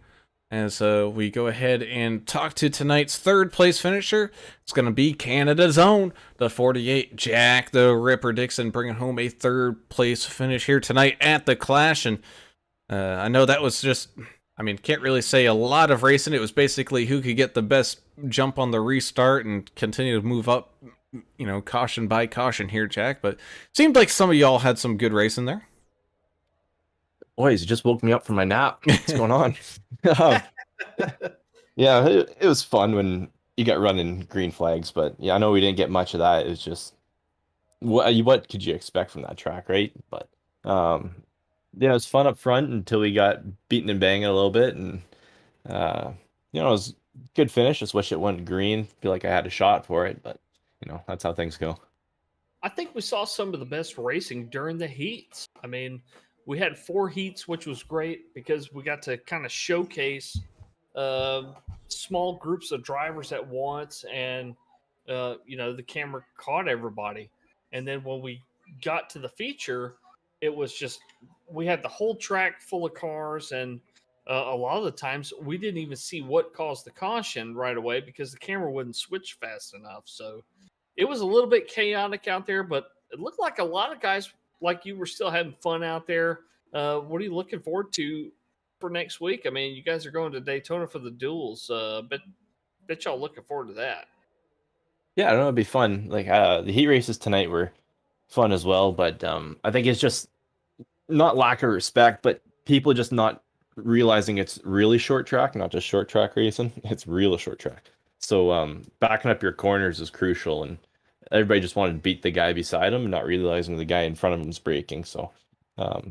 as we go ahead and talk to tonight's third place finisher. It's going to be Canada's own, the 48 Jack the Ripper Dixon, bringing home a third place finish here tonight at the Clash. And I know that was just, I mean, can't really say a lot of racing. It was basically who could get the best jump on the restart and continue to move up, you know, caution by caution here, Jack. But it seemed like some of y'all had some good racing there. Boys, you just woke me up from my nap. What's going on? Um, yeah, it was fun when you got running green flags, but yeah, I know we didn't get much of that. It was just what could you expect from that track, right? But yeah, it was fun up front until we got beaten and banging a little bit, and you know, it was a good finish. Just wish it went green. Feel like I had a shot for it, but you know, that's how things go. I think we saw some of the best racing during the heats. I mean, we had 4 heats, which was great because we got to kind of showcase small groups of drivers at once, and you know, the camera caught everybody. And then when we got to the feature, it was just we had the whole track full of cars, and a lot of the times we didn't even see what caused the caution right away because the camera wouldn't switch fast enough. So it was a little bit chaotic out there, but it looked like a lot of guys like you were still having fun out there. What are you looking forward to for next week? I mean, you guys are going to Daytona for the duels. Bet y'all looking forward to that. Yeah, I don't know, it'd be fun. Like the heat races tonight were fun as well, but I think it's just not lack of respect, but people just not realizing it's really short track, not just short track racing. It's real short track. So backing up your corners is crucial, and everybody just wanted to beat the guy beside him, not realizing the guy in front of him is braking. So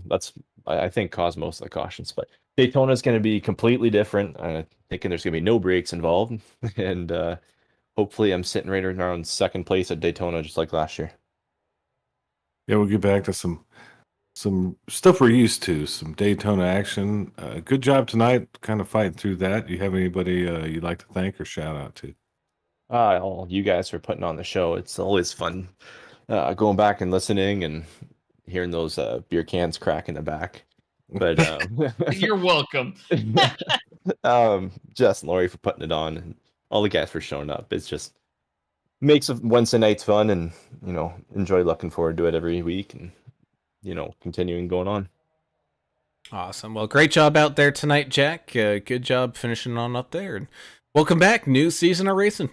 that's I think caused most of the cautions. But Daytona is going to be completely different. I'm thinking there's going to be no brakes involved, and hopefully I'm sitting right around second place at Daytona, just like last year. Yeah, we'll get back to some stuff we're used to, some Daytona action. Good job tonight, kind of fighting through that. You have anybody you'd like to thank or shout out to? All you guys for putting on the show. It's always fun going back and listening and hearing those beer cans crack in the back. But You're welcome. Jess and Lori for putting it on, and all the guys for showing up. It's just makes Wednesday nights fun, and you know, enjoy looking forward to it every week, and you know, continuing going on. Awesome. Well, great job out there tonight, Jack. Good job finishing on up there. And welcome back. New season of racing.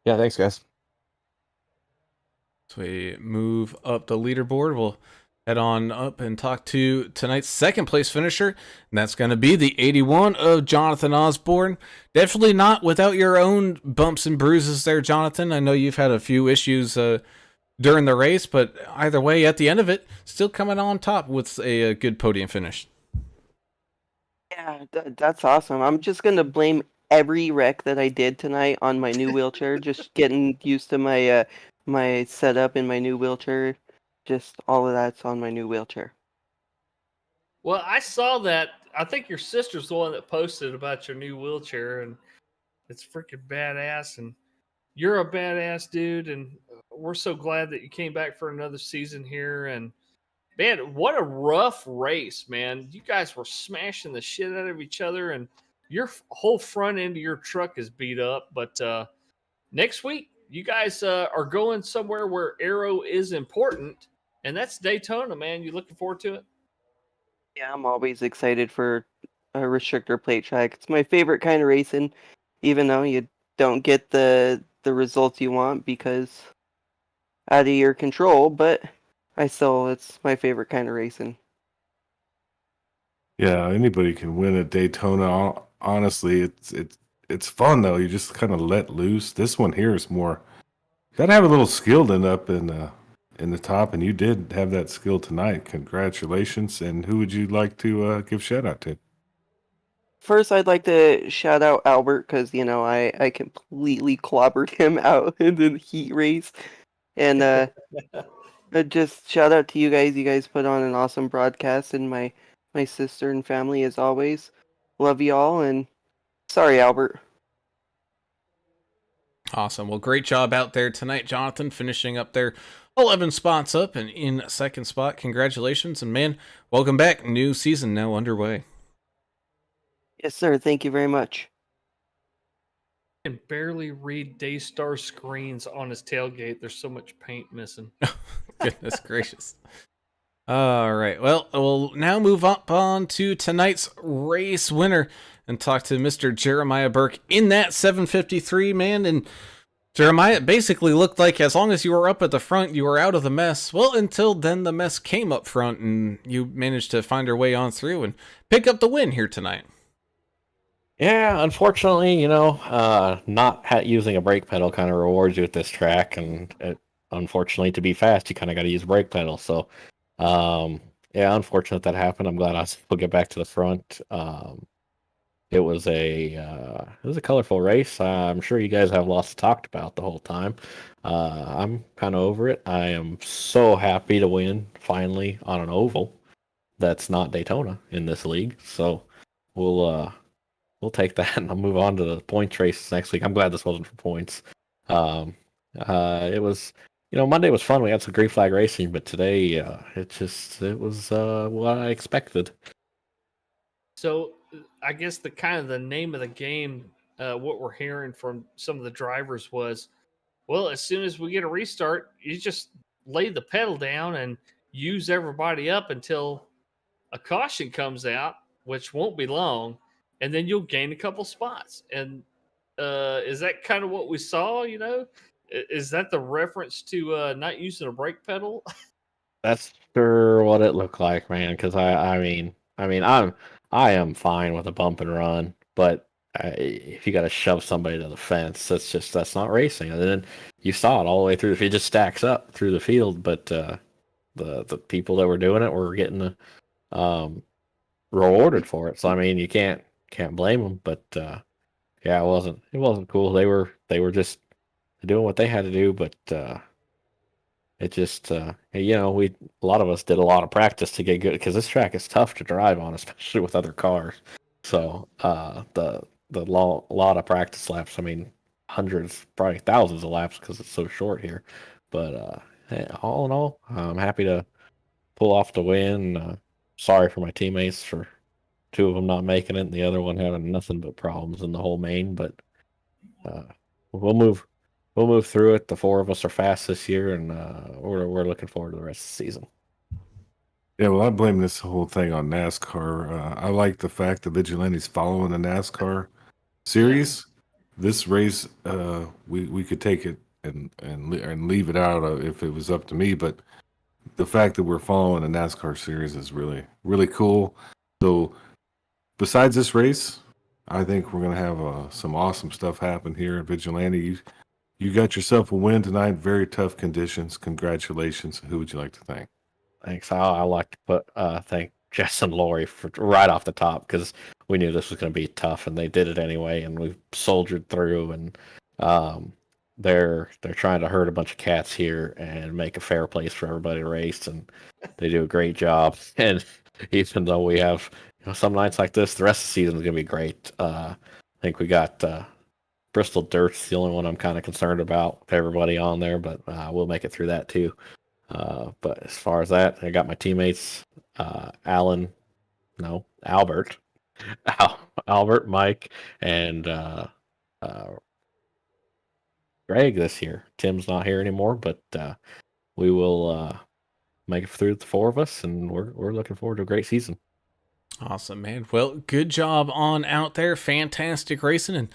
Yeah, thanks, guys. So we move up the leaderboard. We'll head on up and talk to tonight's second place finisher, and that's going to be the 81 of Jonathan Osborne. Definitely not without your own bumps and bruises there, Jonathan. I know you've had a few issues during the race, but either way, at the end of it, still coming on top with a good podium finish. Yeah, that's awesome. I'm just gonna blame every wreck that I did tonight on my new wheelchair. Just getting used to my my setup in my new wheelchair. Just all of that's on my new wheelchair. Well, I saw that. I think your sister's the one that posted about your new wheelchair, and it's freaking badass. And you're a badass dude, and we're so glad that you came back for another season here. And man, what a rough race, man! You guys were smashing the shit out of each other, and your whole front end of your truck is beat up. But next week, you guys are going somewhere where aero is important, and that's Daytona, man. You looking forward to it? Yeah, I'm always excited for a restrictor plate track. It's my favorite kind of racing, even though you don't get the results you want because out of your control, but it's my favorite kind of racing. Yeah, anybody can win at Daytona. Honestly, it's fun though. You just kind of let loose. This one here is more. You gotta have a little skill then up in the top, and you did have that skill tonight. Congratulations! And who would you like to give shout out to? First, I'd like to shout out Albert because I completely clobbered him out in the heat race, and just shout out to you guys. You guys put on an awesome broadcast, and my sister and family as always. Love y'all, and sorry, Albert. Awesome. Well, great job out there tonight, Jonathan, finishing up there 11 spots up and in second spot. Congratulations. And man, welcome back. New season now underway. Yes, sir. Thank you very much. I can barely read Daystar screens on his tailgate. There's so much paint missing. Goodness gracious. All right. Well, we'll now move up on to tonight's race winner and talk to Mr. Jeremiah Burke in that 753, man. And Jeremiah, it basically looked like as long as you were up at the front, you were out of the mess. Well, until then the mess came up front and you managed to find your way on through and pick up the win here tonight. Yeah, unfortunately, not using a brake pedal kind of rewards you at this track, and unfortunately, to be fast, you kind of got to use a brake pedal. So, yeah, unfortunate that happened. I'm glad I was able to get back to the front. It was a colorful race. I'm sure you guys have lots to talk about the whole time. I'm kind of over it. I am so happy to win finally on an oval that's not Daytona in this league. So we'll take that and I'll move on to the points races next week. I'm glad this wasn't for points. It was, Monday was fun. We had some green flag racing, but today it was what I expected. So I guess the name of the game, what we're hearing from some of the drivers was, well, as soon as we get a restart, you just lay the pedal down and use everybody up until a caution comes out, which won't be long, and then you'll gain a couple spots. And is that kind of what we saw? Is that the reference to not using a brake pedal? That's sure what it looked like, man. Because I am fine with a bump and run, but if you got to shove somebody to the fence, that's not racing. And then you saw it all the way through. If it just stacks up through the field, but the people that were doing it were getting rewarded for it. So I mean, you can't blame them. But yeah, it wasn't cool. They were just doing what they had to do, but it just a lot of us did a lot of practice to get good because this track is tough to drive on, especially with other cars. So the lot of practice laps. I mean, hundreds, probably thousands of laps because it's so short here. But all in all, I'm happy to pull off the win. Sorry for my teammates for two of them not making it, and the other one having nothing but problems in the whole main. But we'll move through it. The four of us are fast this year, and we're looking forward to the rest of the season. Yeah, well, I blame this whole thing on NASCAR. I like the fact that Vigilante's following the NASCAR series. This race, we could take it and leave it out if it was up to me, but the fact that we're following a NASCAR series is really, really cool. So besides this race, I think we're going to have some awesome stuff happen here at Vigilante. You got yourself a win tonight. Very tough conditions. Congratulations. Who would you like to thank? Thanks. I like to thank Jess and Lori for right off the top, because we knew this was going to be tough, and they did it anyway, and we soldiered through. And they're trying to herd a bunch of cats here and make a fair place for everybody to race, and they do a great job. And even though we have some nights like this, the rest of the season is going to be great. I think we got Bristol Dirt's the only one I'm kind of concerned about with everybody on there, but we'll make it through that too. But as far as that, I got my teammates, Albert, Mike, and Greg this year. Tim's not here anymore, but we will make it through, the four of us, and we're looking forward to a great season. Awesome, man. Well, good job on out there. Fantastic racing and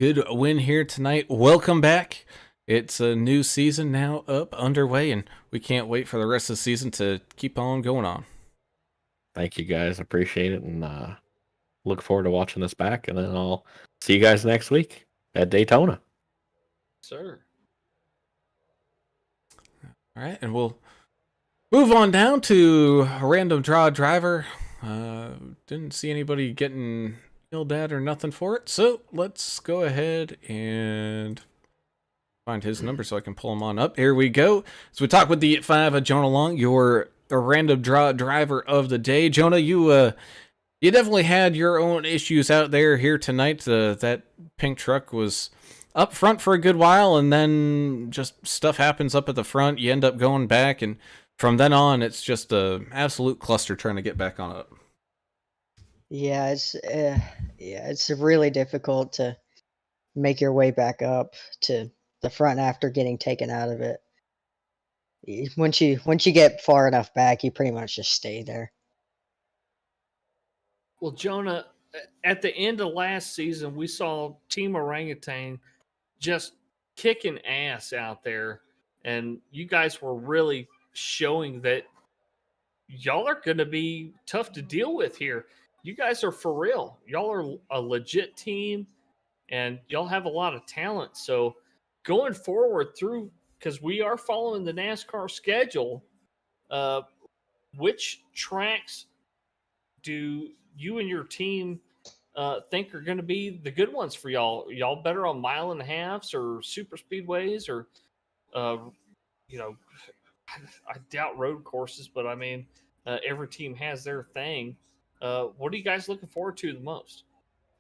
good win here tonight. Welcome back. It's a new season now underway, and we can't wait for the rest of the season to keep on going on. Thank you, guys. Appreciate it, and look forward to watching this back. And then I'll see you guys next week at Daytona. Sir. All right, and we'll move on down to a random draw driver. Didn't see anybody getting yelled at or nothing for it, so let's go ahead and find his number so I can pull him on up. Here we go. So we talk with the 5, Jonah Long, your random draw driver of the day. Jonah, you definitely had your own issues out there here tonight. That pink truck was up front for a good while, and then just stuff happens up at the front. You end up going back, and from then on, it's just a absolute cluster trying to get back on up. Yeah, it's really difficult to make your way back up to the front after getting taken out of it. Once you get far enough back, you pretty much just stay there. Well, Jonah, at the end of last season, we saw Team Orangutan just kicking ass out there, and you guys were really showing that y'all are going to be tough to deal with here. You guys are for real. Y'all are a legit team, and y'all have a lot of talent. So going forward through, because we are following the NASCAR schedule, which tracks do you and your team think are going to be the good ones for y'all? Y'all better on 1.5 miles or super speedways, or I doubt road courses, but I mean, every team has their thing. What are you guys looking forward to the most?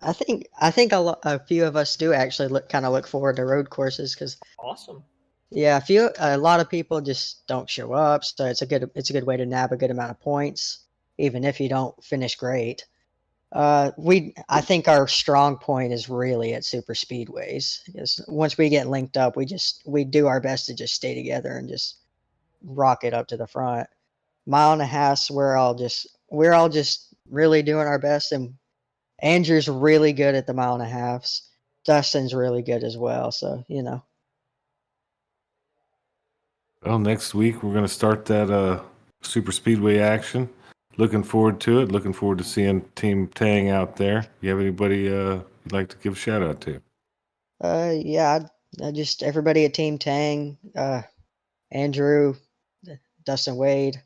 I think a few of us do actually look forward to road courses, because awesome. Yeah, a lot of people just don't show up, so it's a good way to nab a good amount of points, even if you don't finish great. I think our strong point is really at super speedways, because once we get linked up, we do our best to just stay together and just rock it up to the front. 1.5 miles, we're all just really doing our best, and Andrew's really good at the 1.5 miles. Dustin's really good as well, so Well, next week we're going to start that super speedway action. Looking forward to it. Looking forward to seeing Team Tang out there. You have anybody you'd like to give a shout out to? Yeah, just everybody at Team Tang, Andrew, Dustin Wade,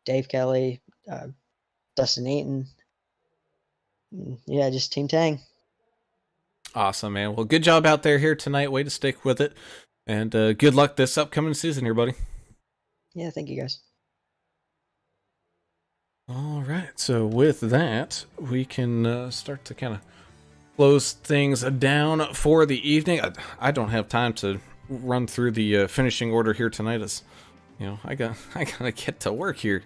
Dave Kelly, Dustin Eaton. Yeah, just Team Tang. Awesome, man. Well, good job out there here tonight. Way to stick with it. And good luck this upcoming season here, buddy. Yeah, thank you, guys. All right. So with that, we can start to kind of close things down for the evening. I don't have time to run through the finishing order here tonight. As I gotta get to work here.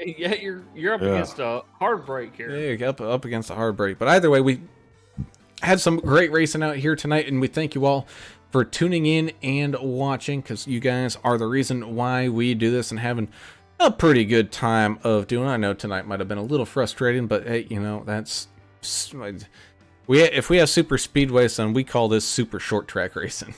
Yeah, you're up against a hard break here. Yeah, up against a hard break. But either way, we had some great racing out here tonight, and we thank you all for tuning in and watching, because you guys are the reason why we do this and having a pretty good time of doing it. I know tonight might have been a little frustrating, but hey, that's if we have super speedways, then we call this super short track racing.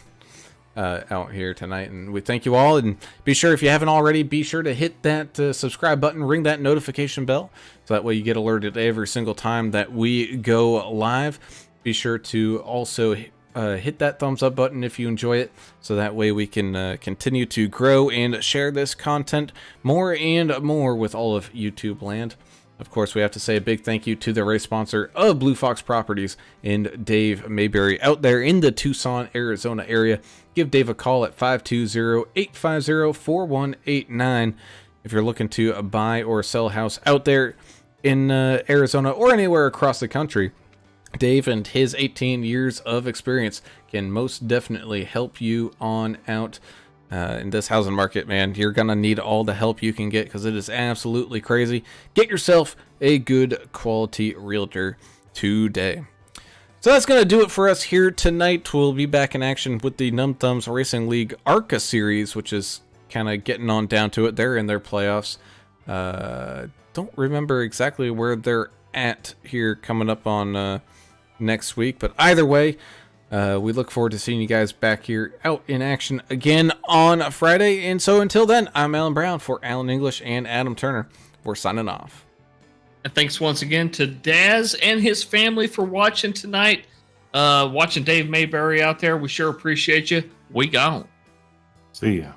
out here tonight, and we thank you all. And be sure, if you haven't already, be sure to hit that subscribe button, ring that notification bell, so that way you get alerted every single time that we go live. Be sure to also hit that thumbs up button if you enjoy it, so that way we can continue to grow and share this content more and more with all of YouTube land. Of course, we have to say a big thank you to the race sponsor of Blue Fox Properties and Dave Mayberry out there in the Tucson, Arizona area. Give Dave a call at 520-850-4189 if you're looking to buy or sell a house out there in Arizona or anywhere across the country. Dave and his 18 years of experience can most definitely help you on out in this housing market, man. You're gonna need all the help you can get because it is absolutely crazy. Get yourself a good quality realtor today. So that's gonna do it for us here tonight. We'll be back in action with the Numb Thumbs Racing League ARCA series, which is kind of getting on down to it. They're in their playoffs. Don't remember exactly where they're at here coming up on next week, but either way, we look forward to seeing you guys back here out in action again on Friday. And so until then, I'm Alan Brown for Alan English and Adam Turner. We're signing off. And thanks once again to Daz and his family for watching tonight. Watching Dave Mayberry out there. We sure appreciate you. We gone. See ya.